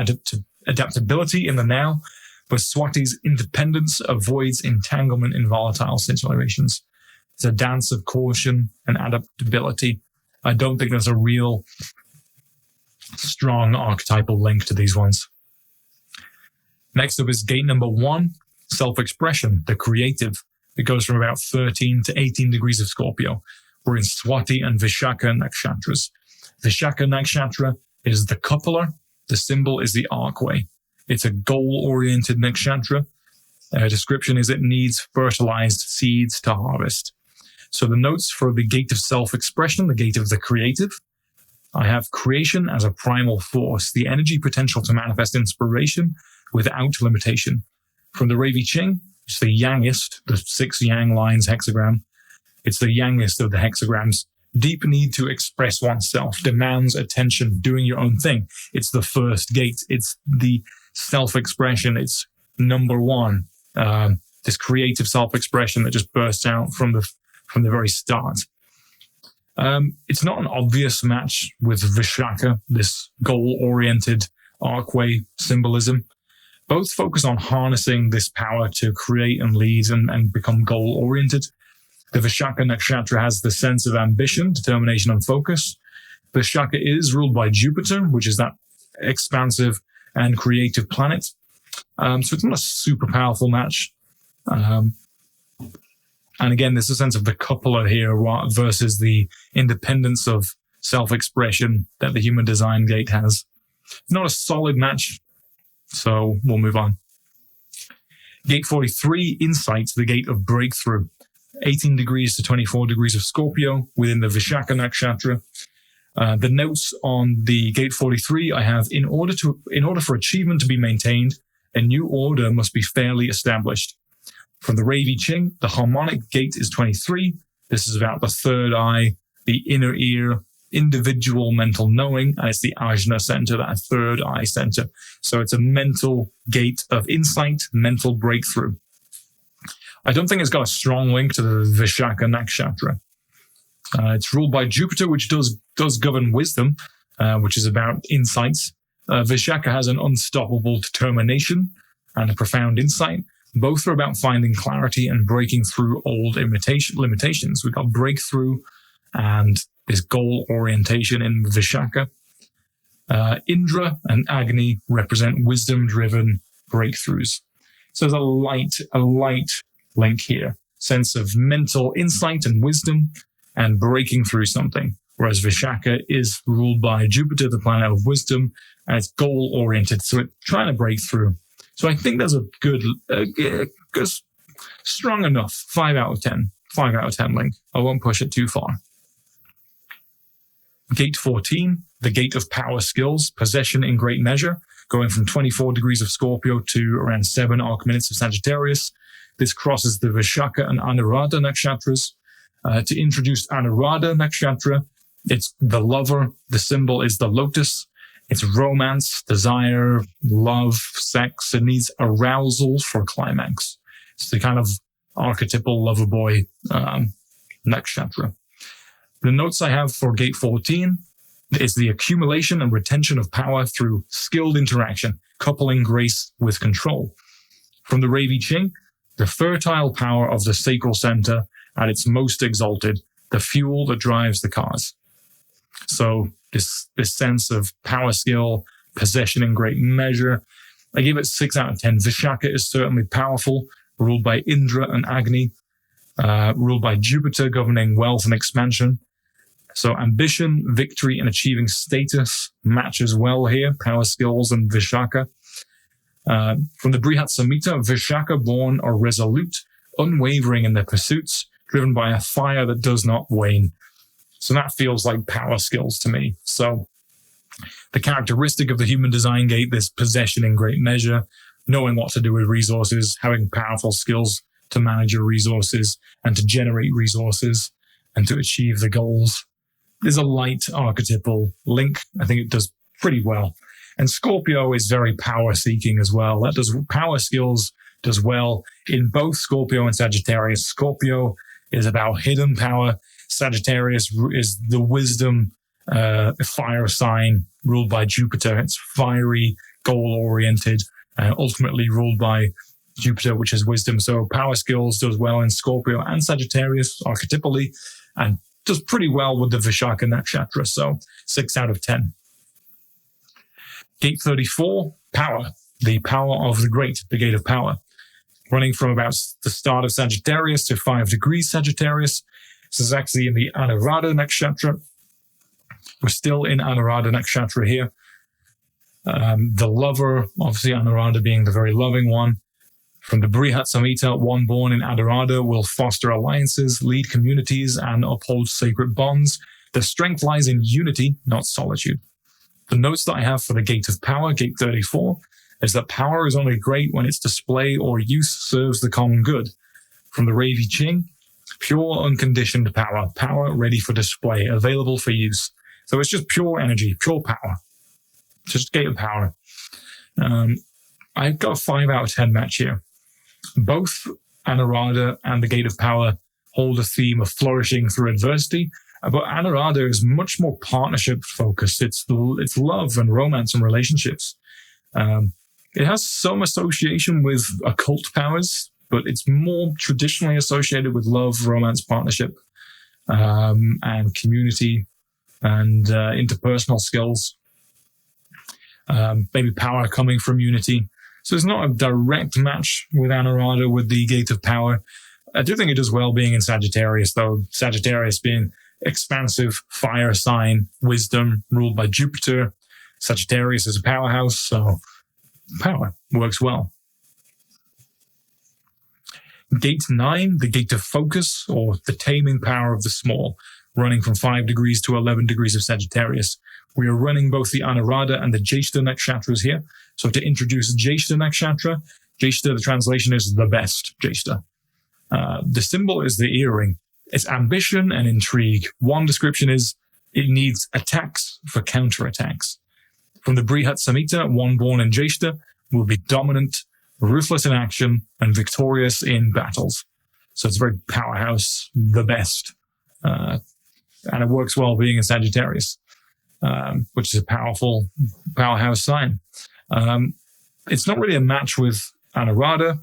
adaptability in the now, but Swati's independence avoids entanglement in volatile situations. It's a dance of caution and adaptability. I don't think there's a real strong archetypal link to these ones. Next up is gate number 1, self-expression, the creative. It goes from about 13 to 18 degrees of Scorpio. We're in Swati and Vishaka nakshatras. Vishaka nakshatra is the coupler. The symbol is the archway. It's a goal-oriented nakshatra. Description is it needs fertilized seeds to harvest. So the notes for the gate of self-expression, the gate of the creative, I have creation as a primal force, the energy potential to manifest inspiration without limitation. From the Ravi Ching, it's the yangest, the 6 yang lines hexagram. It's the yangest of the hexagrams. Deep need to express oneself, demands attention, doing your own thing. It's the first gate. It's the self-expression. It's number one. This creative self-expression that just bursts out from the very start. It's not an obvious match with Vishaka, this goal-oriented archway symbolism. Both focus on harnessing this power to create and lead and become goal-oriented. The Vishaka Nakshatra has the sense of ambition, determination, and focus. Vishaka is ruled by Jupiter, which is that expansive and creative planet. So it's not a super powerful match. And again, there's a sense of the coupler here versus the independence of self-expression that the human design gate has. Not a solid match, so we'll move on. Gate 43, Insight, the gate of breakthrough. 18 degrees to 24 degrees of Scorpio within the Vishaka Nakshatra. The notes on the gate 43, I have, in order for achievement to be maintained, a new order must be fairly established. From the Ravi Ching, the harmonic gate is 23. This is about the third eye, the inner ear, individual mental knowing, and it's the Ajna center, that third eye center. So it's a mental gate of insight, mental breakthrough. I don't think it's got a strong link to the Vishaka Nakshatra. It's ruled by Jupiter, which does govern wisdom, which is about insights. Vishaka has an unstoppable determination and a profound insight. Both are about finding clarity and breaking through old limitations. We've got breakthrough and this goal orientation in Vishaka. Indra and Agni represent wisdom-driven breakthroughs. So there's a light link here. Sense of mental insight and wisdom and breaking through something. Whereas Vishaka is ruled by Jupiter, the planet of wisdom, and it's goal-oriented. So it's trying to break through. So I think there's a good strong enough 5 out of 10 link. I won't push it too far. Gate 14, the gate of power skills, possession in great measure, going from 24 degrees of Scorpio to around 7 arc minutes of Sagittarius. This crosses the Vishaka and Anuradha nakshatras. To introduce Anuradha nakshatra, it's the lover. The symbol is the lotus. It's romance, desire, love, sex. It needs arousal for climax. It's the kind of archetypal lover boy nakshatra. The notes I have for gate 14 is the accumulation and retention of power through skilled interaction, coupling grace with control. From the Ravi Ching, the fertile power of the sacral center at its most exalted, the fuel that drives the cars. So this sense of power skill, possession in great measure. I give it 6 out of 10. Vishaka is certainly powerful, ruled by Indra and Agni, ruled by Jupiter, governing wealth and expansion. So ambition, victory, and achieving status matches well here, power skills and Vishaka. From the Brihat Samhita, Vishaka born are resolute, unwavering in their pursuits, driven by a fire that does not wane. So that feels like power skills to me. So the characteristic of the human design gate, this possession in great measure, knowing what to do with resources, having powerful skills to manage your resources and to generate resources and to achieve the goals. There's a light archetypal link. I think it does pretty well. And Scorpio is very power seeking as well. That does power skills does well in both Scorpio and Sagittarius. Scorpio is about hidden power. Sagittarius is the wisdom fire sign ruled by Jupiter. It's fiery, goal-oriented, ultimately ruled by Jupiter, which is wisdom. So power skills does well in Scorpio and Sagittarius archetypally, and does pretty well with the Vishaka Nakshatra. So 6 out of 10. Gate 34, power. The power of the great, the gate of power. Running from about the start of Sagittarius to 5 degrees Sagittarius. This is actually in the Anuradha Nakshatra. We're still in Anuradha Nakshatra here. The lover, obviously Anuradha being the very loving one. From the Brihat Samhita, one born in Anuradha will foster alliances, lead communities, and uphold sacred bonds. The strength lies in unity, not solitude. The notes that I have for the Gate of Power, Gate 34, is that power is only great when its display or use serves the common good. From the Ravi Ching, pure unconditioned power, power ready for display, available for use. So it's just pure energy, pure power. Just Gate of Power. I've got a 5 out of 10 match here. Both Anuradha and the Gate of Power hold a theme of flourishing through adversity, but Anuradha is much more partnership focused. It's love and romance and relationships. It has some association with occult powers, but it's more traditionally associated with love, romance, partnership, and community and interpersonal skills. Maybe power coming from unity. So it's not a direct match with Anuradha with the Gate of Power. I do think it does well being in Sagittarius, though. Sagittarius being expansive, fire sign, wisdom, ruled by Jupiter. Sagittarius is a powerhouse, so power works well. Gate 9, the Gate of Focus, or the taming power of the small, running from 5 degrees to 11 degrees of Sagittarius. We are running both the Anuradha and the Jyeshta Nakshatras here. So to introduce Jyeshta Nakshatra, Jyeshta, the translation is the best Jyeshta. The symbol is the earring. It's ambition and intrigue. One description is it needs attacks for counterattacks. From the Brihat Samhita, one born in Jyeshta will be dominant, ruthless in action, and victorious in battles. So it's very powerhouse, the best. And it works well being in Sagittarius, which is a powerful powerhouse sign. It's not really a match with Anuradha.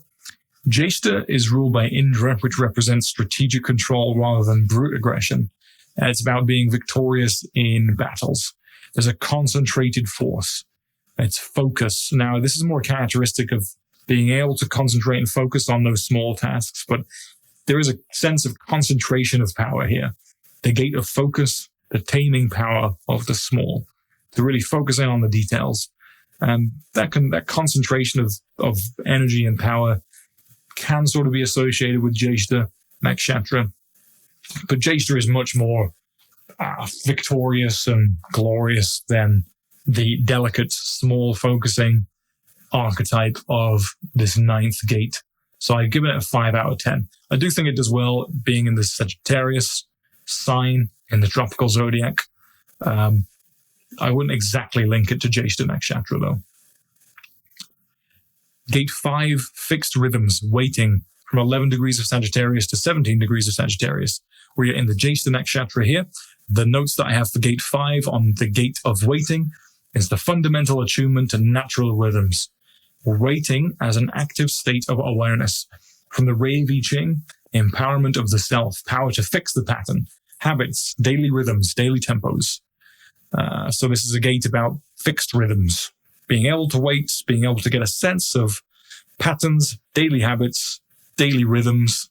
Jyeshta is ruled by Indra, which represents strategic control rather than brute aggression. It's about being victorious in battles. There's a concentrated force. It's focus. Now, this is more characteristic of being able to concentrate and focus on those small tasks, but there is a sense of concentration of power here. The Gate of Focus, the taming power of the small, to really focus in on the details. And that concentration of energy and power can sort of be associated with Jyeshta Nakshatra. But Jyeshta is much more victorious and glorious than the delicate, small focusing archetype of this 9th gate. So I've given it a 5 out of 10. I do think it does well being in the Sagittarius sign in the tropical zodiac. I wouldn't exactly link it to Jyeshta Nakshatra, though. Gate 5, fixed rhythms, waiting from 11 degrees of Sagittarius to 17 degrees of Sagittarius. We are in the Jyeshta Nakshatra here. The notes that I have for Gate 5 on the Gate of Waiting is the fundamental attunement to natural rhythms. Waiting as an active state of awareness. From the Ravi Ching, empowerment of the self, power to fix the pattern, habits, daily rhythms, daily tempos. So this is a gate about fixed rhythms, being able to wait, being able to get a sense of patterns, daily habits, daily rhythms,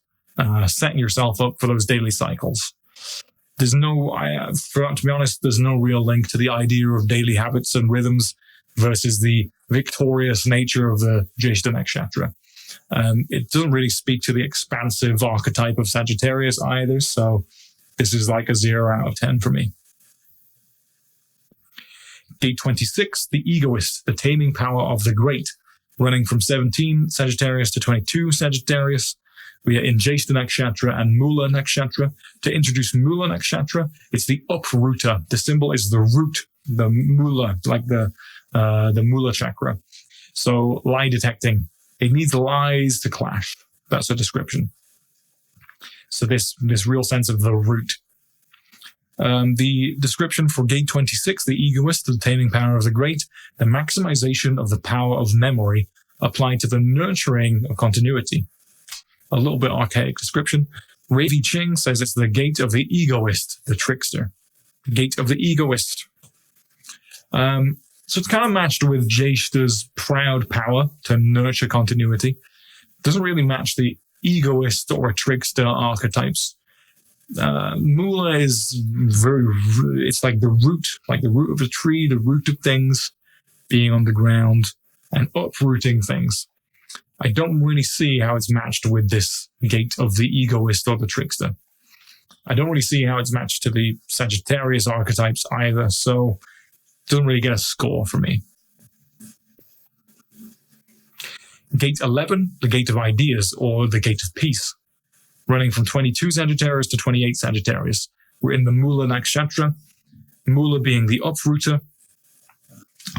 setting yourself up for those daily cycles. There's to be honest, there's no real link to the idea of daily habits and rhythms versus the victorious nature of the Jyeshta Nakshatra. It doesn't really speak to the expansive archetype of Sagittarius either, so this is like a 0 out of 10 for me. Gate 26, the egoist, the taming power of the great, running from 17 Sagittarius to 22 Sagittarius. We are in Jyeshta Nakshatra and Mula Nakshatra. To introduce Mula Nakshatra, it's the uprooter. The symbol is the root, the Mula, like the Mula chakra. So lie detecting. It needs lies to clash. That's a description. So this real sense of the root. The description for Gate 26, the egoist, the taming power of the great, the maximization of the power of memory applied to the nurturing of continuity. A little bit archaic description. Ravi Ching says it's the gate of the egoist, the trickster. The gate of the egoist. So it's kind of matched with Jyeshta's proud power to nurture continuity. Doesn't really match the egoist or trickster archetypes. Mula is it's like the root of a tree, the root of things, being on the ground and uprooting things. I don't really see how it's matched with this gate of the egoist or the trickster. I don't really see how it's matched to the Sagittarius archetypes either, so it doesn't really get a score for me. Gate 11, the gate of ideas, or the gate of peace, running from 22 Sagittarius to 28 Sagittarius. We're in the Mula Nakshatra, Mula being the uprooter.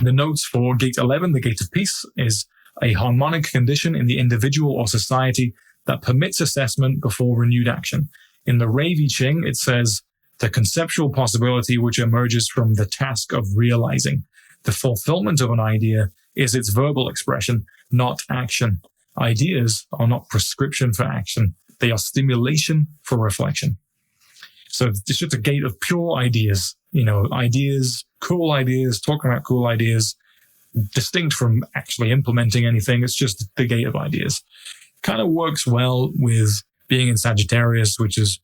The notes for gate 11, the gate of peace, is a harmonic condition in the individual or society that permits assessment before renewed action. In the Ravi Ching, it says, the conceptual possibility which emerges from the task of realizing. The fulfillment of an idea is its verbal expression, not action. Ideas are not prescription for action. They are stimulation for reflection. So it's just a gate of pure ideas, ideas, cool ideas, talking about cool ideas, distinct from actually implementing anything. It's just the gate of ideas. Kind of works well with being in Sagittarius, which is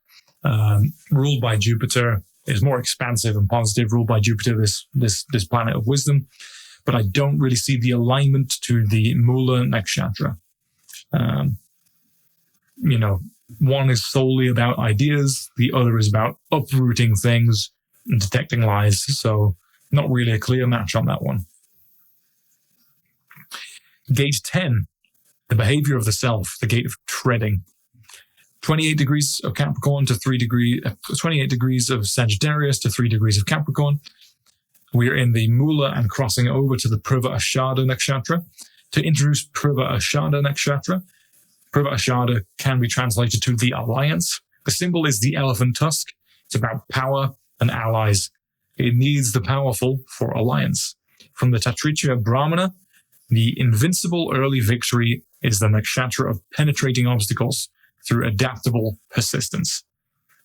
ruled by Jupiter, is more expansive and positive, ruled by Jupiter, this planet of wisdom. But I don't really see the alignment to the Mula Nakshatra. One is solely about ideas, the other is about uprooting things and detecting lies. So not really a clear match on that one. Gate 10, the behavior of the self, the gate of treading. 28 degrees of Capricorn to 28 degrees of Sagittarius to 3 degrees of Capricorn. We're in the Mula and crossing over to the Purva Ashada Nakshatra. To introduce Purva Ashada Nakshatra, Purva Ashada can be translated to the alliance. The symbol is the elephant tusk. It's about power and allies. It needs the powerful for alliance. From the Tatricha Brahmana, the invincible early victory is the nakshatra of penetrating obstacles through adaptable persistence.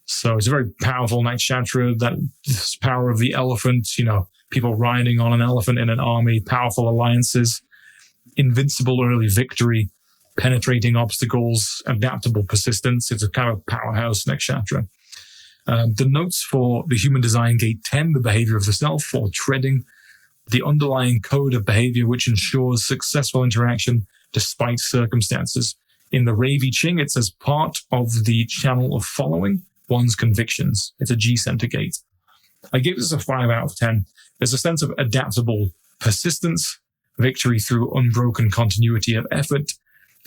So it's a very powerful nakshatra, that this power of the elephant, people riding on an elephant in an army, powerful alliances, invincible early victory, penetrating obstacles, adaptable persistence. It's a kind of powerhouse nakshatra. The notes for the human design gate 10, the behavior of the self, or treading, the underlying code of behavior which ensures successful interaction despite circumstances. In the Ravi Ching, it's as part of the channel of following one's convictions. It's a G-center gate. I give this a 5 out of 10. There's a sense of adaptable persistence, victory through unbroken continuity of effort,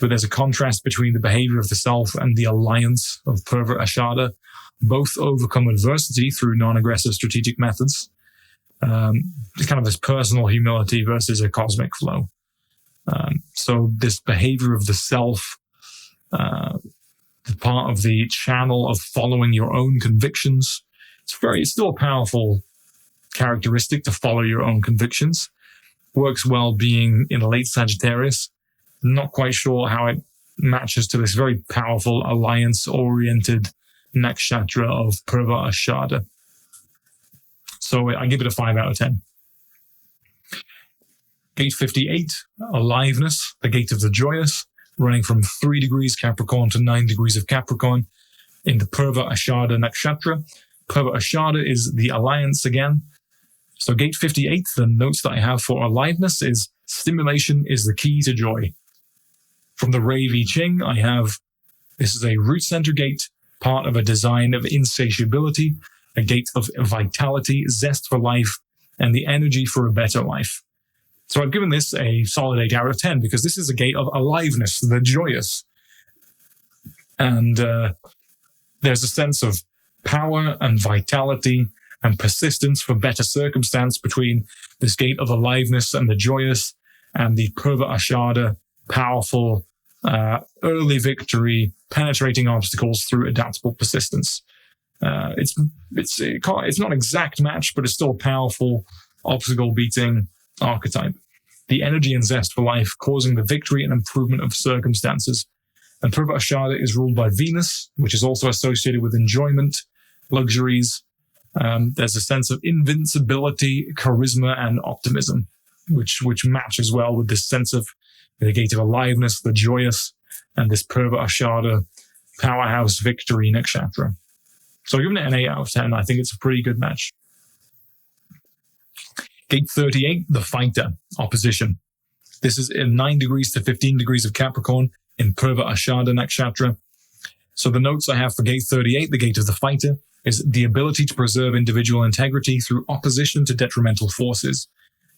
but there's a contrast between the behavior of the self and the alliance of Purva Ashada. Both overcome adversity through non-aggressive strategic methods. It's kind of this personal humility versus a cosmic flow. So this behavior of the self, the part of the channel of following your own convictions, it's still a powerful characteristic to follow your own convictions. Works well being in late Sagittarius. Not quite sure how it matches to this very powerful alliance-oriented nakshatra of Purva Ashada. So I give it a 5 out of 10. Gate 58, aliveness, the gate of the joyous, running from 3 degrees Capricorn to 9 degrees of Capricorn in the Purva Ashada Nakshatra. Purva Ashada is the alliance again. So gate 58, the notes that I have for aliveness is stimulation is the key to joy. From the Ravi Ching, I have, this is a root center gate, part of a design of insatiability, a gate of vitality, zest for life, and the energy for a better life. So I've given this a solid 8 out of 10 because this is a gate of aliveness, the joyous. And there's a sense of power and vitality and persistence for better circumstance between this gate of aliveness and the joyous and the Purva Ashada, powerful, early victory, penetrating obstacles through adaptable persistence. It's not exact match, but it's still a powerful obstacle beating archetype. The energy and zest for life causing the victory and improvement of circumstances. And Purva Ashada is ruled by Venus, which is also associated with enjoyment, luxuries. There's a sense of invincibility, charisma, and optimism, which matches well with this sense of the gate of aliveness, the joyous, and this Purva Ashada powerhouse victory nakshatra. So giving it an 8 out of 10, I think it's a pretty good match. Gate 38, the fighter, opposition. This is in 9 degrees to 15 degrees of Capricorn in Purva Ashada Nakshatra. So the notes I have for gate 38, the gate of the fighter, is the ability to preserve individual integrity through opposition to detrimental forces.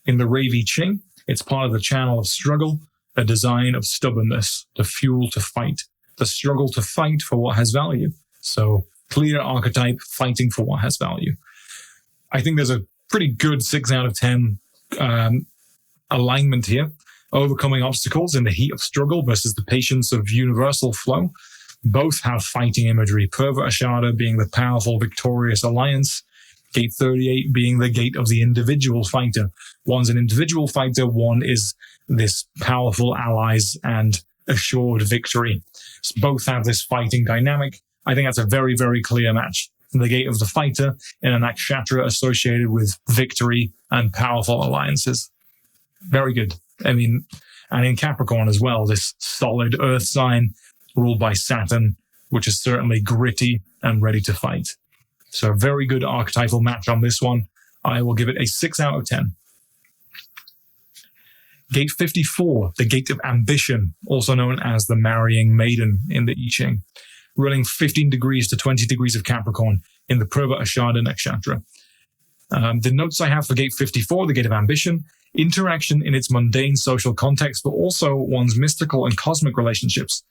In the Ravi Ching, it's part of the channel of struggle, a design of stubbornness, the fuel to fight, the struggle to fight for what has value. So clear archetype, fighting for what has value. I think there's a pretty good 6 out of 10 alignment here. Overcoming obstacles in the heat of struggle versus the patience of universal flow. Both have fighting imagery. Purva Ashada being the powerful, victorious alliance. Gate 38 being the gate of the individual fighter. One's an individual fighter, one is this powerful allies and assured victory. So both have this fighting dynamic. I think that's a very, very clear match. The gate of the fighter in a nakshatra associated with victory and powerful alliances. Very good. I mean, and in Capricorn as well, this solid earth sign ruled by Saturn, which is certainly gritty and ready to fight. So a very good archetypal match on this one. I will give it a 6 out of 10. Gate 54, the gate of ambition, also known as the marrying maiden in the I Ching, running 15 degrees to 20 degrees of Capricorn in the Purva Ashada Nakshatra. The notes I have for gate 54, the gate of ambition, interaction in its mundane social context, but also one's mystical and cosmic relationships.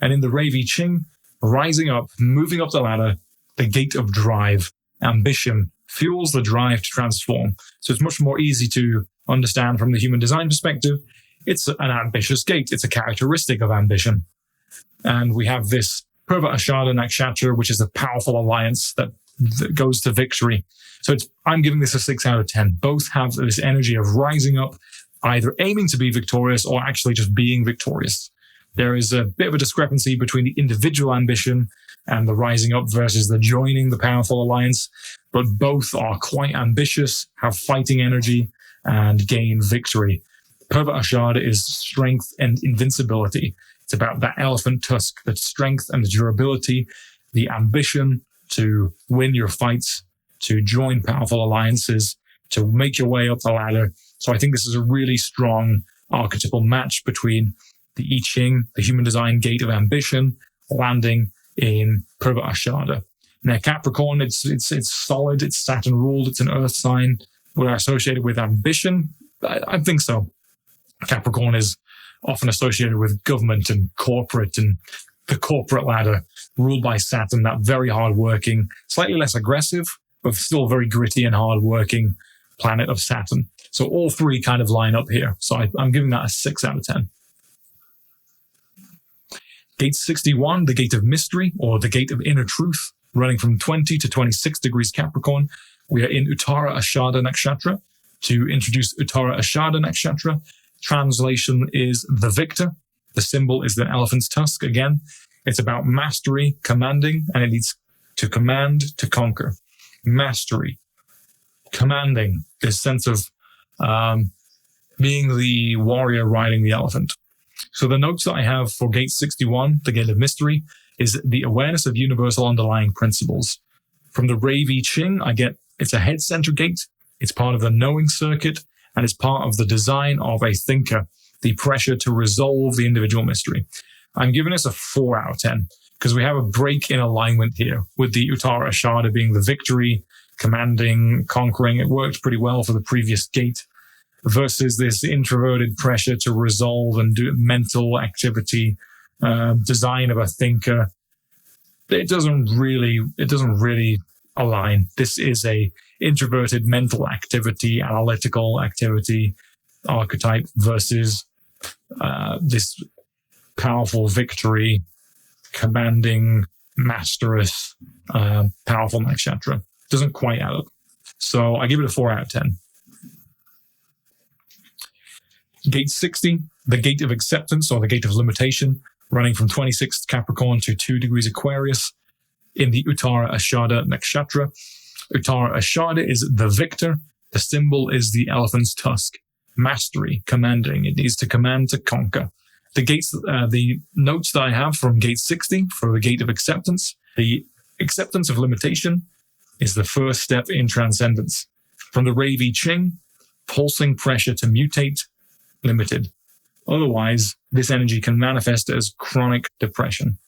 And in the Ravi Ching, rising up, moving up the ladder, the gate of drive, ambition, fuels the drive to transform. So it's much more easy to understand from the human design perspective. It's an ambitious gate. It's a characteristic of ambition. And we have this Purva Ashada Nakshatra, which is a powerful alliance that goes to victory. So I'm giving this a 6 out of 10. Both have this energy of rising up, either aiming to be victorious or actually just being victorious. There is a bit of a discrepancy between the individual ambition and the rising up versus the joining the powerful alliance, but both are quite ambitious, have fighting energy, and gain victory. Purva Ashada is strength and invincibility. It's about that elephant tusk, the strength and the durability, the ambition to win your fights, to join powerful alliances, to make your way up the ladder. So I think this is a really strong archetypal match between the I Ching, the human design gate of ambition, landing in Purva Ashada. Now Capricorn, it's solid, it's Saturn ruled, it's an earth sign. We're associated with ambition. I think so. Capricorn is often associated with government and corporate and the corporate ladder ruled by Saturn, that very hard-working, slightly less aggressive, but still very gritty and hard-working planet of Saturn. So all three kind of line up here. So I'm giving that a 6 out of 10. Gate 61, the gate of mystery, or the gate of inner truth, running from 20 to 26 degrees Capricorn. We are in Uttara Ashada Nakshatra. To introduce Uttara Ashada Nakshatra, translation is the victor. The symbol is the elephant's tusk again. It's about mastery, commanding, and it needs to command, to conquer. Mastery, commanding, this sense of being the warrior riding the elephant. So the notes that I have for gate 61, the gate of mystery, is the awareness of universal underlying principles. From the Ravi Ching, I get it's a head center gate. It's part of the knowing circuit, and it's part of the design of a thinker, the pressure to resolve the individual mystery. I'm giving this a 4 out of 10 because we have a break in alignment here with the Uttara Ashada being the victory, commanding, conquering. It worked pretty well for the previous gate versus this introverted pressure to resolve and do mental activity, design of a thinker. It doesn't really align. This is a introverted mental activity, analytical activity archetype versus this powerful victory, commanding, masterous, powerful nakshatra. Doesn't quite add up. So I give it a 4 out of 10. Gate 60, the gate of acceptance or the gate of limitation, running from 26th Capricorn to 2 degrees Aquarius in the Uttara Ashada Nakshatra. Uttara Ashada is the victor. The symbol is the elephant's tusk. Mastery, commanding. It needs to command to conquer. The notes that I have from gate 60 for the gate of acceptance, the acceptance of limitation is the first step in transcendence. From the Ravi Ching, pulsing pressure to mutate, limited. Otherwise, this energy can manifest as chronic depression.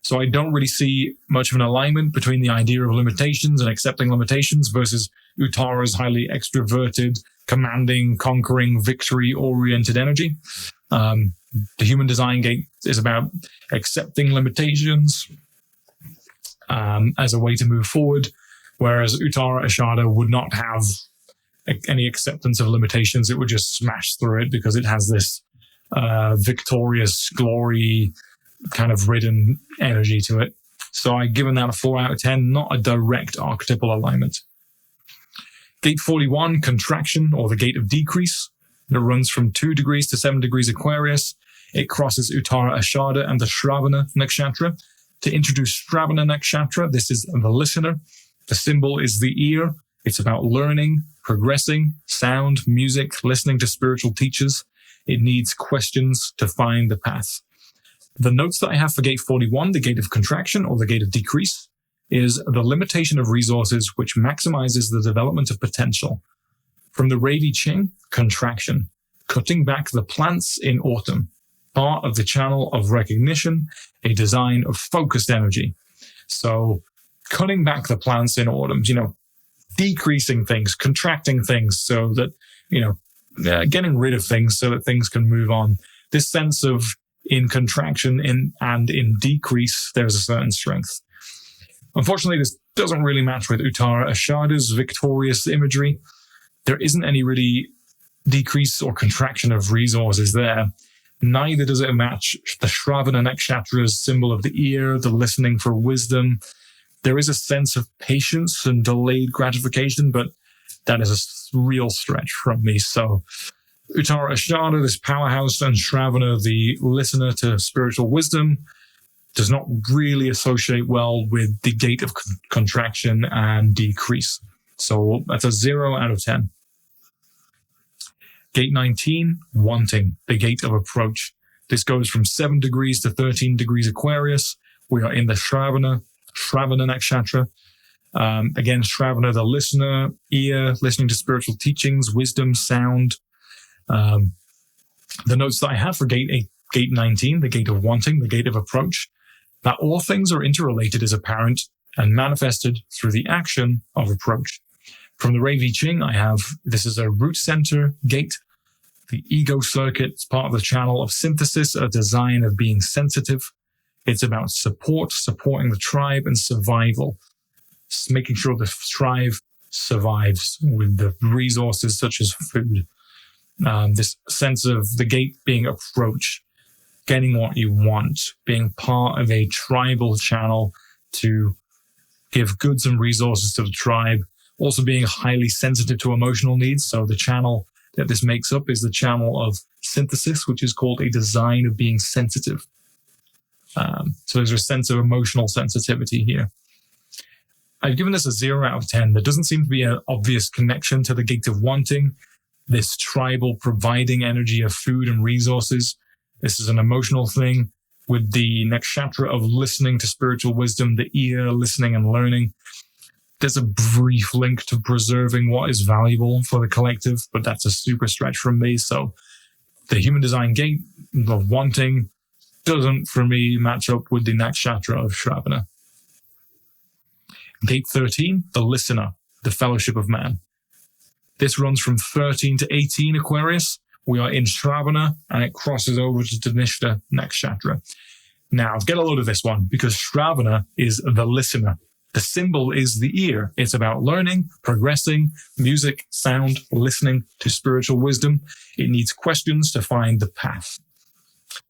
So I don't really see much of an alignment between the idea of limitations and accepting limitations versus Uttara's highly extroverted, commanding, conquering, victory-oriented energy. The human design gate is about accepting limitations as a way to move forward, whereas Uttara Ashada would not have any acceptance of limitations. It would just smash through it because it has this victorious, glory kind of ridden energy to it. So I've given that a 4 out of 10, not a direct archetypal alignment. Gate 41, contraction, or the gate of decrease. It runs from 2 degrees to 7 degrees Aquarius. It crosses Uttara Ashada and the Shravana Nakshatra. To introduce Shravana Nakshatra, this is the listener. The symbol is the ear. It's about learning, progressing, sound, music, listening to spiritual teachers. It needs questions to find the path. The notes that I have for gate 41, the gate of contraction or the gate of decrease, is the limitation of resources which maximizes the development of potential. From the Ravi Ching, contraction, cutting back the plants in autumn, part of the channel of recognition, a design of focused energy. So cutting back the plants in autumn, decreasing things, contracting things so that, getting rid of things so that things can move on. This sense of in contraction and in decrease, there's a certain strength. Unfortunately, this doesn't really match with Uttara Ashada's victorious imagery. There isn't any really decrease or contraction of resources there. Neither does it match the Shravana Nakshatra's symbol of the ear, the listening for wisdom. There is a sense of patience and delayed gratification, but that is a real stretch from me. So Uttara Ashada, this powerhouse, and Shravana, the listener to spiritual wisdom, does not really associate well with the gate of contraction and decrease. So that's a 0 out of 10. Gate 19, wanting, the gate of approach. This goes from 7 degrees to 13 degrees Aquarius. We are in the Shravana Nakshatra. Again, Shravana, the listener, ear, listening to spiritual teachings, wisdom, sound. The notes that I have for gate 19, the gate of wanting, the gate of approach, that all things are interrelated is apparent and manifested through the action of approach. From the Ravi Ching, I have, this is a root center gate. The ego circuit is part of the channel of synthesis, a design of being sensitive. It's about supporting the tribe, and survival. It's making sure the tribe survives with the resources such as food. This sense of the gate being approach, getting what you want, being part of a tribal channel to give goods and resources to the tribe, also being highly sensitive to emotional needs. So the channel that this makes up is the channel of synthesis, which is called a design of being sensitive. So there's a sense of emotional sensitivity here. I've given this a 0 out of 10. There doesn't seem to be an obvious connection to the gate of wanting, this tribal providing energy of food and resources. This is an emotional thing with the nakshatra of listening to spiritual wisdom, the ear, listening and learning. There's a brief link to preserving what is valuable for the collective, but that's a super stretch from me. So the human design gate, the wanting, doesn't, for me, match up with the nakshatra of Shravana. Gate 13, the listener, the fellowship of man. This runs from 13 to 18 Aquarius. We are in Shravana, and it crosses over to Dhanishta Nakshatra. Now, get a load of this one, because Shravana is the listener. The symbol is the ear. It's about learning, progressing, music, sound, listening to spiritual wisdom. It needs questions to find the path.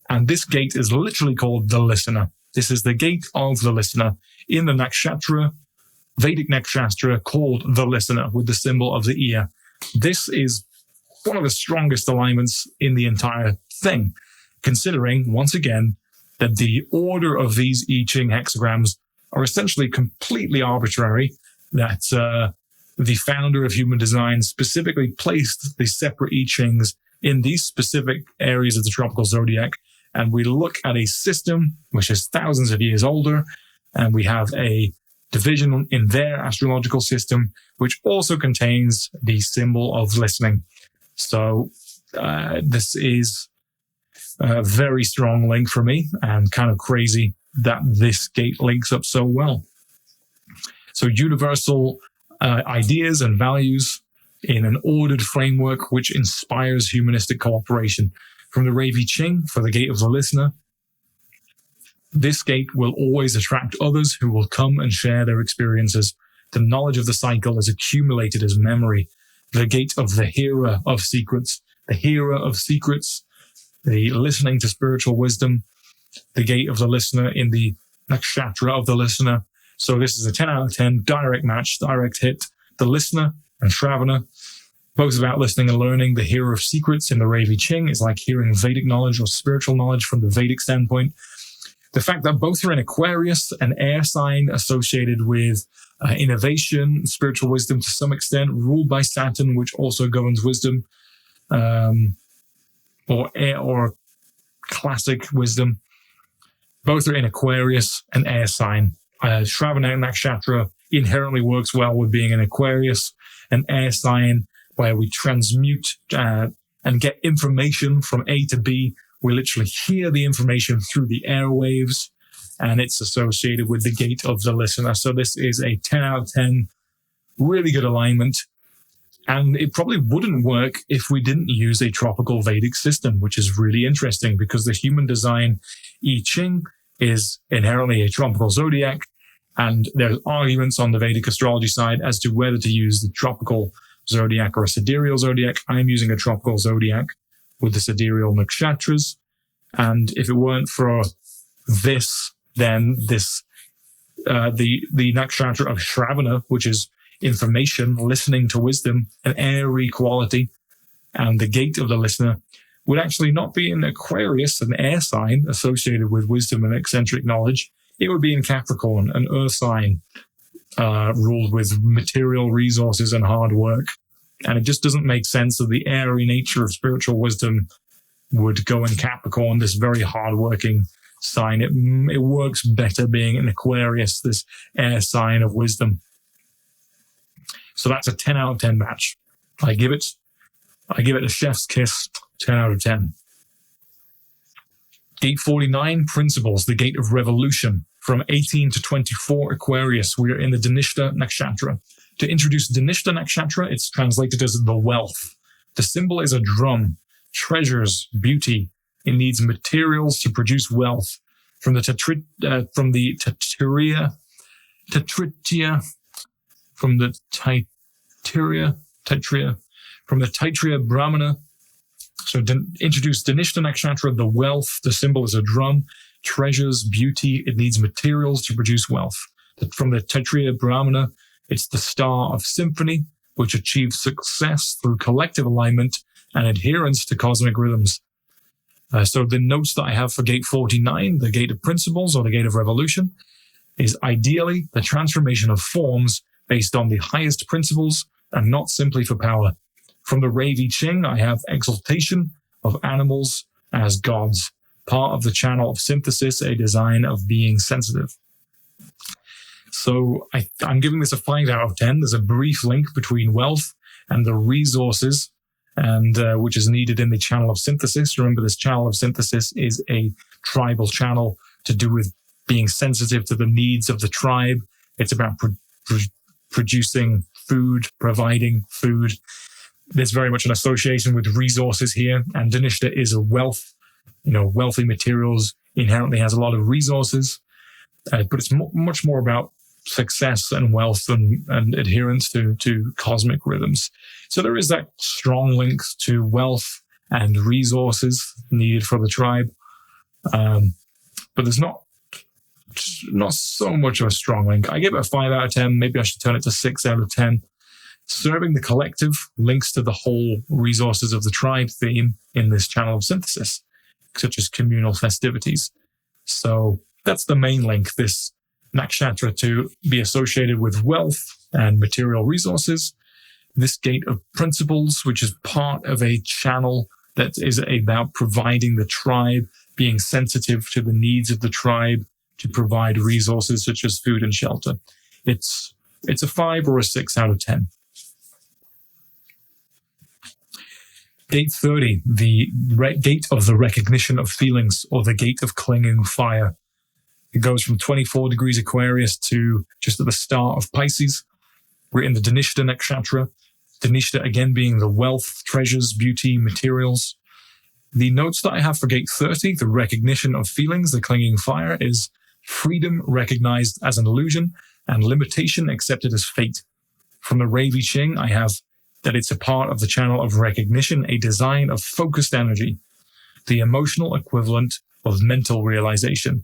And this gate is literally called the listener. This is the gate of the listener in the nakshatra, Vedic nakshatra, called the listener with the symbol of the ear. This is one of the strongest alignments in the entire thing, considering, once again, that the order of these I Ching hexagrams are essentially completely arbitrary, that the founder of human design specifically placed the separate I Chings in these specific areas of the tropical zodiac. And we look at a system which is thousands of years older, and we have a division in their astrological system, which also contains the symbol of listening. So this is a very strong link for me, and kind of crazy that this gate links up so well. So universal ideas and values in an ordered framework which inspires humanistic cooperation. From the Ravi Ching, for the gate of the listener, this gate will always attract others who will come and share their experiences. The knowledge of the cycle is accumulated as memory. The gate of the hearer of secrets, the listening to spiritual wisdom, the gate of the listener in the nakshatra of the listener. So this is a 10 out of 10, direct match, direct hit. The listener and Shravana, both about listening and learning. The hearer of secrets in the Ravi Ching is like hearing Vedic knowledge or spiritual knowledge from the Vedic standpoint. The fact that both are in Aquarius, an air sign associated with innovation, spiritual wisdom to some extent, ruled by Saturn, which also governs wisdom, or classic wisdom. Both are in Aquarius, an air sign. Shravana Nakshatra inherently works well with being an Aquarius, an air sign, where we transmute and get information from A to B. We literally hear the information through the airwaves, and it's associated with the gate of the listener. So this is a 10 out of 10, really good alignment. And it probably wouldn't work if we didn't use a tropical Vedic system, which is really interesting because the human design I Ching is inherently a tropical zodiac. And there's arguments on the Vedic astrology side as to whether to use the tropical zodiac or a sidereal zodiac. I'm using a tropical zodiac with the sidereal nakshatras. And if it weren't for this, then this, the nakshatra of Shravana, which is information, listening to wisdom, an airy quality, and the gate of the listener would actually not be in Aquarius, an air sign associated with wisdom and eccentric knowledge. It would be in Capricorn, an earth sign, ruled with material resources and hard work. And it just doesn't make sense that the airy nature of spiritual wisdom would go in Capricorn, this very hardworking sign. It works better being in Aquarius, this air sign of wisdom. So that's a 10 out of 10 match. I give it a chef's kiss, 10 out of 10. Gate 49, Principles, the gate of revolution. From 18 to 24 Aquarius, we are in the Dhanishta Nakshatra. To introduce Dhanishta Nakshatra, it's translated as the wealth. The symbol is a drum, treasures, beauty. It needs materials to produce wealth. From the Taittiriya Brahmana. So introduce Dhanishta Nakshatra, the wealth. The symbol is a drum, treasures, beauty. It needs materials to produce wealth. From the Taittiriya Brahmana, it's the star of symphony, which achieves success through collective alignment and adherence to cosmic rhythms. So the notes that I have for gate 49, the gate of principles or the gate of revolution, is ideally the transformation of forms based on the highest principles and not simply for power. From the Ravi Ching, I have exaltation of animals as gods, part of the channel of synthesis, a design of being sensitive. So I'm giving this a 5 out of 10. There's a brief link between wealth and the resources, and which is needed in the channel of synthesis. Remember, this channel of synthesis is a tribal channel to do with being sensitive to the needs of the tribe. It's about producing food, providing food. There's very much an association with resources here, and Dhanishta is a wealth, wealthy materials, inherently has a lot of resources, but it's much more about success and wealth and adherence to cosmic rhythms. So there is that strong link to wealth and resources needed for the tribe. But there's not so much of a strong link. I give it a 5 out of 10. Maybe I should turn it to 6 out of 10. Serving the collective links to the whole resources of the tribe theme in this channel of synthesis, such as communal festivities. So that's the main link, this nakshatra to be associated with wealth and material resources. This gate of principles, which is part of a channel that is about providing the tribe, being sensitive to the needs of the tribe to provide resources such as food and shelter. It's a 5 or a 6 out of 10. Gate 30, the gate of the recognition of feelings, or the gate of clinging fire. It goes from 24 degrees Aquarius to just at the start of Pisces. We're in the Dhanishta Nakshatra. Dhanishta again being the wealth, treasures, beauty, materials. The notes that I have for gate 30, the recognition of feelings, the clinging fire, is freedom recognized as an illusion and limitation accepted as fate. From the Ravi Ching, I have that it's a part of the channel of recognition, a design of focused energy, the emotional equivalent of mental realization.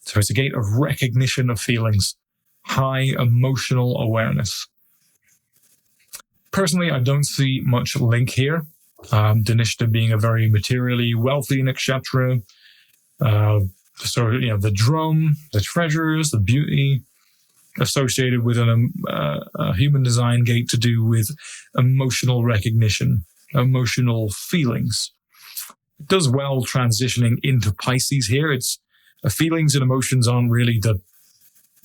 So it's a gate of recognition of feelings, high emotional awareness. Personally, I don't see much link here. Dhanishta being a very materially wealthy nakshatra. The drum, the treasures, the beauty associated with a human design gate to do with emotional recognition, emotional feelings. It does well transitioning into Pisces here. It's feelings and emotions aren't really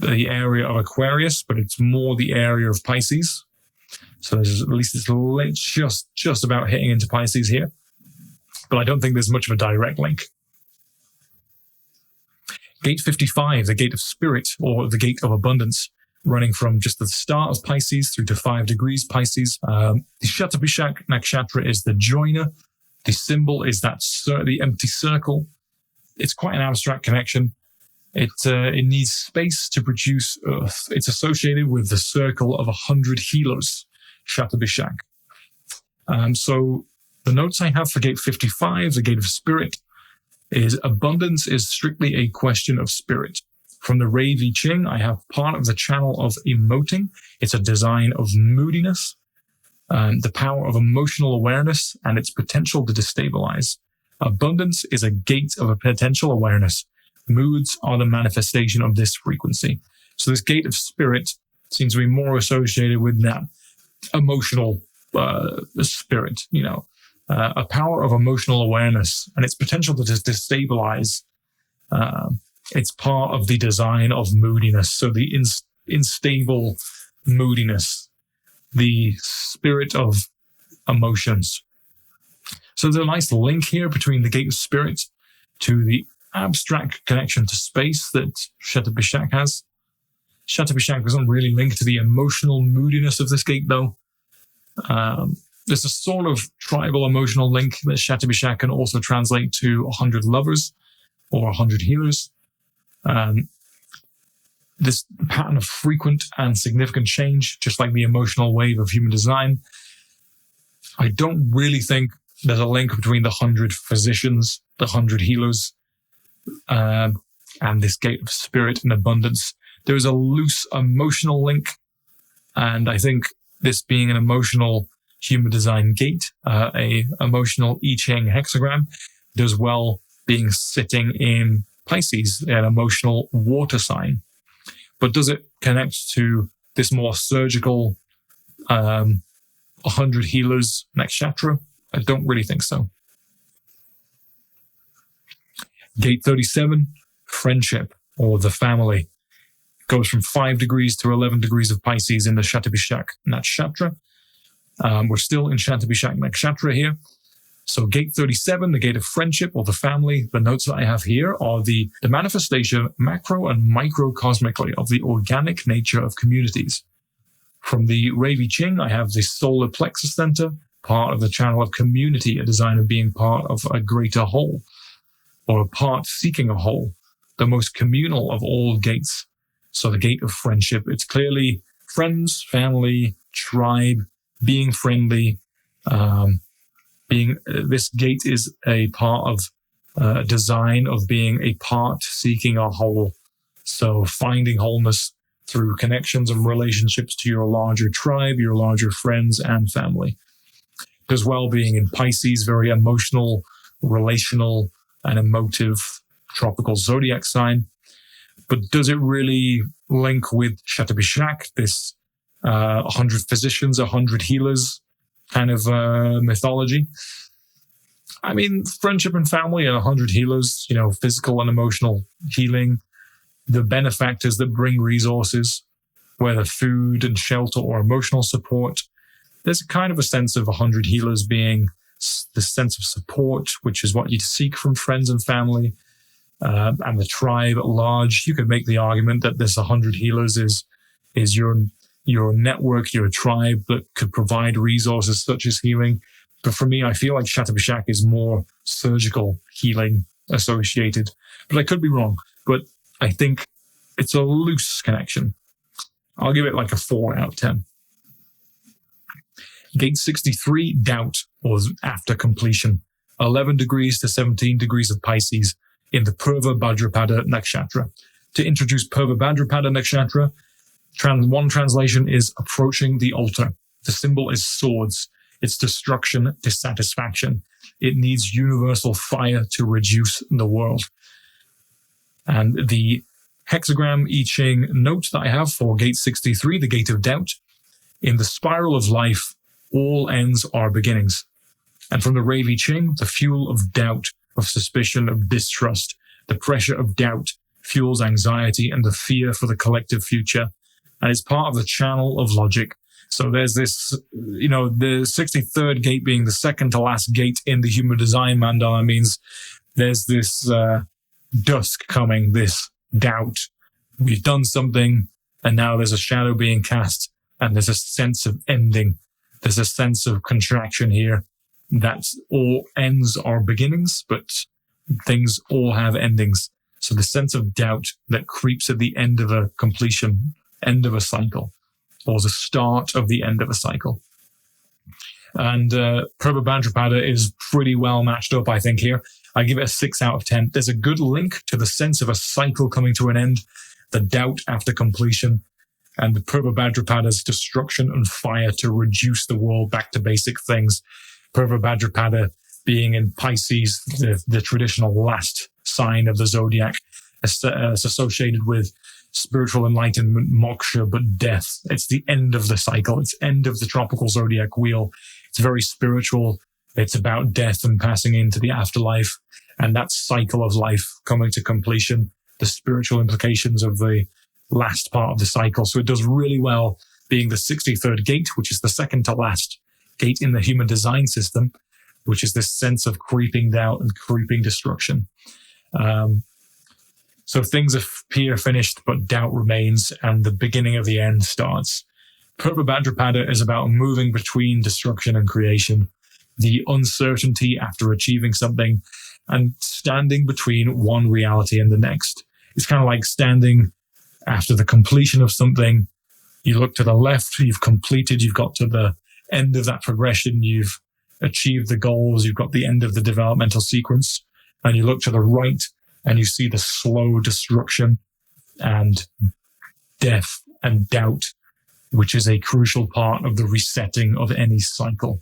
the area of Aquarius, but it's more the area of Pisces. So at least it's just about hitting into Pisces here. But I don't think there's much of a direct link. Gate 55, the gate of spirit, or the gate of abundance, running from just the start of Pisces through to 5 degrees Pisces. The Shatapishak Nakshatra is the joiner. The symbol is the empty circle. It's quite an abstract connection. It needs space to produce earth. It's associated with the circle of 100 healers, Shatabishak. So the notes I have for gate 55, the gate of spirit, is abundance is strictly a question of spirit. From the Ravi Ching, I have part of the channel of emoting. It's a design of moodiness, the power of emotional awareness, and its potential to destabilize. Abundance is a gate of a potential awareness. Moods are the manifestation of this frequency. So this gate of spirit seems to be more associated with that emotional spirit, a power of emotional awareness and its potential to destabilize. It's part of the design of moodiness. So the unstable moodiness, the spirit of emotions. So there's a nice link here between the gate of spirit to the abstract connection to space that Shatabishak has. Shatabishak doesn't really link to the emotional moodiness of this gate, though. There's a sort of tribal emotional link that Shatabishak can also translate to 100 lovers or 100 healers. This pattern of frequent and significant change, just like the emotional wave of human design. I don't really think there's a link between the 100 physicians, the 100 healers, and this gate of spirit and abundance. There is a loose emotional link, and I think this being an emotional human design gate, a emotional I Ching hexagram, does well being sitting in Pisces, an emotional water sign. But does it connect to this more surgical 100 healers nakshatra? I don't really think so. Gate 37, friendship, or the family, goes from 5 degrees to 11 degrees of Pisces in the Shatabishak nakshatra. We're still in Shatabishak nakshatra here. So gate 37, the gate of friendship or the family, the notes that I have here are the manifestation macro and microcosmically of the organic nature of communities. From the Ravi Ching, I have the solar plexus center, part of the channel of community, a design of being part of a greater whole, or a part seeking a whole, the most communal of all gates. So the gate of friendship, it's clearly friends, family, tribe, being friendly. This gate is a part of design of being a part seeking a whole. So finding wholeness through connections and relationships to your larger tribe, your larger friends and family. As well being in Pisces, very emotional, relational, and emotive tropical zodiac sign. But does it really link with Shatabishak, this 100 physicians, 100 healers kind of mythology? I mean, friendship and family and 100 healers, physical and emotional healing, the benefactors that bring resources, whether food and shelter or emotional support. There's a kind of a sense of 100 healers being the sense of support, which is what you seek from friends and family, and the tribe at large. You could make the argument that this 100 healers is your network, your tribe that could provide resources such as healing. But for me, I feel like Shatterpashak is more surgical healing associated. But I could be wrong. But I think it's a loose connection. I'll give it like a 4 out of 10. Gate 63, doubt, or after completion. 11 degrees to 17 degrees of Pisces in the Purva Bhadrapada Nakshatra. To introduce Purva Bhadrapada Nakshatra, one translation is approaching the altar. The symbol is swords. It's destruction, dissatisfaction. It needs universal fire to reduce the world. And the hexagram I Ching note that I have for gate 63, the gate of doubt, in the spiral of life, all ends are beginnings. And from the Rave I Ching, the fuel of doubt, of suspicion, of distrust, the pressure of doubt fuels anxiety and the fear for the collective future. And it's part of the channel of logic. So there's this, the 63rd gate being the second to last gate in the human design mandala means there's this dusk coming, this doubt. We've done something, and now there's a shadow being cast, and there's a sense of ending. There's a sense of contraction here. That all ends are beginnings, but things all have endings. So the sense of doubt that creeps at the end of a completion, end of a cycle, or the start of the end of a cycle. And Purva Bhadrapada is pretty well matched up, I think, here. I give it a 6 out of 10. There's a good link to the sense of a cycle coming to an end, the doubt after completion, and the Purva Bhadrapada's destruction and fire to reduce the world back to basic things. Purva Bhadrapada being in Pisces, the traditional last sign of the zodiac, is associated with spiritual enlightenment, moksha, but death. It's the end of the cycle. It's end of the tropical zodiac wheel. It's very spiritual. It's about death and passing into the afterlife, and that cycle of life coming to completion, the spiritual implications of the last part of the cycle. So it does really well being the 63rd gate, which is the second to last gate in the human design system, which is this sense of creeping doubt and creeping destruction. So things appear finished, but doubt remains, and the beginning of the end starts. Purva Bhadrapada is about moving between destruction and creation, the uncertainty after achieving something, and standing between one reality and the next. It's kind of like standing after the completion of something. You look to the left, you've completed, you've got to the end of that progression, you've achieved the goals, you've got the end of the developmental sequence, and you look to the right, and you see the slow destruction and death and doubt, which is a crucial part of the resetting of any cycle.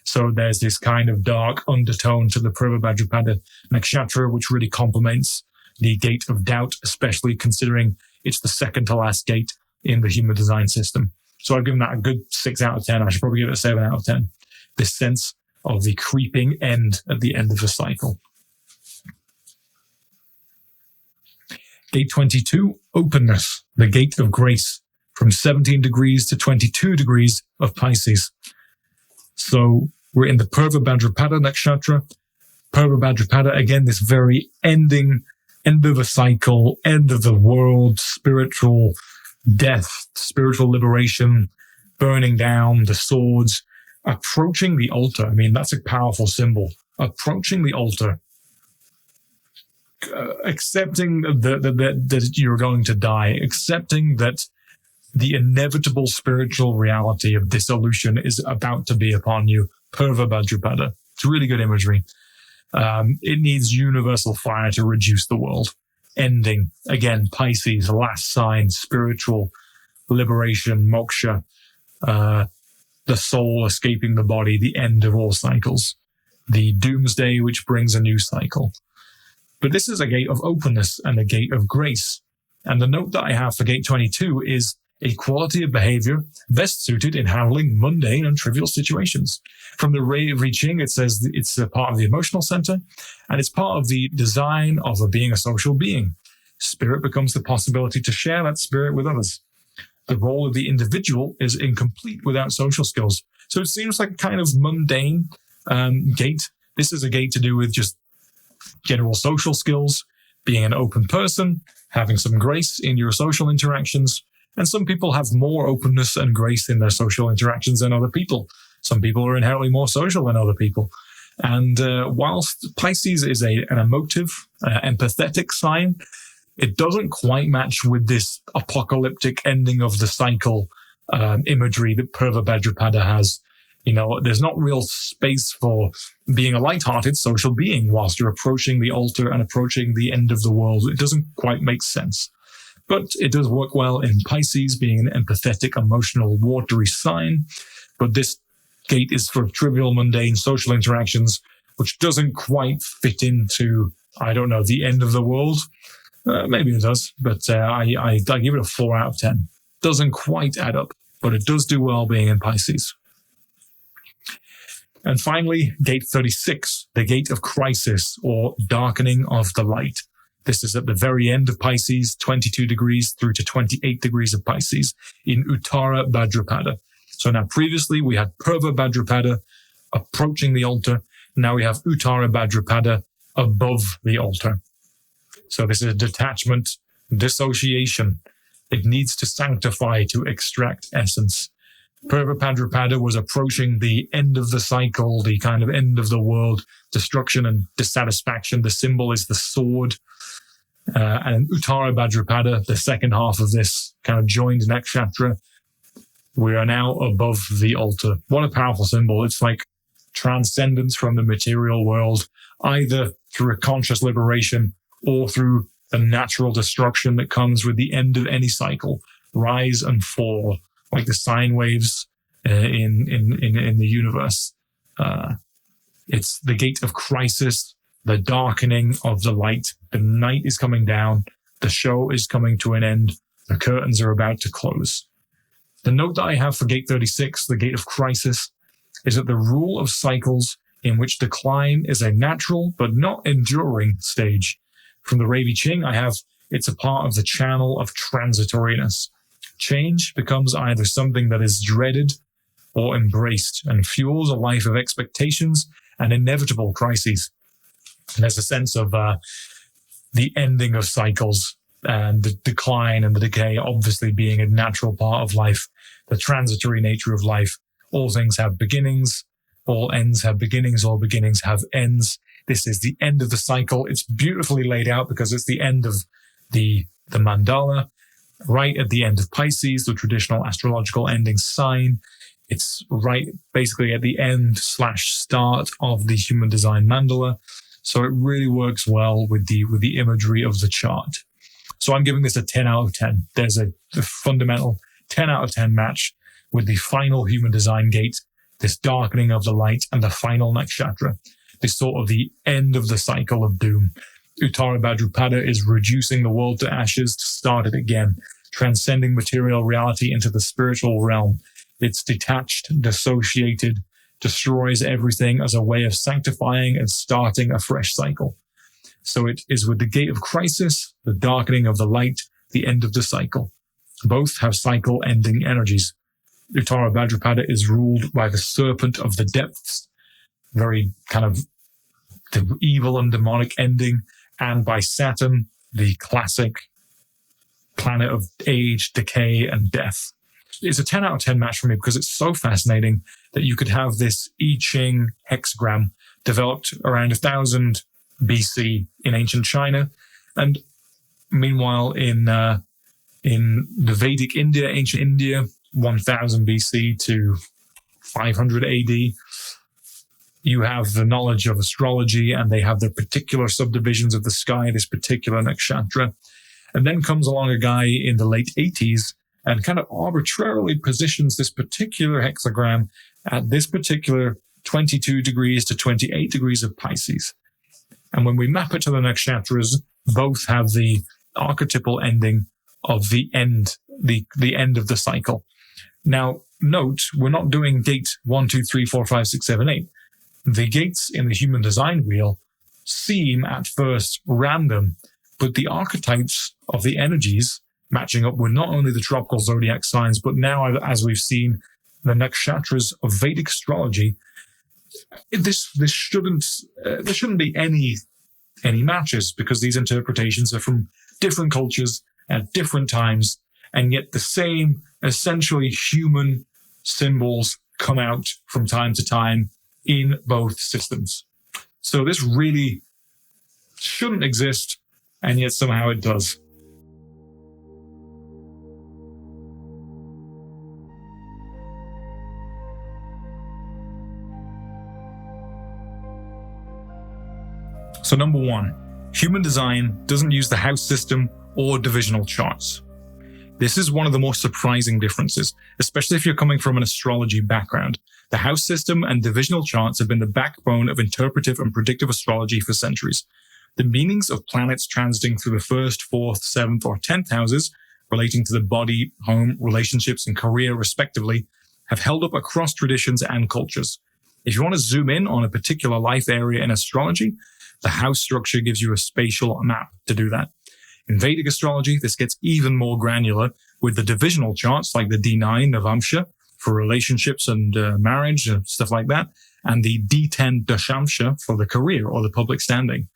So there's this kind of dark undertone to the Purva Bhadrapada Nakshatra, which really complements the gate of doubt, especially considering it's the second to last gate in the human design system. So I've given that a good 6 out of 10. I should probably give it a 7 out of 10. This sense of the creeping end at the end of the cycle. Gate 22, openness, the gate of grace, from 17 degrees to 22 degrees of Pisces. So we're in the Purva Bhadrapada Nakshatra. Purva Bhadrapada, again, this very end of a cycle, end of the world, spiritual death, spiritual liberation, burning down, the swords, approaching the altar. I mean, that's a powerful symbol. Approaching the altar. Accepting that you're going to die, accepting that the inevitable spiritual reality of dissolution is about to be upon you. Purva Bhadrapada. It's really good imagery. It needs universal fire to reduce the world. Ending, again, Pisces, last sign, spiritual liberation, moksha, the soul escaping the body, the end of all cycles. The doomsday, which brings a new cycle. But this is a gate of openness and a gate of grace. And the note that I have for gate 22 is a quality of behavior best suited in handling mundane and trivial situations. From the Rave I Ching, it says it's a part of the emotional center, and it's part of the design of being a social being. Spirit becomes the possibility to share that spirit with others. The role of the individual is incomplete without social skills. So it seems like kind of mundane, gate. This is a gate to do with just general social skills, being an open person, having some grace in your social interactions. And some people have more openness and grace in their social interactions than other people. Some people are inherently more social than other people. And whilst Pisces is an emotive, empathetic sign, it doesn't quite match with this apocalyptic ending of the cycle imagery that Purva Bhadrapada has. You know, there's not real space for being a light-hearted social being whilst you're approaching the altar and approaching the end of the world. It doesn't quite make sense. But it does work well in Pisces, being an empathetic, emotional, watery sign. But this gate is for trivial, mundane social interactions, which doesn't quite fit into, I don't know, the end of the world. Maybe it does, but I give it a 4 out of 10. Doesn't quite add up, but it does do well being in Pisces. And finally, gate 36, the gate of crisis or darkening of the light. This is at the very end of Pisces, 22 degrees through to 28 degrees of Pisces in Uttara Bhadrapada. So now previously we had Purva Bhadrapada approaching the altar. Now we have Uttara Bhadrapada above the altar. So this is detachment, dissociation. It needs to sanctify to extract essence. Purva Bhadrapada was approaching the end of the cycle, the kind of end of the world, destruction and dissatisfaction. The symbol is the sword. And Uttara Bhadrapada, the second half of this kind of joined nakshatra, we are now above the altar. What a powerful symbol. It's like transcendence from the material world, either through a conscious liberation or through the natural destruction that comes with the end of any cycle. Rise and fall, like the sine waves in the universe. It's the gate of crisis, the darkening of the light. The night is coming down. The show is coming to an end. The curtains are about to close. The note that I have for gate 36, the gate of crisis, is that the rule of cycles in which decline is a natural but not enduring stage. From the Ravi Ching, I have it's a part of the channel of transitoriness. Change becomes either something that is dreaded or embraced and fuels a life of expectations and inevitable crises. And there's a sense of the ending of cycles and the decline and the decay obviously being a natural part of life, the transitory nature of life. All things have beginnings, all ends have beginnings, all beginnings have ends. This is the end of the cycle. It's beautifully laid out because it's the end of the mandala, right at the end of Pisces, the traditional astrological ending sign. It's right basically at the end / start of the human design mandala. So it really works well with the imagery of the chart. So I'm giving this a 10 out of 10. There's a fundamental 10 out of 10 match with the final human design gate, this darkening of the light, and the final nakshatra, this sort of the end of the cycle of doom. Uttara Bhadrapada is reducing the world to ashes to start it again, transcending material reality into the spiritual realm. It's detached, dissociated, destroys everything as a way of sanctifying and starting a fresh cycle. So it is with the gate of crisis, the darkening of the light, the end of the cycle. Both have cycle-ending energies. Uttara Bhadrapada is ruled by the serpent of the depths, very kind of the evil and demonic ending, and by Saturn, the classic planet of age, decay, and death. It's a 10 out of 10 match for me because it's so fascinating that you could have this I Ching hexagram developed around 1000 BC in ancient China. And meanwhile, in the Vedic India, ancient India, 1000 BC to 500 AD, you have the knowledge of astrology and they have their particular subdivisions of the sky, this particular nakshatra. And then comes along a guy in the late 80s and kind of arbitrarily positions this particular hexagram at this particular 22 degrees to 28 degrees of Pisces. And when we map it to the nakshatras, both have the archetypal ending of the end, the end of the cycle. Now, note, we're not doing gate 1, 2, 3, 4, 5, 6, 7, 8. The gates in the human design wheel seem at first random, but the archetypes of the energies matching up with not only the tropical zodiac signs, but now, as we've seen, the nakshatras of Vedic astrology There shouldn't be any matches, because these interpretations are from different cultures at different times, and yet the same essentially human symbols come out from time to time in both systems. So this really shouldn't exist, and yet somehow it does. So number 1, human design doesn't use the house system or divisional charts. This is one of the more surprising differences, especially if you're coming from an astrology background. The house system and divisional charts have been the backbone of interpretive and predictive astrology for centuries. The meanings of planets transiting through the 1st, 4th, 7th, or 10th houses, relating to the body, home, relationships, and career respectively, have held up across traditions and cultures. If you want to zoom in on a particular life area in astrology, the house structure gives you a spatial map to do that. In Vedic astrology, this gets even more granular with the divisional charts like the D9 Navamsha for relationships and marriage and stuff like that, and the D10 Dashamsha for the career or the public standing.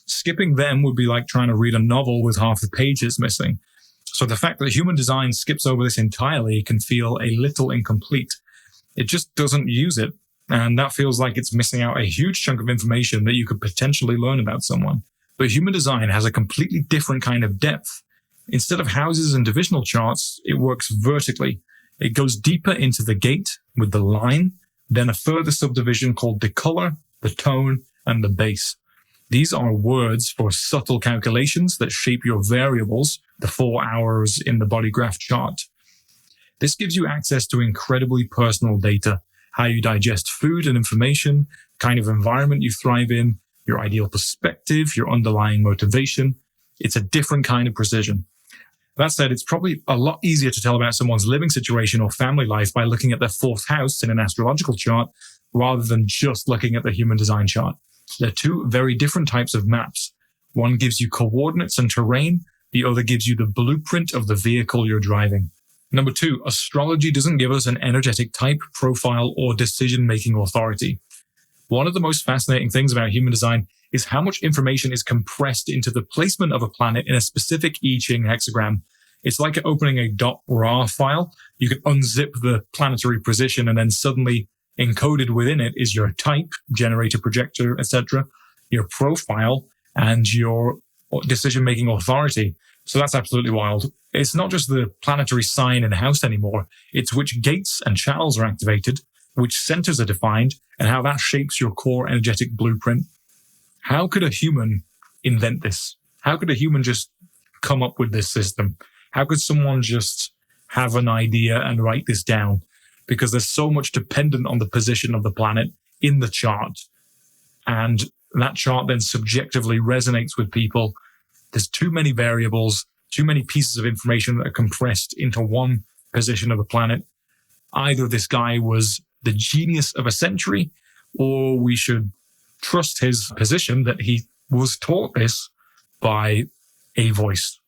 Skipping them would be like trying to read a novel with half the pages missing. So the fact that human design skips over this entirely can feel a little incomplete. It just doesn't use it. And that feels like it's missing out a huge chunk of information that you could potentially learn about someone. But human design has a completely different kind of depth. Instead of houses and divisional charts, it works vertically. It goes deeper into the gate with the line, then a further subdivision called the color, the tone, and the base. These are words for subtle calculations that shape your variables, the 4 hours in the body graph chart. This gives you access to incredibly personal data, how you digest food and information, kind of environment you thrive in, your ideal perspective, your underlying motivation. It's a different kind of precision. That said, it's probably a lot easier to tell about someone's living situation or family life by looking at their 4th house in an astrological chart rather than just looking at the human design chart. They're two very different types of maps. One gives you coordinates and terrain. The other gives you the blueprint of the vehicle you're driving. Number 2, astrology doesn't give us an energetic type, profile, or decision-making authority. One of the most fascinating things about human design is how much information is compressed into the placement of a planet in a specific I Ching hexagram. It's like opening a .ra file. You can unzip the planetary position, and then suddenly encoded within it is your type, generator, projector, etc., your profile, and your decision-making authority. So that's absolutely wild. It's not just the planetary sign and house anymore. It's which gates and channels are activated, which centers are defined, and how that shapes your core energetic blueprint. How could a human invent this? How could a human just come up with this system? How could someone just have an idea and write this down? Because there's so much dependent on the position of the planet in the chart. And that chart then subjectively resonates with people. There's too many variables, too many pieces of information that are compressed into one position of the planet. Either this guy was the genius of a century, or we should trust his position that he was taught this by a voice,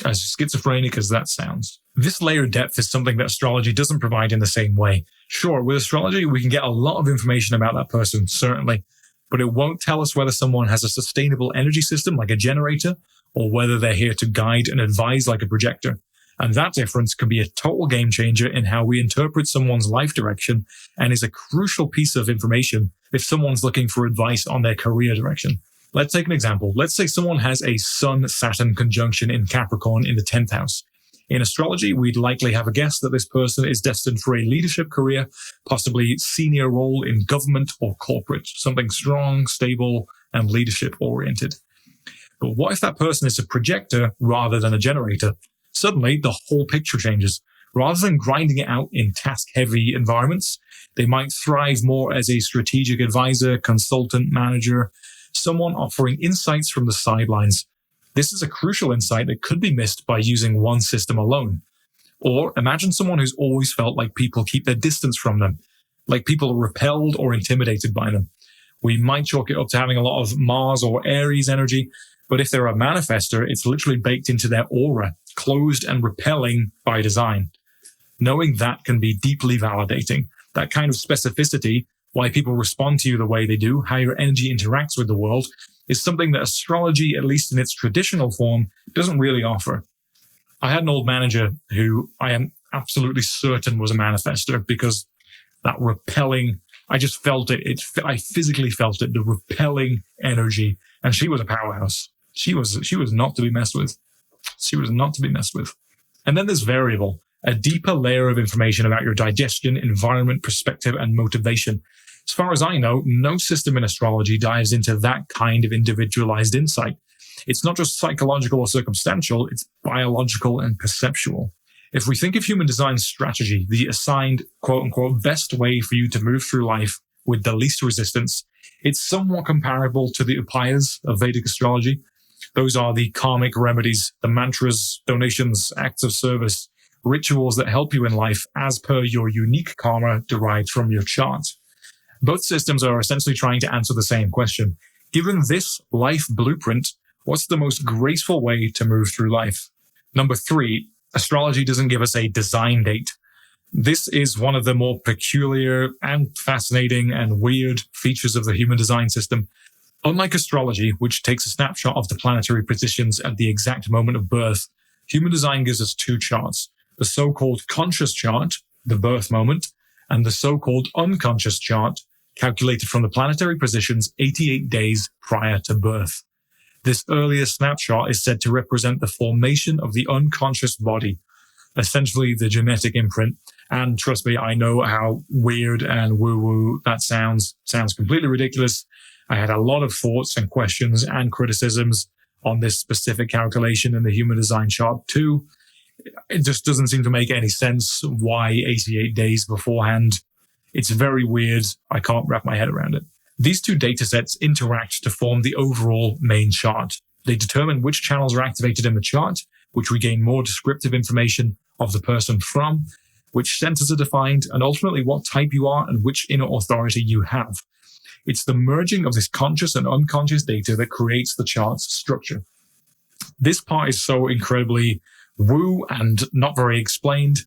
as schizophrenic as that sounds. This layer of depth is something that astrology doesn't provide in the same way. Sure, with astrology, we can get a lot of information about that person, certainly, but it won't tell us whether someone has a sustainable energy system like a generator, or whether they're here to guide and advise like a projector. And that difference can be a total game changer in how we interpret someone's life direction, and is a crucial piece of information if someone's looking for advice on their career direction. Let's take an example. Let's say someone has a Sun-Saturn conjunction in Capricorn in the 10th house. In astrology, we'd likely have a guess that this person is destined for a leadership career, possibly senior role in government or corporate, something strong, stable, and leadership-oriented. But what if that person is a projector rather than a generator? Suddenly, the whole picture changes. Rather than grinding it out in task-heavy environments, they might thrive more as a strategic advisor, consultant, manager, someone offering insights from the sidelines. This is a crucial insight that could be missed by using one system alone. Or imagine someone who's always felt like people keep their distance from them, like people are repelled or intimidated by them. We might chalk it up to having a lot of Mars or Aries energy, but if they're a manifestor, it's literally baked into their aura, closed and repelling by design. Knowing that can be deeply validating. That kind of specificity why people respond to you the way they do, how your energy interacts with the world, is something that astrology, at least in its traditional form, doesn't really offer. I had an old manager who I am absolutely certain was a manifestor, because that repelling, I just felt it. I physically felt it, the repelling energy. And she was a powerhouse. She was not to be messed with. She was not to be messed with. And then there's variable, a deeper layer of information about your digestion, environment, perspective, and motivation. As far as I know, no system in astrology dives into that kind of individualized insight. It's not just psychological or circumstantial, it's biological and perceptual. If we think of human design strategy, the assigned quote-unquote best way for you to move through life with the least resistance, it's somewhat comparable to the upayas of Vedic astrology. Those are the karmic remedies, the mantras, donations, acts of service, rituals that help you in life as per your unique karma derived from your chart. Both systems are essentially trying to answer the same question. Given this life blueprint, what's the most graceful way to move through life? Number 3, astrology doesn't give us a design date. This is one of the more peculiar and fascinating and weird features of the human design system. Unlike astrology, which takes a snapshot of the planetary positions at the exact moment of birth, human design gives us 2 charts, the so-called conscious chart, the birth moment, and the so-called unconscious chart, calculated from the planetary positions 88 days prior to birth. This earlier snapshot is said to represent the formation of the unconscious body, essentially the genetic imprint. And trust me, I know how weird and woo-woo that sounds. Sounds completely ridiculous. I had a lot of thoughts and questions and criticisms on this specific calculation in the human design chart too. It just doesn't seem to make any sense why 88 days beforehand. It's very weird. I can't wrap my head around it. These 2 datasets interact to form the overall main chart. They determine which channels are activated in the chart, which we gain more descriptive information of the person from, which centers are defined, and ultimately what type you are and which inner authority you have. It's the merging of this conscious and unconscious data that creates the chart's structure. This part is so incredibly woo and not very explained,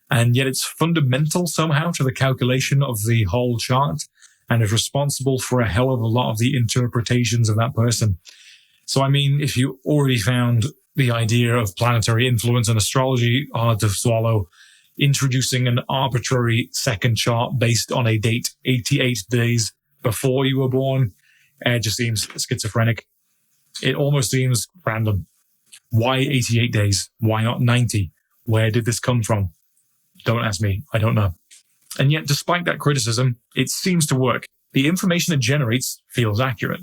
and yet it's fundamental somehow to the calculation of the whole chart and is responsible for a hell of a lot of the interpretations of that person. So, I mean, if you already found the idea of planetary influence and astrology hard to swallow, introducing an arbitrary second chart based on a date 88 days before you were born, just seems schizophrenic. It almost seems random. Why 88 days? Why not 90? Where did this come from? Don't ask me. I don't know. And yet, despite that criticism, it seems to work. The information it generates feels accurate.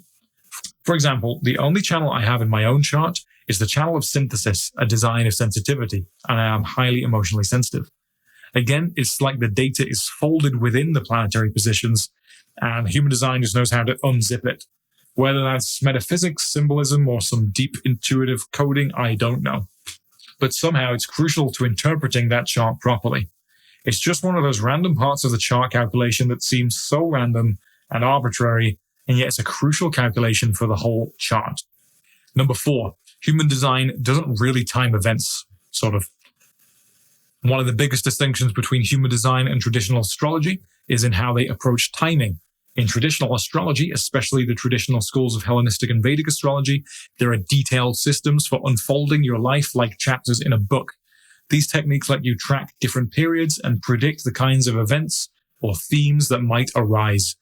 For example, the only channel I have in my own chart is the channel of synthesis, a design of sensitivity, and I am highly emotionally sensitive. Again, it's like the data is folded within the planetary positions, and human design just knows how to unzip it. Whether that's metaphysics, symbolism, or some deep intuitive coding, I don't know. But somehow it's crucial to interpreting that chart properly. It's just one of those random parts of the chart calculation that seems so random and arbitrary, and yet it's a crucial calculation for the whole chart. Number 4, human design doesn't really time events, sort of. One of the biggest distinctions between human design and traditional astrology is in how they approach timing. In traditional astrology, especially the traditional schools of Hellenistic and Vedic astrology, there are detailed systems for unfolding your life like chapters in a book. These techniques let you track different periods and predict the kinds of events or themes that might arise.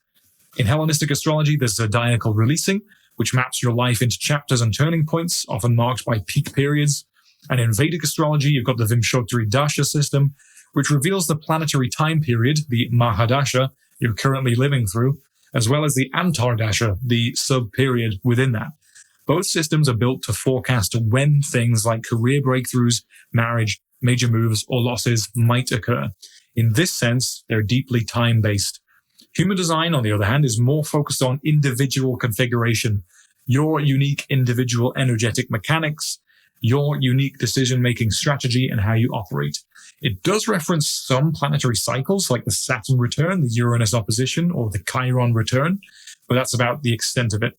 In Hellenistic astrology, there's zodiacal releasing, which maps your life into chapters and turning points, often marked by peak periods. And in Vedic astrology, you've got the Vimshottari Dasha system, which reveals the planetary time period, the Mahadasha, you're currently living through, as well as the Antardasha, the sub-period within that. Both systems are built to forecast when things like career breakthroughs, marriage, major moves, or losses might occur. In this sense, they're deeply time-based. Human design, on the other hand, is more focused on individual configuration, your unique individual energetic mechanics, your unique decision-making strategy, and how you operate. It does reference some planetary cycles like the Saturn return, the Uranus opposition, or the Chiron return, but that's about the extent of it.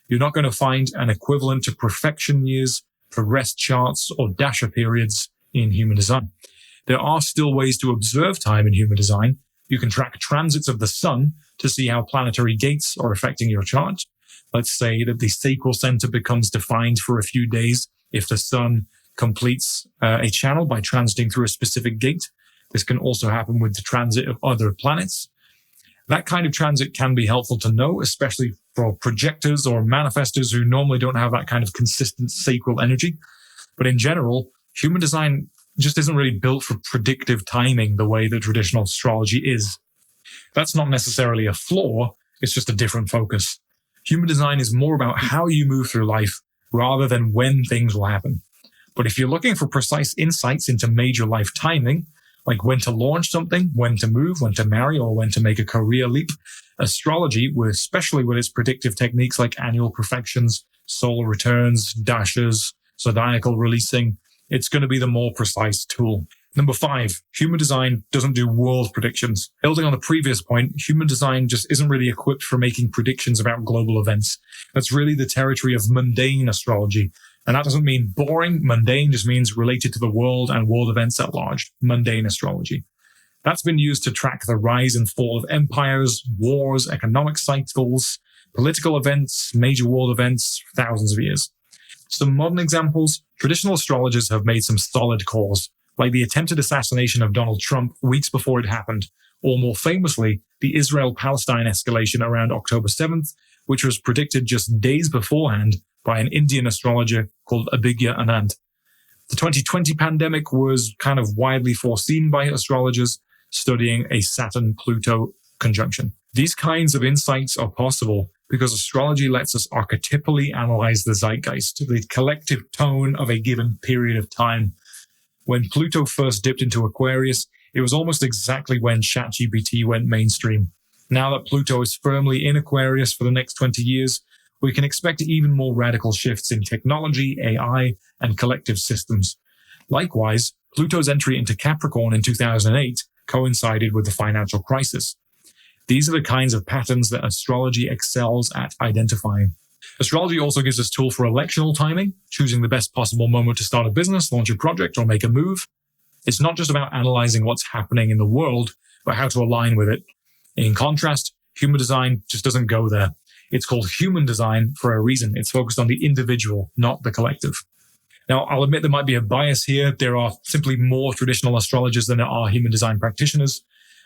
You're not going to find an equivalent to perfection years, progress charts, or dasha periods in human design. There are still ways to observe time in human design, You can track transits of the sun to see how planetary gates are affecting your chart. Let's say that the sacral center becomes defined for a few days if the sun completes a channel by transiting through a specific gate. This can also happen with the transit of other planets. That kind of transit can be helpful to know, especially for projectors or manifestors who normally don't have that kind of consistent sacral energy. But in general, human design just isn't really built for predictive timing the way that traditional astrology is. That's not necessarily a flaw, it's just a different focus. Human design is more about how you move through life rather than when things will happen. But if you're looking for precise insights into major life timing, like when to launch something, when to move, when to marry, or when to make a career leap, astrology, especially with its predictive techniques like annual perfections, solar returns, dashes, zodiacal releasing, it's going to be the more precise tool. Number 5, human design doesn't do world predictions. Building on the previous point, human design just isn't really equipped for making predictions about global events. That's really the territory of mundane astrology. And that doesn't mean boring. Mundane just means related to the world and world events at large. Mundane astrology. That's been used to track the rise and fall of empires, wars, economic cycles, political events, major world events for thousands of years. Some modern examples, traditional astrologers have made some solid calls, like the attempted assassination of Donald Trump weeks before it happened, or more famously, the Israel-Palestine escalation around October 7th, which was predicted just days beforehand by an Indian astrologer called Abysmal. The 2020 pandemic was kind of widely foreseen by astrologers studying a Saturn-Pluto conjunction. These kinds of insights are possible because astrology lets us archetypally analyze the zeitgeist, the collective tone of a given period of time. When Pluto first dipped into Aquarius, it was almost exactly when ChatGPT went mainstream. Now that Pluto is firmly in Aquarius for the next 20 years, we can expect even more radical shifts in technology, AI, and collective systems. Likewise, Pluto's entry into Capricorn in 2008 coincided with the financial crisis. These are the kinds of patterns that astrology excels at identifying. Astrology also gives us tools for electional timing, choosing the best possible moment to start a business, launch a project, or make a move. It's not just about analyzing what's happening in the world, but how to align with it. In contrast, human design just doesn't go there. It's called human design for a reason. It's focused on the individual, not the collective. Now, I'll admit there might be a bias here. There are simply more traditional astrologers than there are human design practitioners.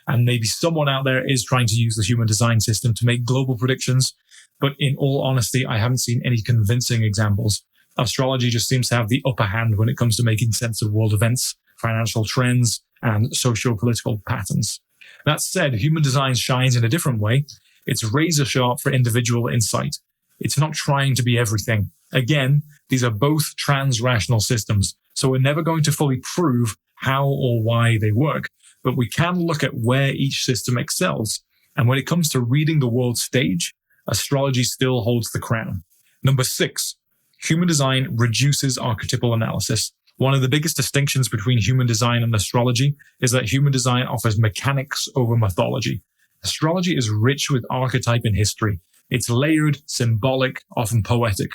And maybe someone out there is trying to use the human design system to make global predictions. But in all honesty, I haven't seen any convincing examples. Astrology just seems to have the upper hand when it comes to making sense of world events, financial trends, and socio-political patterns. That said, human design shines in a different way. It's razor sharp for individual insight. It's not trying to be everything. Again, these are both trans-rational systems, so we're never going to fully prove how or why they work, but we can look at where each system excels. And when it comes to reading the world stage, astrology still holds the crown. Number 6, human design reduces archetypal analysis. One of the biggest distinctions between human design and astrology is that human design offers mechanics over mythology. Astrology is rich with archetype and history. It's layered, symbolic, often poetic.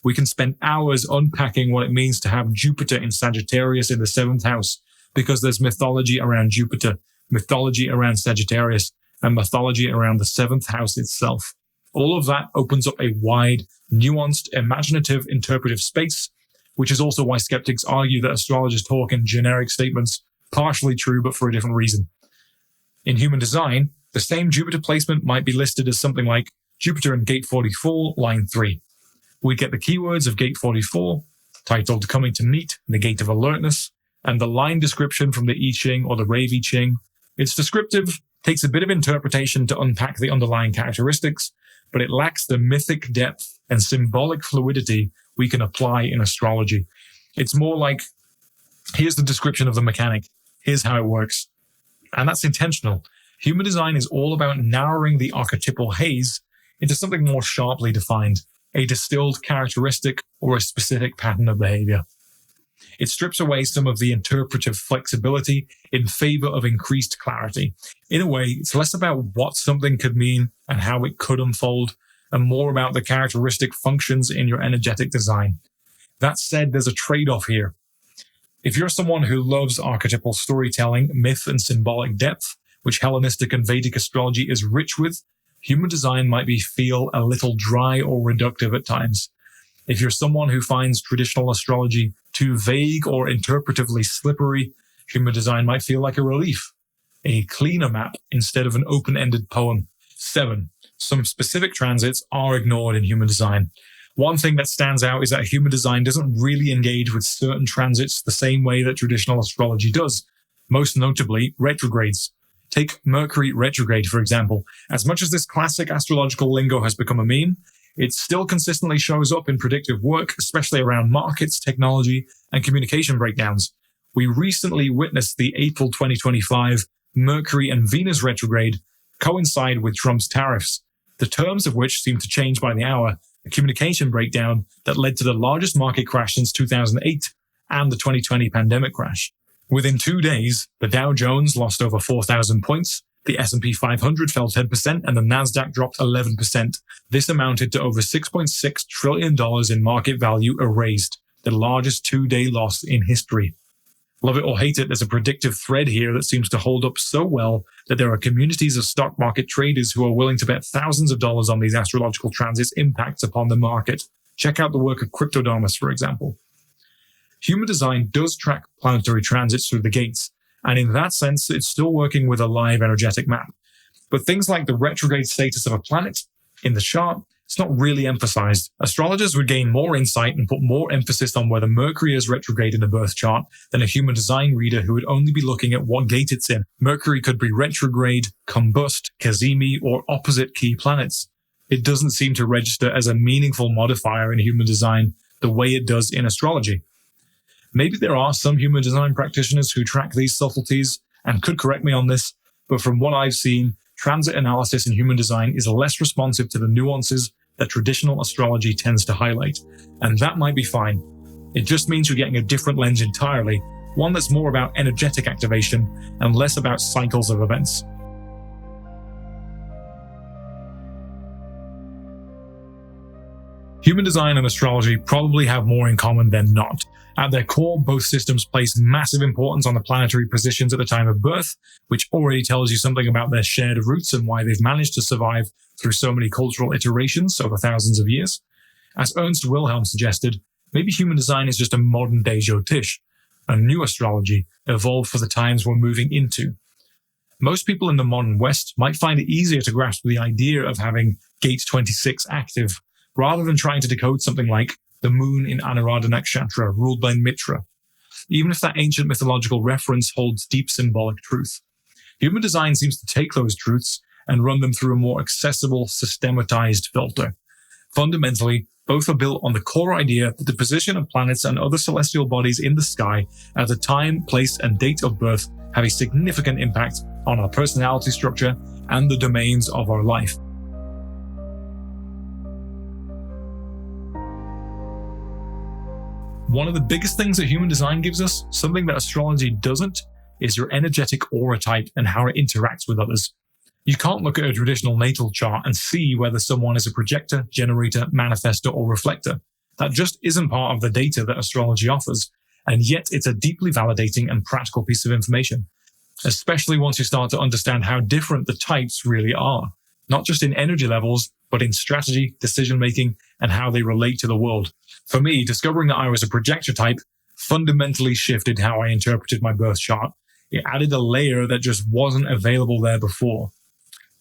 We can spend hours unpacking what it means to have Jupiter in Sagittarius in the 7th house, because there's mythology around Jupiter, mythology around Sagittarius, and mythology around the 7th house itself. All of that opens up a wide, nuanced, imaginative, interpretive space, which is also why skeptics argue that astrologers talk in generic statements, partially true but for a different reason. In human design, the same Jupiter placement might be listed as something like Jupiter in gate 44, line 3. We get the keywords of gate 44, titled Coming to Meet, the Gate of Alertness, and the line description from the I Ching or the Rave I Ching. It's descriptive, takes a bit of interpretation to unpack the underlying characteristics, but it lacks the mythic depth and symbolic fluidity we can apply in astrology. It's more like, here's the description of the mechanic, here's how it works. And that's intentional. Human design is all about narrowing the archetypal haze into something more sharply defined, a distilled characteristic or a specific pattern of behavior. It strips away some of the interpretive flexibility in favor of increased clarity. In a way, it's less about what something could mean and how it could unfold, and more about the characteristic functions in your energetic design. That said, there's a trade-off here. If you're someone who loves archetypal storytelling, myth, and symbolic depth, which Hellenistic and Vedic astrology is rich with, human design might feel a little dry or reductive at times. If you're someone who finds traditional astrology too vague or interpretively slippery, human design might feel like a relief, a cleaner map instead of an open-ended poem. 7. Some specific transits are ignored in human design. One thing that stands out is that human design doesn't really engage with certain transits the same way that traditional astrology does, most notably retrogrades. Take Mercury retrograde, for example. As much as this classic astrological lingo has become a meme, it still consistently shows up in predictive work, especially around markets, technology, and communication breakdowns. We recently witnessed the April 2025 Mercury and Venus retrograde coincide with Trump's tariffs, the terms of which seem to change by the hour, a communication breakdown that led to the largest market crash since 2008 and the 2020 pandemic crash. Within 2 days, the Dow Jones lost over 4,000 points, the S&P 500 fell 10%, and the Nasdaq dropped 11%. This amounted to over $6.6 trillion in market value erased, the largest 2-day loss in history. Love it or hate it, there's a predictive thread here that seems to hold up so well that there are communities of stock market traders who are willing to bet thousands of dollars on these astrological transits' impacts upon the market. Check out the work of Cryptodamus, for example. Human design does track planetary transits through the gates, and in that sense, it's still working with a live energetic map. But things like the retrograde status of a planet in the chart, it's not really emphasized. Astrologers would gain more insight and put more emphasis on whether Mercury is retrograde in a birth chart than a human design reader who would only be looking at what gate it's in. Mercury could be retrograde, combust, cazimi, or opposite key planets. It doesn't seem to register as a meaningful modifier in human design the way it does in astrology. Maybe there are some human design practitioners who track these subtleties and could correct me on this, but from what I've seen, transit analysis in human design is less responsive to the nuances that traditional astrology tends to highlight, and that might be fine. It just means you're getting a different lens entirely, one that's more about energetic activation and less about cycles of events. Human design and astrology probably have more in common than not. At their core, both systems place massive importance on the planetary positions at the time of birth, which already tells you something about their shared roots and why they've managed to survive through so many cultural iterations over thousands of years. As Ernst Wilhelm suggested, maybe human design is just a modern-day Jyotish, a new astrology evolved for the times we're moving into. Most people in the modern West might find it easier to grasp the idea of having Gate 26 active, rather than trying to decode something like the moon in Anuradha Nakshatra ruled by Mitra, even if that ancient mythological reference holds deep symbolic truth. Human design seems to take those truths and run them through a more accessible, systematized filter. Fundamentally, both are built on the core idea that the position of planets and other celestial bodies in the sky at the time, place, and date of birth have a significant impact on our personality structure and the domains of our life. One of the biggest things that human design gives us, something that astrology doesn't, is your energetic aura type and how it interacts with others. You can't look at a traditional natal chart and see whether someone is a projector, generator, manifestor, or reflector. That just isn't part of the data that astrology offers, and yet it's a deeply validating and practical piece of information, especially once you start to understand how different the types really are, not just in energy levels, but in strategy, decision-making, and how they relate to the world. For me, discovering that I was a projector type fundamentally shifted how I interpreted my birth chart. It added a layer that just wasn't available there before.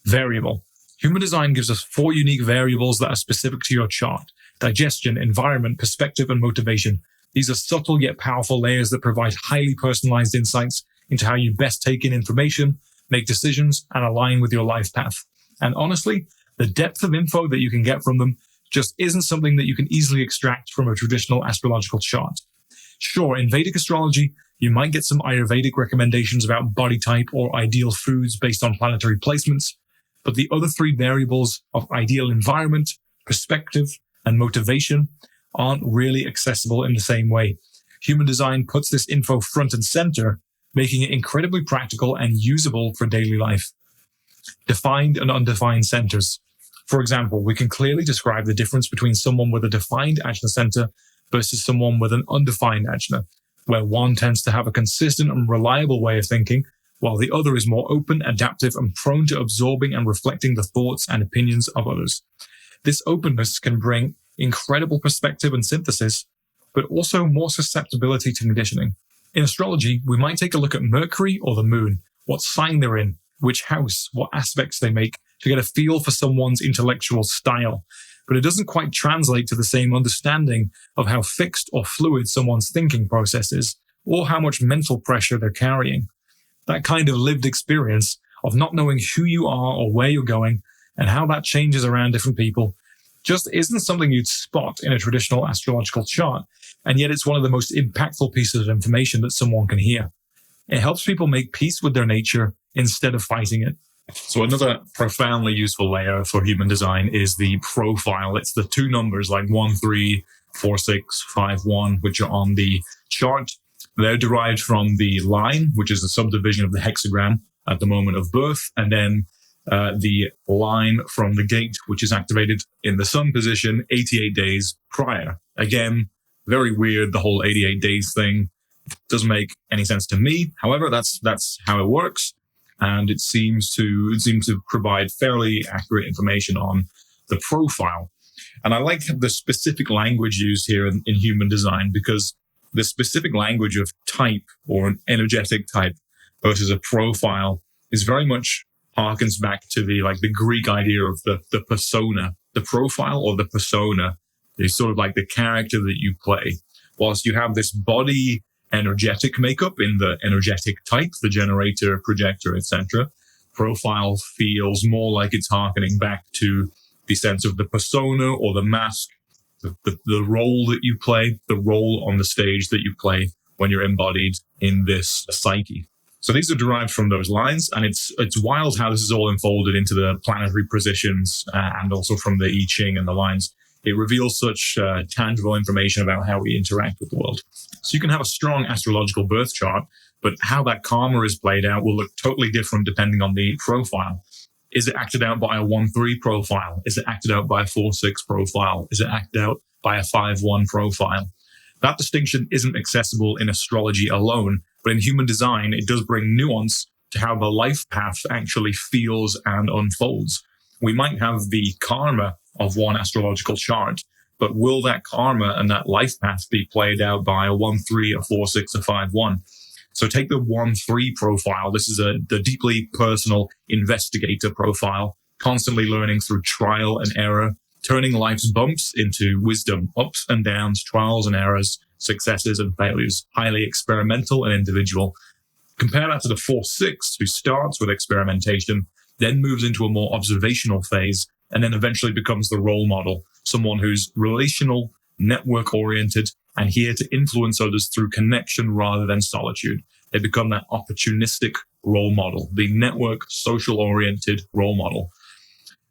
Variable. Human design gives us 4 unique variables that are specific to your chart: digestion, environment, perspective, and motivation. These are subtle yet powerful layers that provide highly personalized insights into how you best take in information, make decisions, and align with your life path. And honestly, the depth of info that you can get from them just isn't something that you can easily extract from a traditional astrological chart. Sure, in Vedic astrology, you might get some Ayurvedic recommendations about body type or ideal foods based on planetary placements, but the other 3 variables of ideal environment, perspective, and motivation aren't really accessible in the same way. Human design puts this info front and center, making it incredibly practical and usable for daily life. Defined and undefined centers. For example, we can clearly describe the difference between someone with a defined ajna center versus someone with an undefined ajna, where one tends to have a consistent and reliable way of thinking, while the other is more open, adaptive, and prone to absorbing and reflecting the thoughts and opinions of others. This openness can bring incredible perspective and synthesis, but also more susceptibility to conditioning. In astrology, we might take a look at Mercury or the Moon, what sign they're in, which house, what aspects they make, to get a feel for someone's intellectual style. But it doesn't quite translate to the same understanding of how fixed or fluid someone's thinking process is, or how much mental pressure they're carrying. That kind of lived experience of not knowing who you are or where you're going and how that changes around different people just isn't something you'd spot in a traditional astrological chart, and yet it's one of the most impactful pieces of information that someone can hear. It helps people make peace with their nature instead of fighting it. So another profoundly useful layer for human design is the profile. It's the two numbers like 1, 3, 4, 6, 5, 1, which are on the chart. They're derived from the line, which is a subdivision of the hexagram at the moment of birth, and then the line from the gate, which is activated in the sun position 88 days prior. Again, very weird, the whole 88 days thing. Doesn't make any sense to me. However, that's how it works. And it seems to provide fairly accurate information on the profile. And I like the specific language used here in human design, because the specific language of type or an energetic type versus a profile is very much harkens back to the Greek idea of the persona. The profile or the persona is sort of like the character that you play. Whilst you have this body energetic makeup in the energetic type, the generator, projector, etc., profile feels more like it's harkening back to the sense of the persona or the mask, the role that you play, the role on the stage that you play when you're embodied in this psyche. So these are derived from those lines, and it's wild how this is all unfolded into the planetary positions and also from the I Ching and the lines. It reveals such tangible information about how we interact with the world. So you can have a strong astrological birth chart, but how that karma is played out will look totally different depending on the profile. Is it acted out by a 1-3 profile? Is it acted out by a 4-6 profile? Is it acted out by a 5-1 profile? That distinction isn't accessible in astrology alone, but in human design, it does bring nuance to how the life path actually feels and unfolds. We might have the karma of one astrological chart, but will that karma and that life path be played out by a 1-3, a 4-6, a 5-1? So take the 1-3 profile. This is the deeply personal investigator profile, constantly learning through trial and error, turning life's bumps into wisdom, ups and downs, trials and errors, successes and failures, highly experimental and individual. Compare that to the 4-6, who starts with experimentation, then moves into a more observational phase, and then eventually becomes the role model, someone who's relational, network-oriented, and here to influence others through connection rather than solitude. They become that opportunistic role model, the network, social-oriented role model.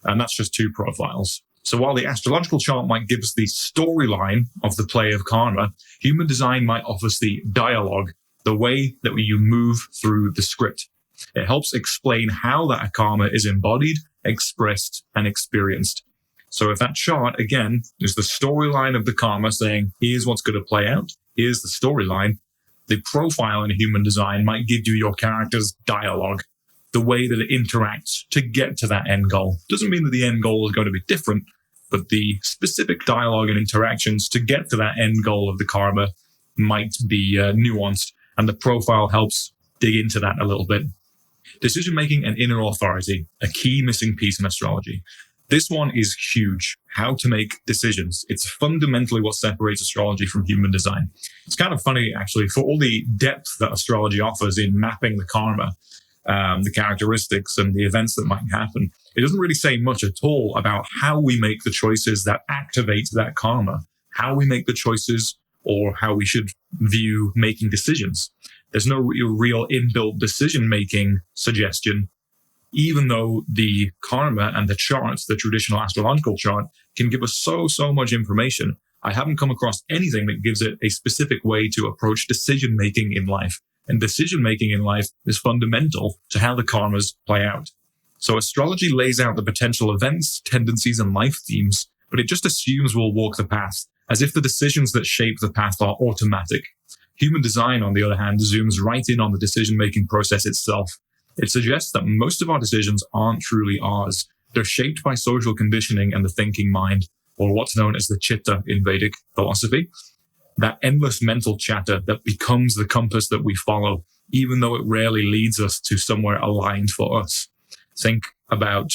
And that's just two profiles. So while the astrological chart might give us the storyline of the play of karma, human design might offer us the dialogue, the way that you move through the script. It helps explain how that karma is embodied, expressed, and experienced. So if that chart, again, is the storyline of the karma saying, here's what's going to play out, here's the storyline, the profile in human design might give you your character's dialogue, the way that it interacts to get to that end goal. Doesn't mean that the end goal is going to be different, but the specific dialogue and interactions to get to that end goal of the karma might be nuanced, and the profile helps dig into that a little bit. Decision-making and inner authority, a key missing piece in astrology. This one is huge. How to make decisions. It's fundamentally what separates astrology from human design. It's kind of funny, actually, for all the depth that astrology offers in mapping the karma, the characteristics and the events that might happen, it doesn't really say much at all about how we make the choices that activate that karma, how we make the choices or how we should view making decisions. There's no real inbuilt decision-making suggestion, even though the karma and the charts, the traditional astrological chart, can give us so much information. I haven't come across anything that gives it a specific way to approach decision-making in life. And decision-making in life is fundamental to how the karmas play out. So astrology lays out the potential events, tendencies, and life themes, but it just assumes we'll walk the path, as if the decisions that shape the path are automatic. Human design, on the other hand, zooms right in on the decision-making process itself. It suggests that most of our decisions aren't truly ours. They're shaped by social conditioning and the thinking mind, or what's known as the chitta in Vedic philosophy. That endless mental chatter that becomes the compass that we follow, even though it rarely leads us to somewhere aligned for us. Think about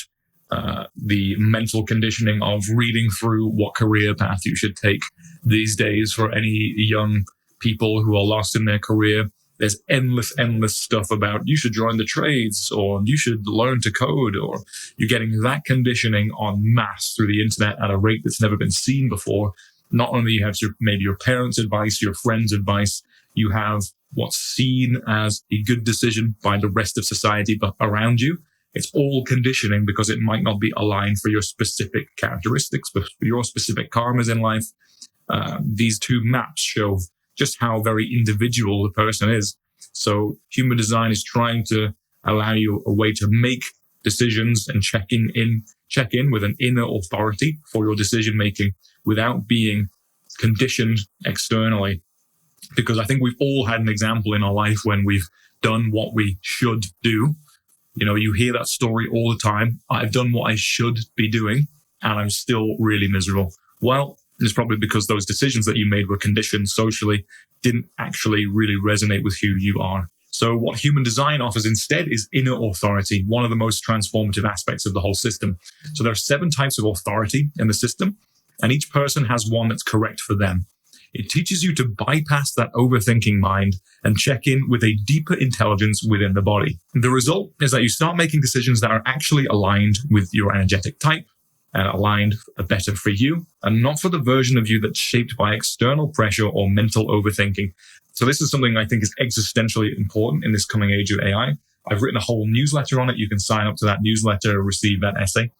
the mental conditioning of reading through what career path you should take these days for any young people who are lost in their career. There's endless stuff about you should join the trades, or you should learn to code, or you're getting that conditioning en masse through the internet at a rate that's never been seen before. Not only you have maybe your parents' advice, your friends' advice, you have what's seen as a good decision by the rest of society around you. It's all conditioning because it might not be aligned for your specific characteristics, but for your specific karmas in life. These two maps show just how very individual the person is. So human design is trying to allow you a way to make decisions and check in with an inner authority for your decision making without being conditioned externally. Because I think we've all had an example in our life when we've done what we should do. You know, you hear that story all the time. I've done what I should be doing and I'm still really miserable. Well, it's probably because those decisions that you made were conditioned socially, didn't actually really resonate with who you are. So what human design offers instead is inner authority, one of the most transformative aspects of the whole system. So there are 7 types of authority in the system, and each person has one that's correct for them. It teaches you to bypass that overthinking mind and check in with a deeper intelligence within the body. The result is that you start making decisions that are actually aligned with your energetic type and aligned better for you, and not for the version of you that's shaped by external pressure or mental overthinking. So this is something I think is existentially important in this coming age of AI. I've written a whole newsletter on it. You can sign up to that newsletter and receive that essay.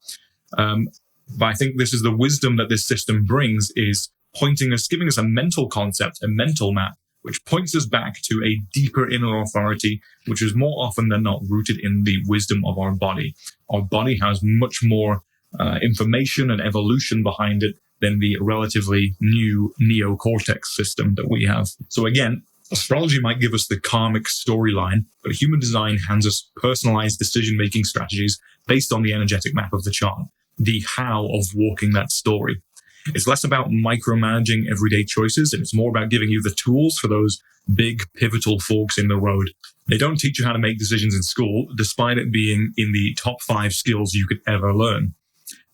But I think this is the wisdom that this system brings, is giving us a mental concept, a mental map, which points us back to a deeper inner authority, which is more often than not rooted in the wisdom of our body. Our body has much more information and evolution behind it than the relatively new neocortex system that we have. So again, astrology might give us the karmic storyline, but human design hands us personalized decision-making strategies based on the energetic map of the chart, the how of walking that story. It's less about micromanaging everyday choices, and it's more about giving you the tools for those big pivotal forks in the road. They don't teach you how to make decisions in school, despite it being in the top 5 skills you could ever learn.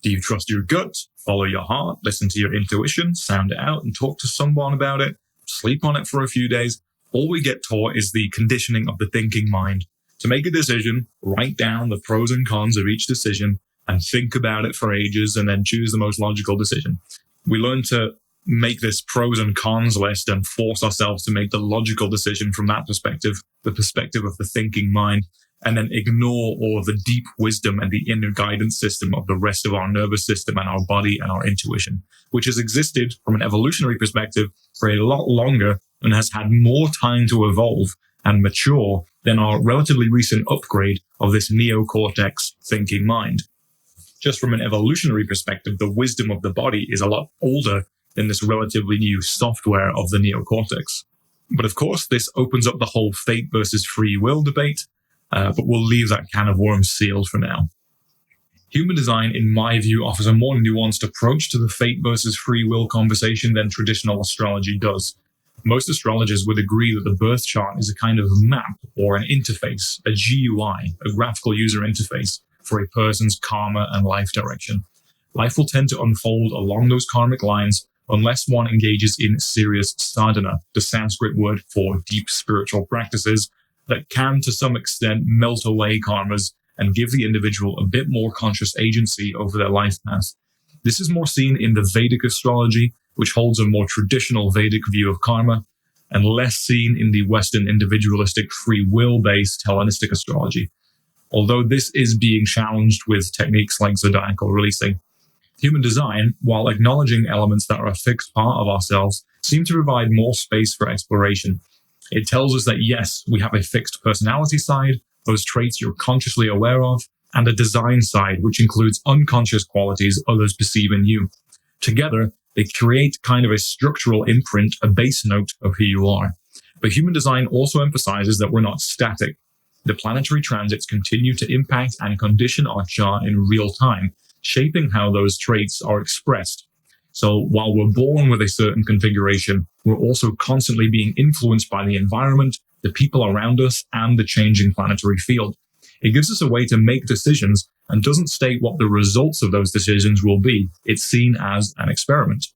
Do you trust your gut? Follow your heart, listen to your intuition, sound it out and talk to someone about it, sleep on it for a few days. All we get taught is the conditioning of the thinking mind. To make a decision, write down the pros and cons of each decision and think about it for ages and then choose the most logical decision. We learn to make this pros and cons list and force ourselves to make the logical decision from that perspective, the perspective of the thinking mind, and then ignore all of the deep wisdom and the inner guidance system of the rest of our nervous system and our body and our intuition, which has existed from an evolutionary perspective for a lot longer and has had more time to evolve and mature than our relatively recent upgrade of this neocortex thinking mind. Just from an evolutionary perspective, the wisdom of the body is a lot older than this relatively new software of the neocortex. But of course, this opens up the whole fate versus free will debate, but we'll leave that can of worms sealed for now. Human design, in my view, offers a more nuanced approach to the fate versus free will conversation than traditional astrology does. Most astrologers would agree that the birth chart is a kind of map or an interface, a GUI, a graphical user interface for a person's karma and life direction. Life will tend to unfold along those karmic lines unless one engages in serious sadhana, the Sanskrit word for deep spiritual practices that can, to some extent, melt away karmas and give the individual a bit more conscious agency over their life path. This is more seen in the Vedic astrology, which holds a more traditional Vedic view of karma, and less seen in the Western individualistic free will-based Hellenistic astrology. Although this is being challenged with techniques like zodiacal releasing. Human design, while acknowledging elements that are a fixed part of ourselves, seem to provide more space for exploration. It tells us that yes, we have a fixed personality side, those traits you're consciously aware of, and a design side, which includes unconscious qualities others perceive in you. Together, they create kind of a structural imprint, a base note of who you are. But human design also emphasizes that we're not static. The planetary transits continue to impact and condition our chart in real time, shaping how those traits are expressed. So while we're born with a certain configuration, we're also constantly being influenced by the environment, the people around us, and the changing planetary field. It gives us a way to make decisions and doesn't state what the results of those decisions will be. It's seen as an experiment.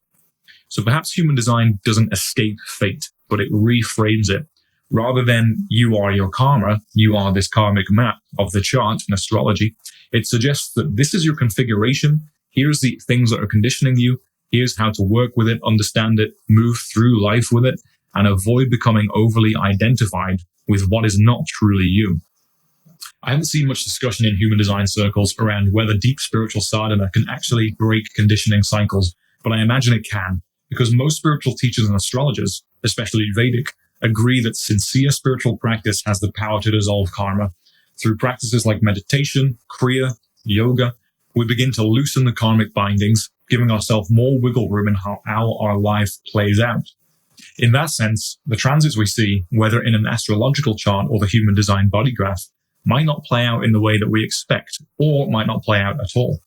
So perhaps human design doesn't escape fate, but it reframes it. Rather than you are your karma, you are this karmic map of the chart in astrology, it suggests that this is your configuration. Here's the things that are conditioning you. Here's how to work with it, understand it, move through life with it, and avoid becoming overly identified with what is not truly you. I haven't seen much discussion in human design circles around whether deep spiritual sadhana can actually break conditioning cycles, but I imagine it can, because most spiritual teachers and astrologers, especially Vedic, agree that sincere spiritual practice has the power to dissolve karma. Through practices like meditation, kriya, yoga, we begin to loosen the karmic bindings, giving ourselves more wiggle room in how our life plays out. In that sense, the transits we see, whether in an astrological chart or the human design body graph, might not play out in the way that we expect, or might not play out at all.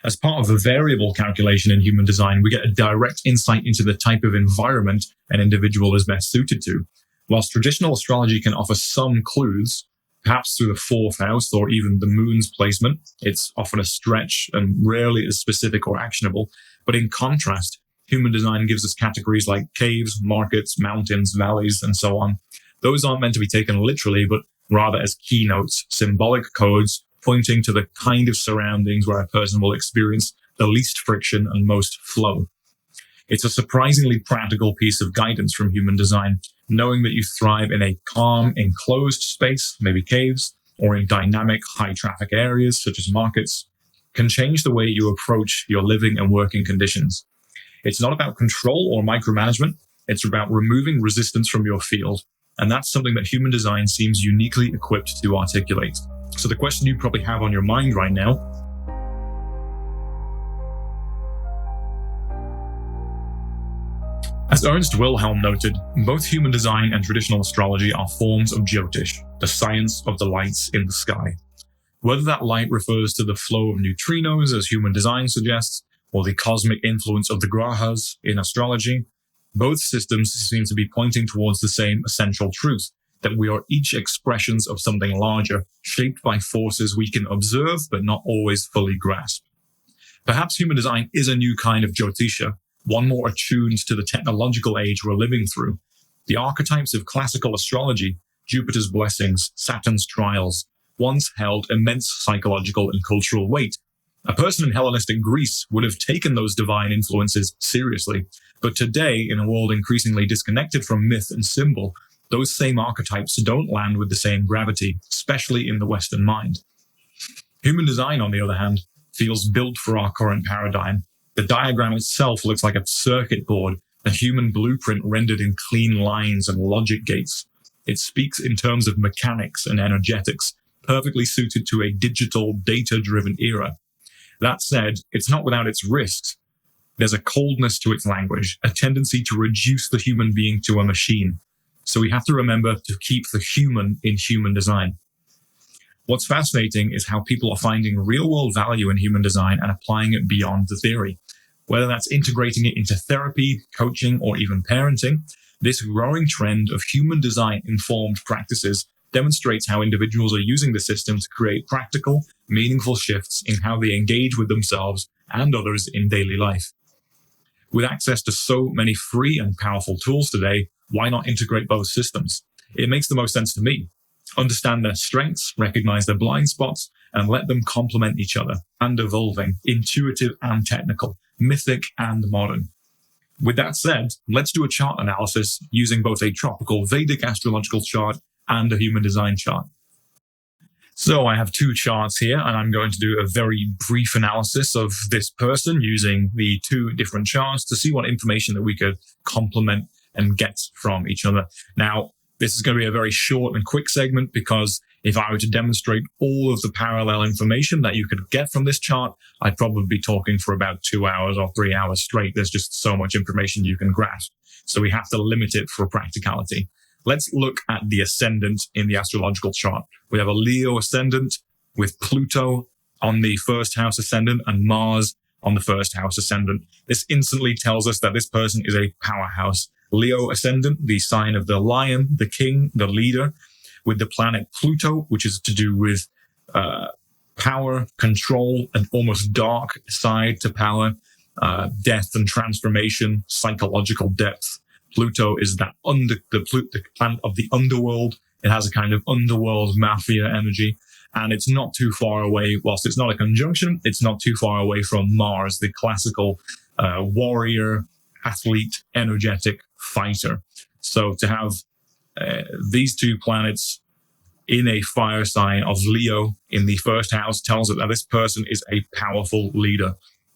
As part of the variable calculation in human design, we get a direct insight into the type of environment an individual is best suited to. Whilst traditional astrology can offer some clues, perhaps through the fourth house or even the moon's placement, it's often a stretch and rarely as specific or actionable. But in contrast, human design gives us categories like caves, markets, mountains, valleys, and so on. Those aren't meant to be taken literally, but rather as keynotes, symbolic codes, pointing to the kind of surroundings where a person will experience the least friction and most flow. It's a surprisingly practical piece of guidance from human design, knowing that you thrive in a calm, enclosed space, maybe caves, or in dynamic, high-traffic areas such as markets, can change the way you approach your living and working conditions. It's not about control or micromanagement. It's about removing resistance from your field. And that's something that human design seems uniquely equipped to articulate. So the question you probably have on your mind right now, as Ernst Wilhelm noted, both human design and traditional astrology are forms of Jyotish, the science of the lights in the sky. Whether that light refers to the flow of neutrinos, as human design suggests, or the cosmic influence of the grahas in astrology, both systems seem to be pointing towards the same essential truth, that we are each expressions of something larger, shaped by forces we can observe but not always fully grasp. Perhaps human design is a new kind of Jyotisha, one more attuned to the technological age we're living through. The archetypes of classical astrology, Jupiter's blessings, Saturn's trials, once held immense psychological and cultural weight. A person in Hellenistic Greece would have taken those divine influences seriously, but today, in a world increasingly disconnected from myth and symbol, those same archetypes don't land with the same gravity, especially in the Western mind. Human design, on the other hand, feels built for our current paradigm. The diagram itself looks like a circuit board, a human blueprint rendered in clean lines and logic gates. It speaks in terms of mechanics and energetics, perfectly suited to a digital, data-driven era. That said, it's not without its risks. There's a coldness to its language, a tendency to reduce the human being to a machine. So we have to remember to keep the human in human design. What's fascinating is how people are finding real-world value in human design and applying it beyond the theory. Whether that's integrating it into therapy, coaching, or even parenting, this growing trend of human design-informed practices demonstrates how individuals are using the system to create practical, meaningful shifts in how they engage with themselves and others in daily life. With access to so many free and powerful tools today, why not integrate both systems? It makes the most sense to me. Understand their strengths, recognize their blind spots, and let them complement each other, and evolving, intuitive and technical, mythic and modern. With that said, let's do a chart analysis using both a tropical Vedic astrological chart and a human design chart. So I have two charts here, and I'm going to do a very brief analysis of this person using the two different charts to see what information that we could complement and get from each other. Now, this is going to be a very short and quick segment because If I were to demonstrate all of the parallel information that you could get from this chart, I'd probably be talking for about 2 hours or 3 hours straight. There's just so much information you can grasp. So we have to limit it for practicality. Let's look at the ascendant in the astrological chart. We have a Leo ascendant with Pluto on the first house ascendant and Mars on the first house ascendant. This instantly tells us that this person is a powerhouse. Leo ascendant, the sign of the lion, the king, the leader, with the planet Pluto, which is to do with power, control, and almost dark side to power, death and transformation, psychological depth. Pluto is that the planet of the underworld. It has a kind of underworld mafia energy, and it's not too far away. Whilst it's not a conjunction, it's not too far away from Mars, the classical warrior, athlete, energetic fighter. So to have these two planets in a fire sign of Leo in the first house tells us that this person is a powerful leader.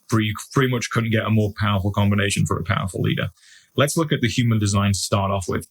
Pretty much couldn't get a more powerful combination for a powerful leader. Let's look at the human design to start off with.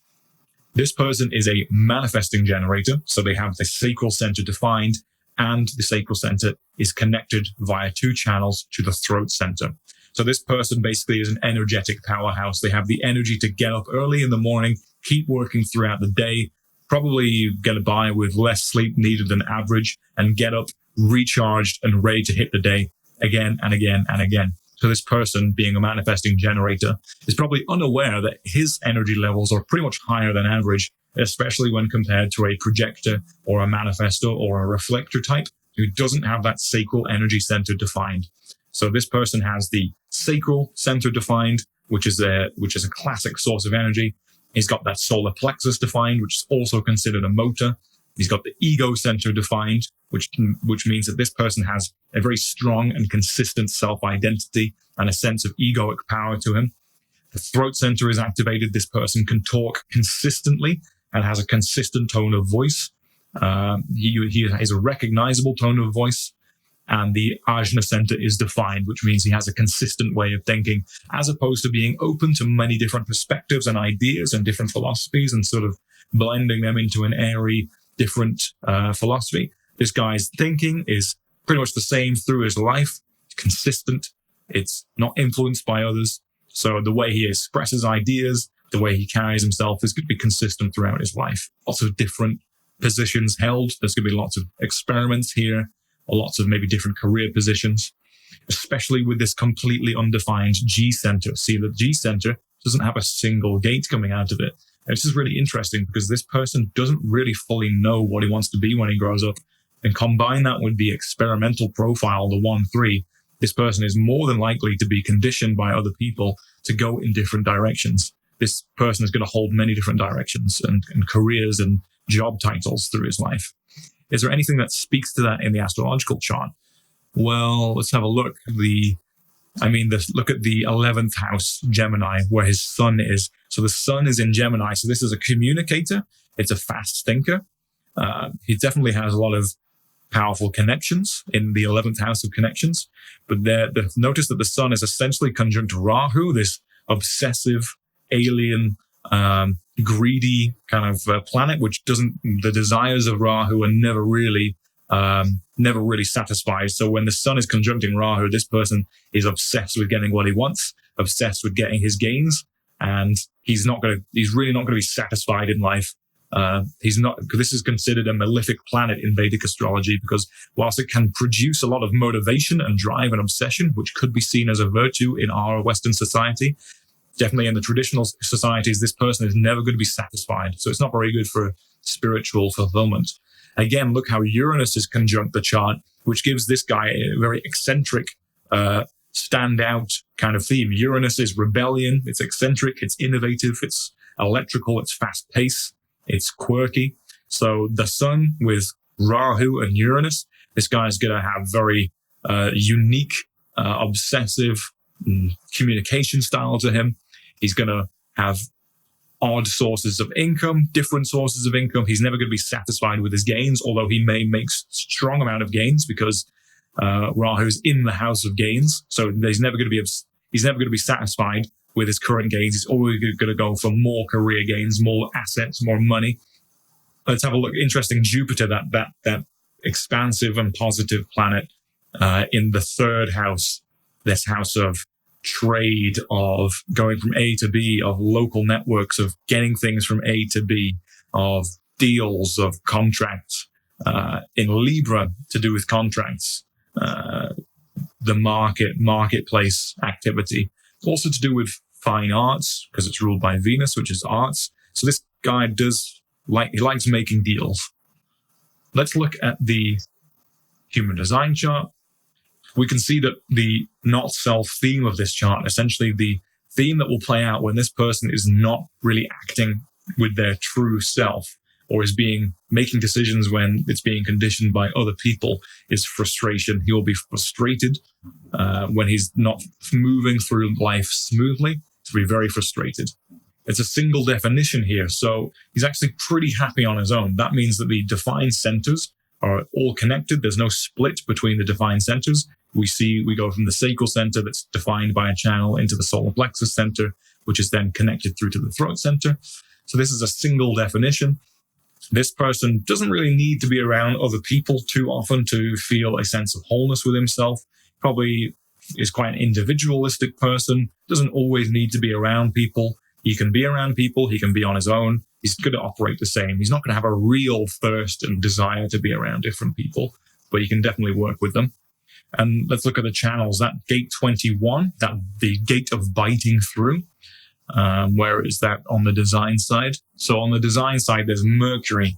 This person is a manifesting generator, so they have the sacral center defined, and the sacral center is connected via 2 channels to the throat center. So this person basically is an energetic powerhouse. They have the energy to get up early in the morning, keep working throughout the day, probably get by with less sleep needed than average, and get up recharged and ready to hit the day again and again and again. So this person, being a manifesting generator, is probably unaware that his energy levels are pretty much higher than average, especially when compared to a projector or a manifestor or a reflector type who doesn't have that sacral energy center defined. So this person has the sacral center defined, which is a classic source of energy. He's got that solar plexus defined, which is also considered a motor. He's got the ego center defined, which means that this person has a very strong and consistent self-identity and a sense of egoic power to him. The throat center is activated. This person can talk consistently and has a consistent tone of voice. He has a recognizable tone of voice. And the ajna center is defined, which means he has a consistent way of thinking, as opposed to being open to many different perspectives and ideas and different philosophies and sort of blending them into an airy, different philosophy. This guy's thinking is pretty much the same through his life. It's consistent. It's not influenced by others. So the way he expresses ideas, the way he carries himself is going to be consistent throughout his life. Lots of different positions held. There's going to be lots of experiments here, or lots of maybe different career positions, especially with this completely undefined G center. See, the G center doesn't have a single gate coming out of it. And this is really interesting because this person doesn't really fully know what he wants to be when he grows up. And combine that with the experimental profile, the 1-3, this person is more than likely to be conditioned by other people to go in different directions. This person is going to hold many different directions and careers and job titles through his life. Is there anything that speaks to that in the astrological chart? Well, let's have a look. Look at the 11th house, Gemini, where his sun is. So the sun is in Gemini. So this is a communicator. It's a fast thinker. He definitely has a lot of powerful connections in the 11th house of connections. But notice that the sun is essentially conjunct Rahu, this obsessive, alien, greedy kind of planet, which the desires of Rahu are never really satisfied. So when the sun is conjuncting Rahu, this person is obsessed with getting what he wants, obsessed with getting his gains, and he's really not going to be satisfied in life. This is considered a malefic planet in Vedic astrology because whilst it can produce a lot of motivation and drive and obsession, which could be seen as a virtue in our Western society, definitely in the traditional societies, this person is never going to be satisfied. So it's not very good for spiritual fulfillment. Again, look how Uranus is conjunct the chart, which gives this guy a very eccentric, standout kind of theme. Uranus is rebellion. It's eccentric. It's innovative. It's electrical. It's fast paced. It's quirky. So the sun with Rahu and Uranus, this guy's going to have very unique, obsessive communication style to him. He's going to have odd sources of income, different sources of income. He's never going to be satisfied with his gains, although he may make strong amount of gains because Rahu's in the house of gains. So he's never going to be satisfied with his current gains. He's always going to go for more career gains, more assets, more money. Let's have a look. Interesting, Jupiter, that expansive and positive planet in the third house, this house of trade, of going from A to B, of local networks, of getting things from A to B, of deals, of contracts. In Libra, to do with contracts, the marketplace activity. Also to do with fine arts, because it's ruled by Venus, which is arts. So this guy he likes making deals. Let's look at the human design chart. We can see that the not self theme of this chart, essentially the theme that will play out when this person is not really acting with their true self, or is making decisions when it's being conditioned by other people, is frustration. He will be frustrated when he's not moving through life smoothly. To be very frustrated. It's a single definition here, so he's actually pretty happy on his own. That means that the defined centers are all connected. There's no split between the defined centers. We go from the sacral center that's defined by a channel into the solar plexus center, which is then connected through to the throat center. So this is a single definition. This person doesn't really need to be around other people too often to feel a sense of wholeness with himself. Probably is quite an individualistic person, doesn't always need to be around people. He can be around people, he can be on his own. He's going to operate the same. He's not going to have a real thirst and desire to be around different people, but he can definitely work with them. And let's look at the channels. That gate 21, the gate of biting through. Where is that on the design side? So on the design side, there's Mercury.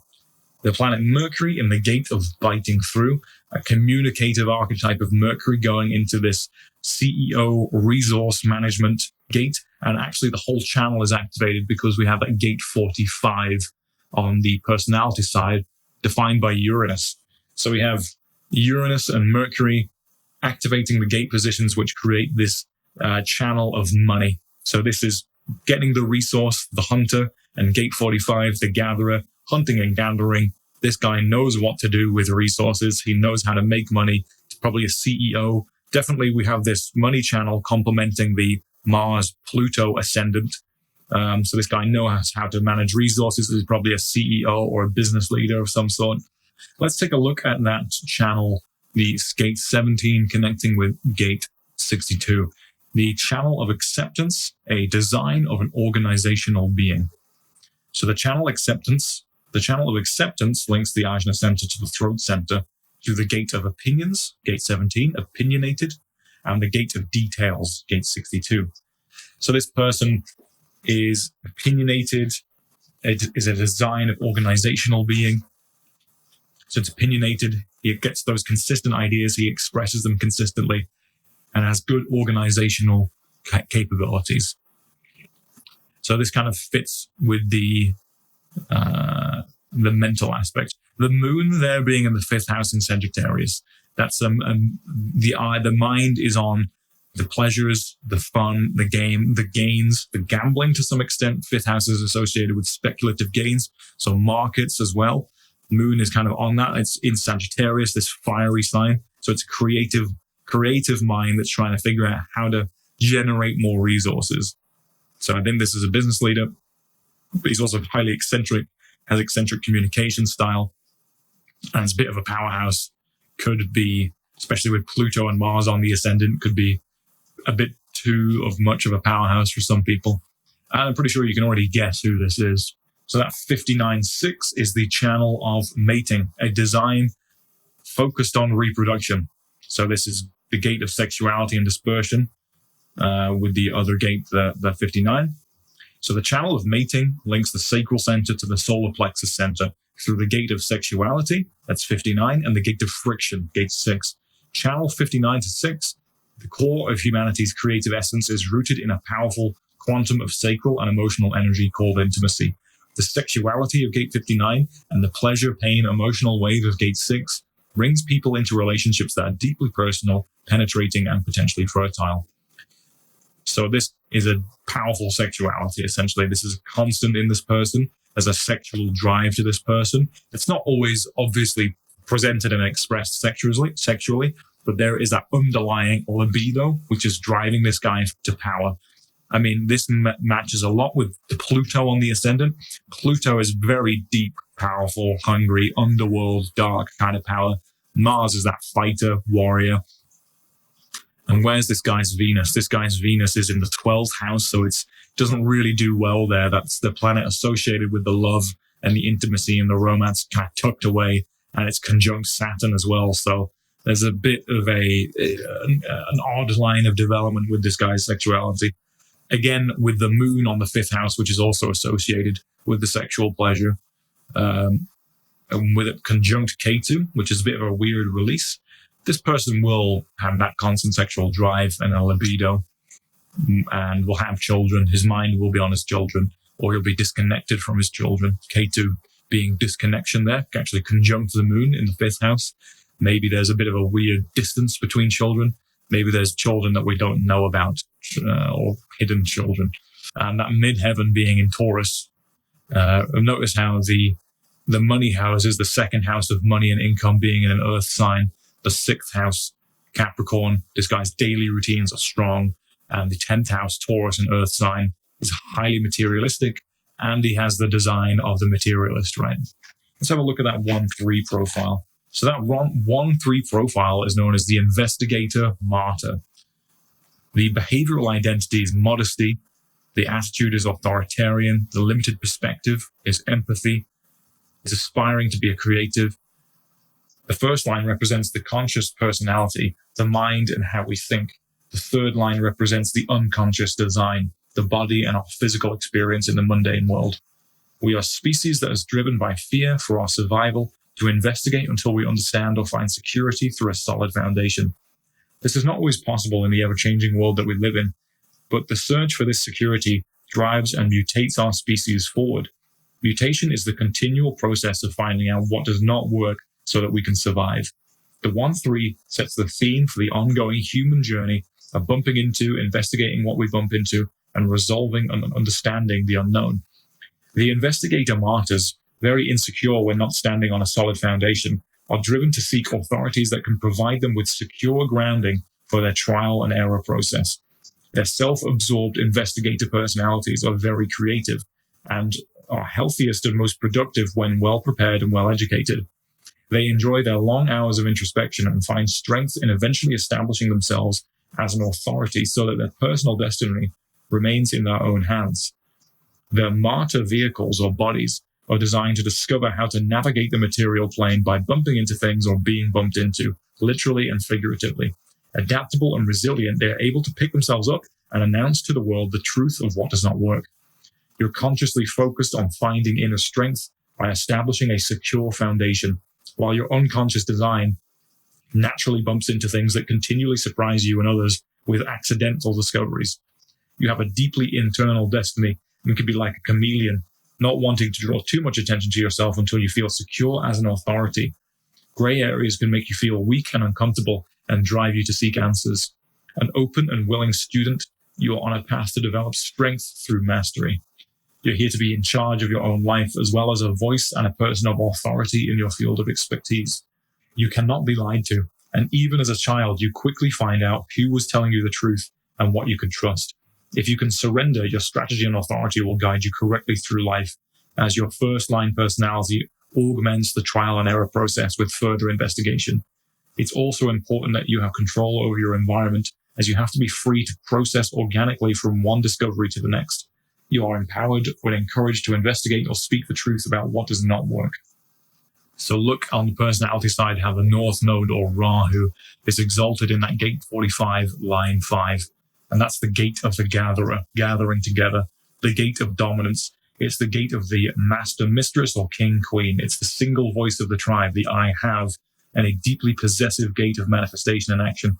The planet Mercury in the gate of biting through, a communicative archetype of Mercury going into this CEO resource management gate. And actually the whole channel is activated because we have that gate 45 on the personality side defined by Uranus. So we have Uranus and Mercury activating the gate positions, which create this channel of money. So this is getting the resource, the hunter, and gate 45, the gatherer, hunting and gathering. This guy knows what to do with resources. He knows how to make money. He's probably a CEO. Definitely we have this money channel complementing the Mars-Pluto ascendant. So this guy knows how to manage resources. He's probably a CEO or a business leader of some sort. Let's take a look at that channel, the gate 17 connecting with gate 62. The channel of acceptance, a design of an organizational being. So the channel of acceptance links the ajna center to the throat center through the gate of opinions, gate 17, opinionated, and the gate of details, gate 62. So this person is opinionated. It is a design of organizational being. So it's opinionated. He gets those consistent ideas. He expresses them consistently and has good organizational capabilities. So this kind of fits with the mental aspect. The moon there being in the 5th house in Sagittarius. That's the mind is on the pleasures, the fun, the game, the gains, the gambling to some extent. 5th house is associated with speculative gains, so markets as well. Moon is kind of on that. It's in Sagittarius, this fiery sign. So it's a creative mind that's trying to figure out how to generate more resources. So I think this is a business leader, but he's also highly eccentric, has eccentric communication style, and it's a bit of a powerhouse. Could be, especially with Pluto and Mars on the ascendant, could be a bit too much of a powerhouse for some people. And I'm pretty sure you can already guess who this is. So that 59.6 is the channel of mating, a design focused on reproduction. So this is the gate of sexuality and dispersion with the other gate, the 59. So the channel of mating links the sacral center to the solar plexus center through the gate of sexuality, that's 59, and the gate of friction, gate 6. Channel 59 to 6, the core of humanity's creative essence is rooted in a powerful quantum of sacral and emotional energy called intimacy. The sexuality of gate 59 and the pleasure, pain, emotional wave of gate 6 brings people into relationships that are deeply personal, penetrating, and potentially fertile. So this is a powerful sexuality, essentially. This is constant in this person. There's a sexual drive to this person. It's not always obviously presented and expressed sexually, but there is that underlying libido, which is driving this guy to power. I mean, this matches a lot with the Pluto on the ascendant. Pluto is very deep, powerful, hungry, underworld, dark kind of power. Mars is that fighter, warrior. And where's this guy's Venus? This guy's Venus is in the 12th house, so it doesn't really do well there. That's the planet associated with the love and the intimacy and the romance kind of tucked away, and it's conjunct Saturn as well. So there's a bit of an odd line of development with this guy's sexuality. Again, with the moon on the 5th house, which is also associated with the sexual pleasure. And with it conjunct Ketu, which is a bit of a weird release. This person will have that constant sexual drive and a libido and will have children. His mind will be on his children, or he'll be disconnected from his children. Ketu being disconnection there, actually conjunct the moon in the 5th house. Maybe there's a bit of a weird distance between children. Maybe there's children that we don't know about, or hidden children. And that midheaven being in Taurus. Notice how the money house is the 2nd house of money and income being in an earth sign. The 6th house, Capricorn, this guy's daily routines are strong. And the 10th house, Taurus, an earth sign, is highly materialistic. And he has the design of the materialist, right? Let's have a look at that 1-3 profile. So that 1-3 profile is known as the investigator martyr. The behavioral identity is modesty. The attitude is authoritarian. The limited perspective is empathy. Is aspiring to be a creative. The first line represents the conscious personality, the mind and how we think. The third line represents the unconscious design, the body and our physical experience in the mundane world. We are a species that is driven by fear for our survival, to investigate until we understand or find security through a solid foundation. This is not always possible in the ever-changing world that we live in, but the search for this security drives and mutates our species forward. Mutation is the continual process of finding out what does not work so that we can survive. The 1-3 sets the theme for the ongoing human journey of bumping into, investigating what we bump into, and resolving and understanding the unknown. The investigator martyrs, very insecure when not standing on a solid foundation, are driven to seek authorities that can provide them with secure grounding for their trial and error process. Their self-absorbed investigator personalities are very creative and are healthiest and most productive when well prepared and well educated. They enjoy their long hours of introspection and find strength in eventually establishing themselves as an authority so that their personal destiny remains in their own hands. Their martyr vehicles or bodies are designed to discover how to navigate the material plane by bumping into things or being bumped into, literally and figuratively. Adaptable and resilient, they are able to pick themselves up and announce to the world the truth of what does not work. You're consciously focused on finding inner strength by establishing a secure foundation, while your unconscious design naturally bumps into things that continually surprise you and others with accidental discoveries. You have a deeply internal destiny and can be like a chameleon, not wanting to draw too much attention to yourself until you feel secure as an authority. Gray areas can make you feel weak and uncomfortable and drive you to seek answers. An open and willing student, you are on a path to develop strength through mastery. You're here to be in charge of your own life, as well as a voice and a person of authority in your field of expertise. You cannot be lied to, and even as a child, you quickly find out who was telling you the truth and what you can trust. If you can surrender, your strategy and authority will guide you correctly through life, as your first-line personality augments the trial and error process with further investigation. It's also important that you have control over your environment, as you have to be free to process organically from one discovery to the next. You are empowered when encouraged to investigate or speak the truth about what does not work. So look on the personality side how the North Node, or Rahu, is exalted in that gate 45, line 5. And that's the gate of the gatherer, gathering together, the gate of dominance. It's the gate of the master mistress or king queen. It's the single voice of the tribe, the I have, and a deeply possessive gate of manifestation and action.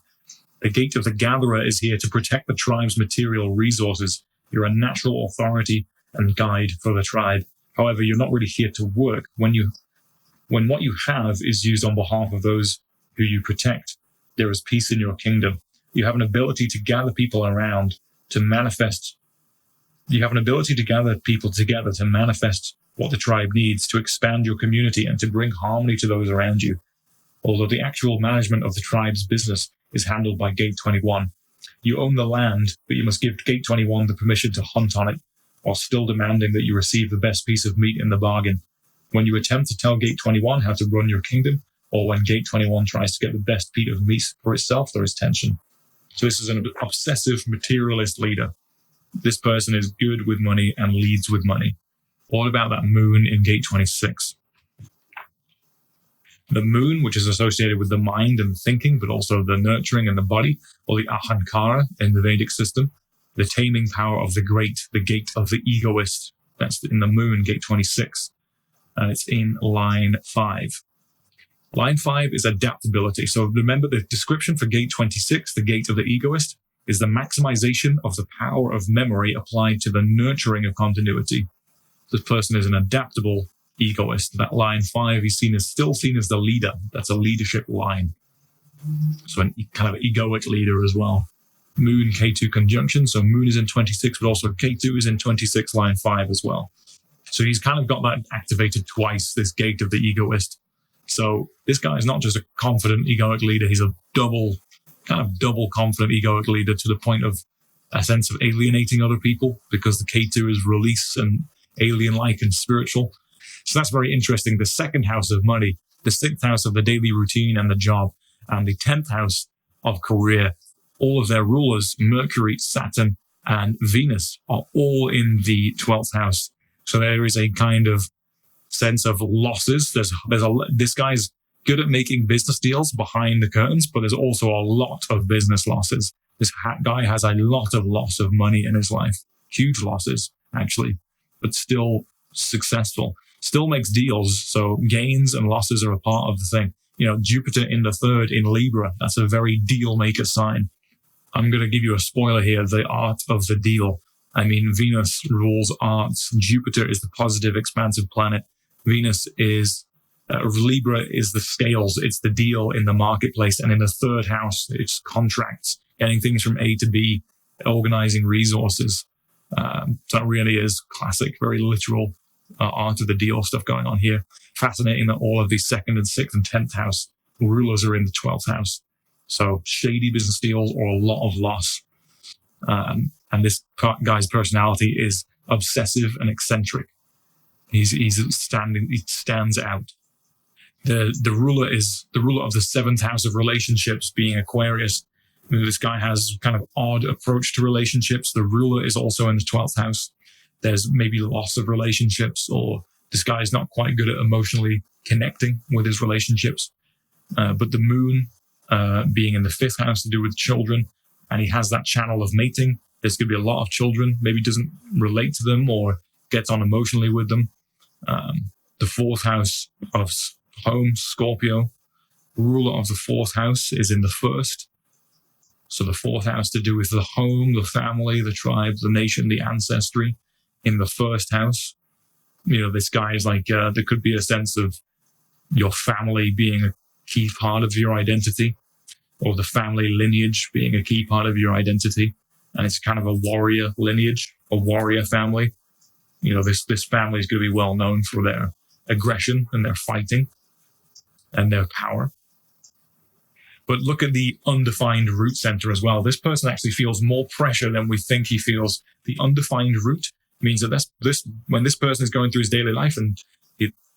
The gate of the gatherer is here to protect the tribe's material resources. You're a natural authority and guide for the tribe. However, you're not really here to work. When what you have is used on behalf of those who you protect, there is peace in your kingdom. You have an ability to gather people around to manifest. You have an ability to gather people together to manifest what the tribe needs, to expand your community and to bring harmony to those around you. Although the actual management of the tribe's business is handled by Gate 21. You own the land, but you must give Gate 21 the permission to hunt on it, while still demanding that you receive the best piece of meat in the bargain. when you attempt to tell Gate 21 how to run your kingdom, or when Gate 21 tries to get the best piece of meat for itself, there is tension. So this is an obsessive materialist leader. This person is good with money and leads with money. All about that moon in Gate 26. The moon, which is associated with the mind and thinking, but also the nurturing and the body, or the ahankara in the Vedic system, the taming power of the great, the gate of the egoist. That's in the moon, Gate 26. And it's in line 5. Line 5 is adaptability. So remember the description for Gate 26, the gate of the egoist, is the maximization of the power of memory applied to the nurturing of continuity. This person is an adaptable egoist. That line 5 is still seen as the leader. That's a leadership line. So an kind of egoic leader as well. Moon K2 conjunction. So moon is in 26, but also K2 is in 26, line 5 as well. So he's kind of got that activated twice, this gate of the egoist. So this guy is not just a confident egoic leader. He's a double confident egoic leader to the point of a sense of alienating other people, because the K2 is release and alien-like and spiritual. So that's very interesting. The second house of money, the 6th house of the daily routine and the job, and the 10th house of career, all of their rulers, Mercury, Saturn, and Venus, are all in the 12th house. So there is a kind of sense of losses. This guy's good at making business deals behind the curtains, but there's also a lot of business losses. This guy has a lot of loss of money in his life. Huge losses, actually, but still successful. Still makes deals, so gains and losses are a part of the thing. You know, Jupiter in the 3rd in Libra, that's a very deal maker sign. I'm going to give you a spoiler here, the art of the deal. I mean, Venus rules arts. Jupiter is the positive, expansive planet. Venus is, Libra is the scales. It's the deal in the marketplace. And in the 3rd house, it's contracts, getting things from A to B, organizing resources. So it really is classic, very literal art of the deal stuff going on here. Fascinating that all of these 2nd and 6th and 10th house rulers are in the 12th house. So shady business deals or a lot of loss. And this guy's personality is obsessive and eccentric. He stands out. The ruler is the ruler of the 7th house of relationships, being Aquarius. This guy has kind of odd approach to relationships. The ruler is also in the 12th house. There's maybe loss of relationships, or this guy is not quite good at emotionally connecting with his relationships. But the moon being in the 5th house to do with children, and he has that channel of mating. There's going to be a lot of children, maybe doesn't relate to them or gets on emotionally with them. The 4th house of home, Scorpio, ruler of the 4th house is in the 1st. So the 4th house to do with the home, the family, the tribe, the nation, the ancestry. In the 1st house, you know, this guy is like, there could be a sense of your family being a key part of your identity, or the family lineage being a key part of your identity. And it's kind of a warrior lineage, a warrior family. You know, this family is going to be well known for their aggression and their fighting and their power. But look at the undefined root center as well. This person actually feels more pressure than we think he feels. The undefined root means that when this person is going through his daily life and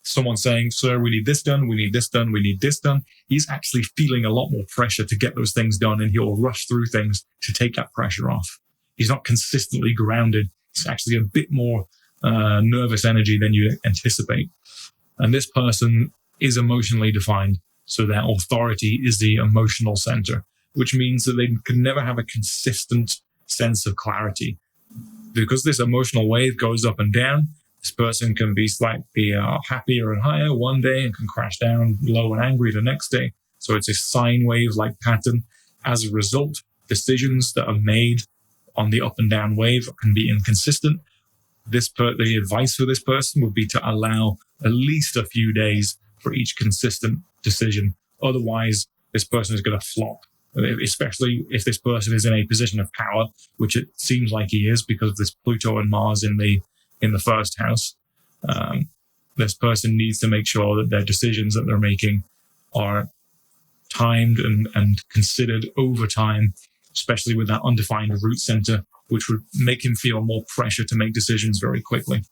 someone's saying, sir, we need this done, we need this done, we need this done, he's actually feeling a lot more pressure to get those things done, and he'll rush through things to take that pressure off. He's not consistently grounded. It's actually a bit more nervous energy than you anticipate. And this person is emotionally defined. So their authority is the emotional center, which means that they can never have a consistent sense of clarity. Because this emotional wave goes up and down, this person can be slightly happier and higher one day and can crash down low and angry the next day. So it's a sine wave-like pattern. As a result, decisions that are made on the up and down wave can be inconsistent. The advice for this person would be to allow at least a few days for each consistent decision. Otherwise, this person is going to flop, especially if this person is in a position of power, which it seems like he is because of this Pluto and Mars in the 1st house. This person needs to make sure that their decisions that they're making are timed and considered over time, especially with that undefined root center, which would make him feel more pressure to make decisions very quickly.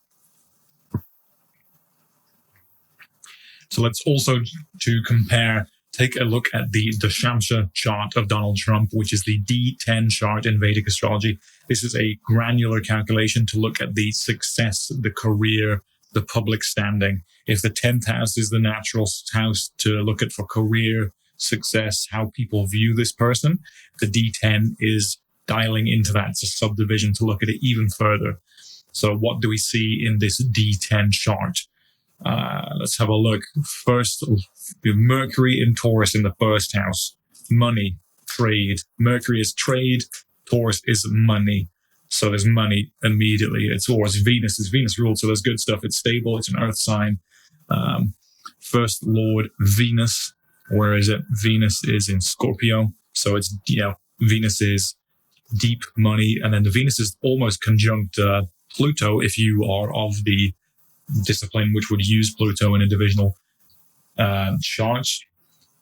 So let's also, to compare, take a look at the Dashamsha chart of Donald Trump, which is the D10 chart in Vedic astrology. This is a granular calculation to look at the success, the career, the public standing. If the 10th house is the natural house to look at for career, success, how people view this person, the D10 is dialing into that. It's a subdivision to look at it even further. So what do we see in this D10 chart? Let's have a look. First, Mercury in Taurus in the first house. Money, trade. Mercury is trade. Taurus is money. So there's money immediately. It's Taurus. Venus is Venus ruled, so there's good stuff. It's stable. It's an earth sign. First Lord Venus. Where is it? Venus is in Scorpio. So it's, Venus is deep money. And then the Venus is almost conjunct Pluto if you are of the discipline which would use Pluto in a divisional chart.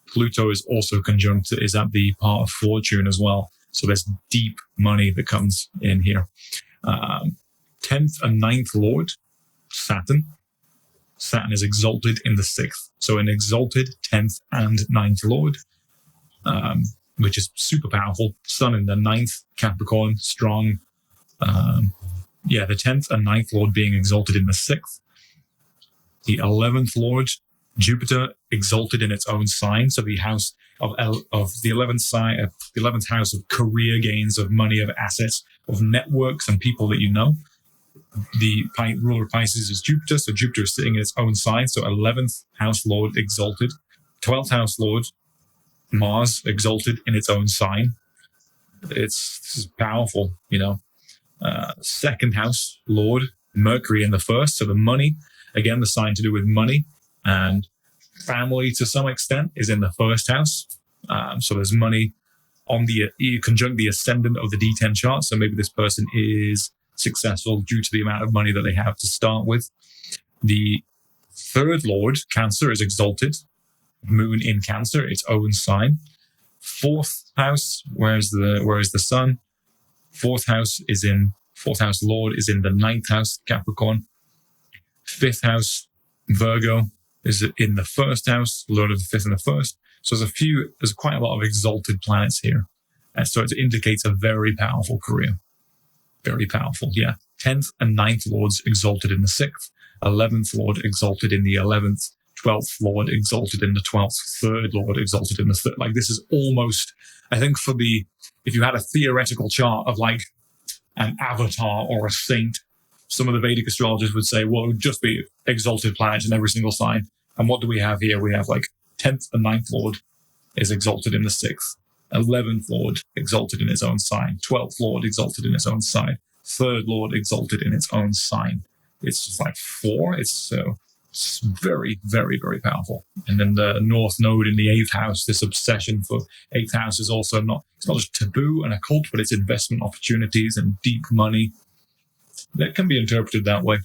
Pluto is also conjunct, is at the part of fortune as well. So there's deep money that comes in here. 10th and 9th Lord, Saturn. Saturn is exalted in the 6th. So an exalted 10th and 9th Lord, which is super powerful. Sun in the 9th, Capricorn, strong. The 10th and 9th Lord being exalted in the 6th. The 11th Lord, Jupiter, exalted in its own sign. So the house of the 11th sign, the 11th house of career gains, of money, of assets, of networks and people that you know. The ruler of Pisces is Jupiter, so Jupiter is sitting in its own sign. So 11th house Lord exalted. 12th house Lord, Mars, exalted in its own sign. This is powerful, Second house Lord, Mercury in the first, so the money. Again, the sign to do with money and family to some extent is in the first house. So there's money on the conjunct the ascendant of the D10 chart. So maybe this person is successful due to the amount of money that they have to start with. The third Lord, Cancer, is exalted. Moon in Cancer, its own sign. Fourth house, where's the sun? Fourth house Lord is in the 9th house, Capricorn. 5th house, Virgo, is in the first house, Lord of the 5th and the 1st. So there's quite a lot of exalted planets here. And so it indicates a very powerful career. Very powerful, yeah. 10th and 9th Lords exalted in the 6th. 11th Lord exalted in the 11th. 12th Lord exalted in the 12th. 3rd Lord exalted in the 3rd. Like this is almost, I think if you had a theoretical chart of like an avatar or a saint, some of the Vedic astrologers would say, well, it would just be exalted planets in every single sign. And what do we have here? We have like 10th and 9th Lord is exalted in the 6th. 11th Lord exalted in its own sign. 12th Lord exalted in its own sign. 3rd Lord exalted in its own sign. It's just like 4. It's very, very, very powerful. And then the North Node in the 8th house, this obsession for 8th house is also it's not just taboo and occult, but it's investment opportunities and deep money. That can be interpreted that way.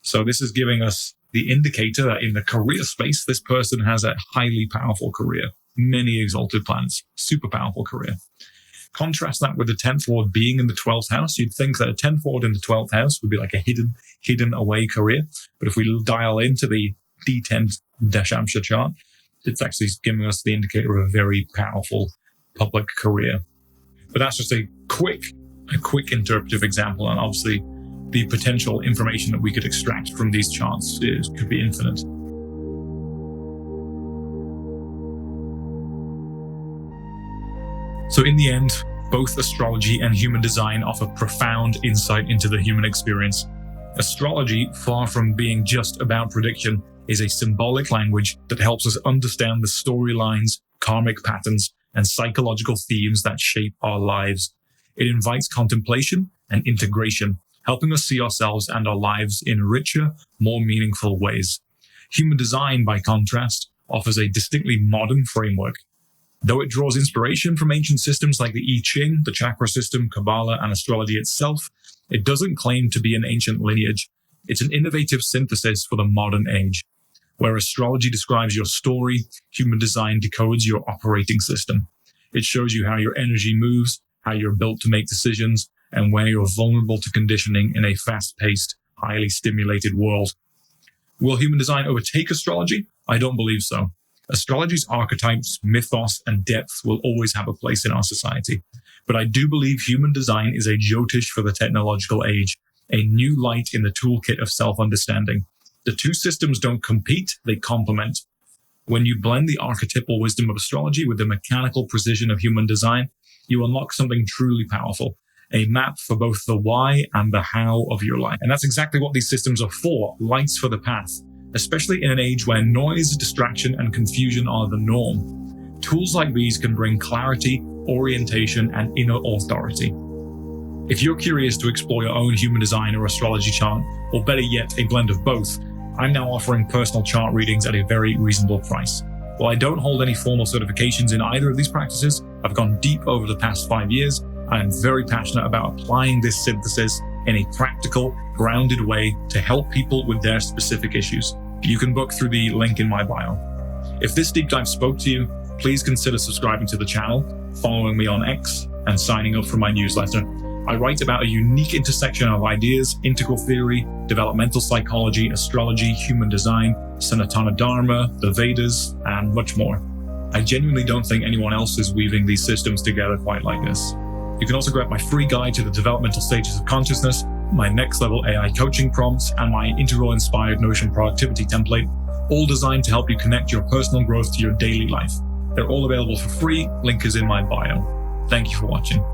So this is giving us the indicator that in the career space, this person has a highly powerful career. Many exalted planets, super powerful career. Contrast that with the 10th Lord being in the 12th house. You'd think that a 10th Lord in the 12th house would be like a hidden away career. But if we dial into the D10 Dashamsha chart, it's actually giving us the indicator of a very powerful public career. But that's just a quick interpretive example. And obviously the potential information that we could extract from these charts could be infinite. So in the end, both astrology and human design offer profound insight into the human experience. Astrology, far from being just about prediction, is a symbolic language that helps us understand the storylines, karmic patterns, and psychological themes that shape our lives. It invites contemplation and integration, helping us see ourselves and our lives in richer, more meaningful ways. Human design, by contrast, offers a distinctly modern framework. Though it draws inspiration from ancient systems like the I Ching, the chakra system, Kabbalah, and astrology itself, it doesn't claim to be an ancient lineage. It's an innovative synthesis for the modern age. Where astrology describes your story, human design decodes your operating system. It shows you how your energy moves, how you're built to make decisions, and where you're vulnerable to conditioning in a fast-paced, highly stimulated world. Will human design overtake astrology? I don't believe so. Astrology's archetypes, mythos, and depth will always have a place in our society. But I do believe human design is a Jyotish for the technological age, a new light in the toolkit of self-understanding. The two systems don't compete, they complement. When you blend the archetypal wisdom of astrology with the mechanical precision of human design, you unlock something truly powerful, a map for both the why and the how of your life. And that's exactly what these systems are for, lights for the path, especially in an age where noise, distraction, and confusion are the norm. Tools like these can bring clarity, orientation, and inner authority. If you're curious to explore your own human design or astrology chart, or better yet, a blend of both, I'm now offering personal chart readings at a very reasonable price. While I don't hold any formal certifications in either of these practices, I've gone deep over the past 5 years. I am very passionate about applying this synthesis in a practical, grounded way to help people with their specific issues. You can book through the link in my bio. If this deep dive spoke to you, please consider subscribing to the channel, following me on X, and signing up for my newsletter. I write about a unique intersection of ideas, integral theory, developmental psychology, astrology, human design, Sanatana Dharma, the Vedas, and much more. I genuinely don't think anyone else is weaving these systems together quite like this. You can also grab my free guide to the developmental stages of consciousness, my next level AI coaching prompts, and my integral-inspired Notion productivity template, all designed to help you connect your personal growth to your daily life. They're all available for free. Link is in my bio. Thank you for watching.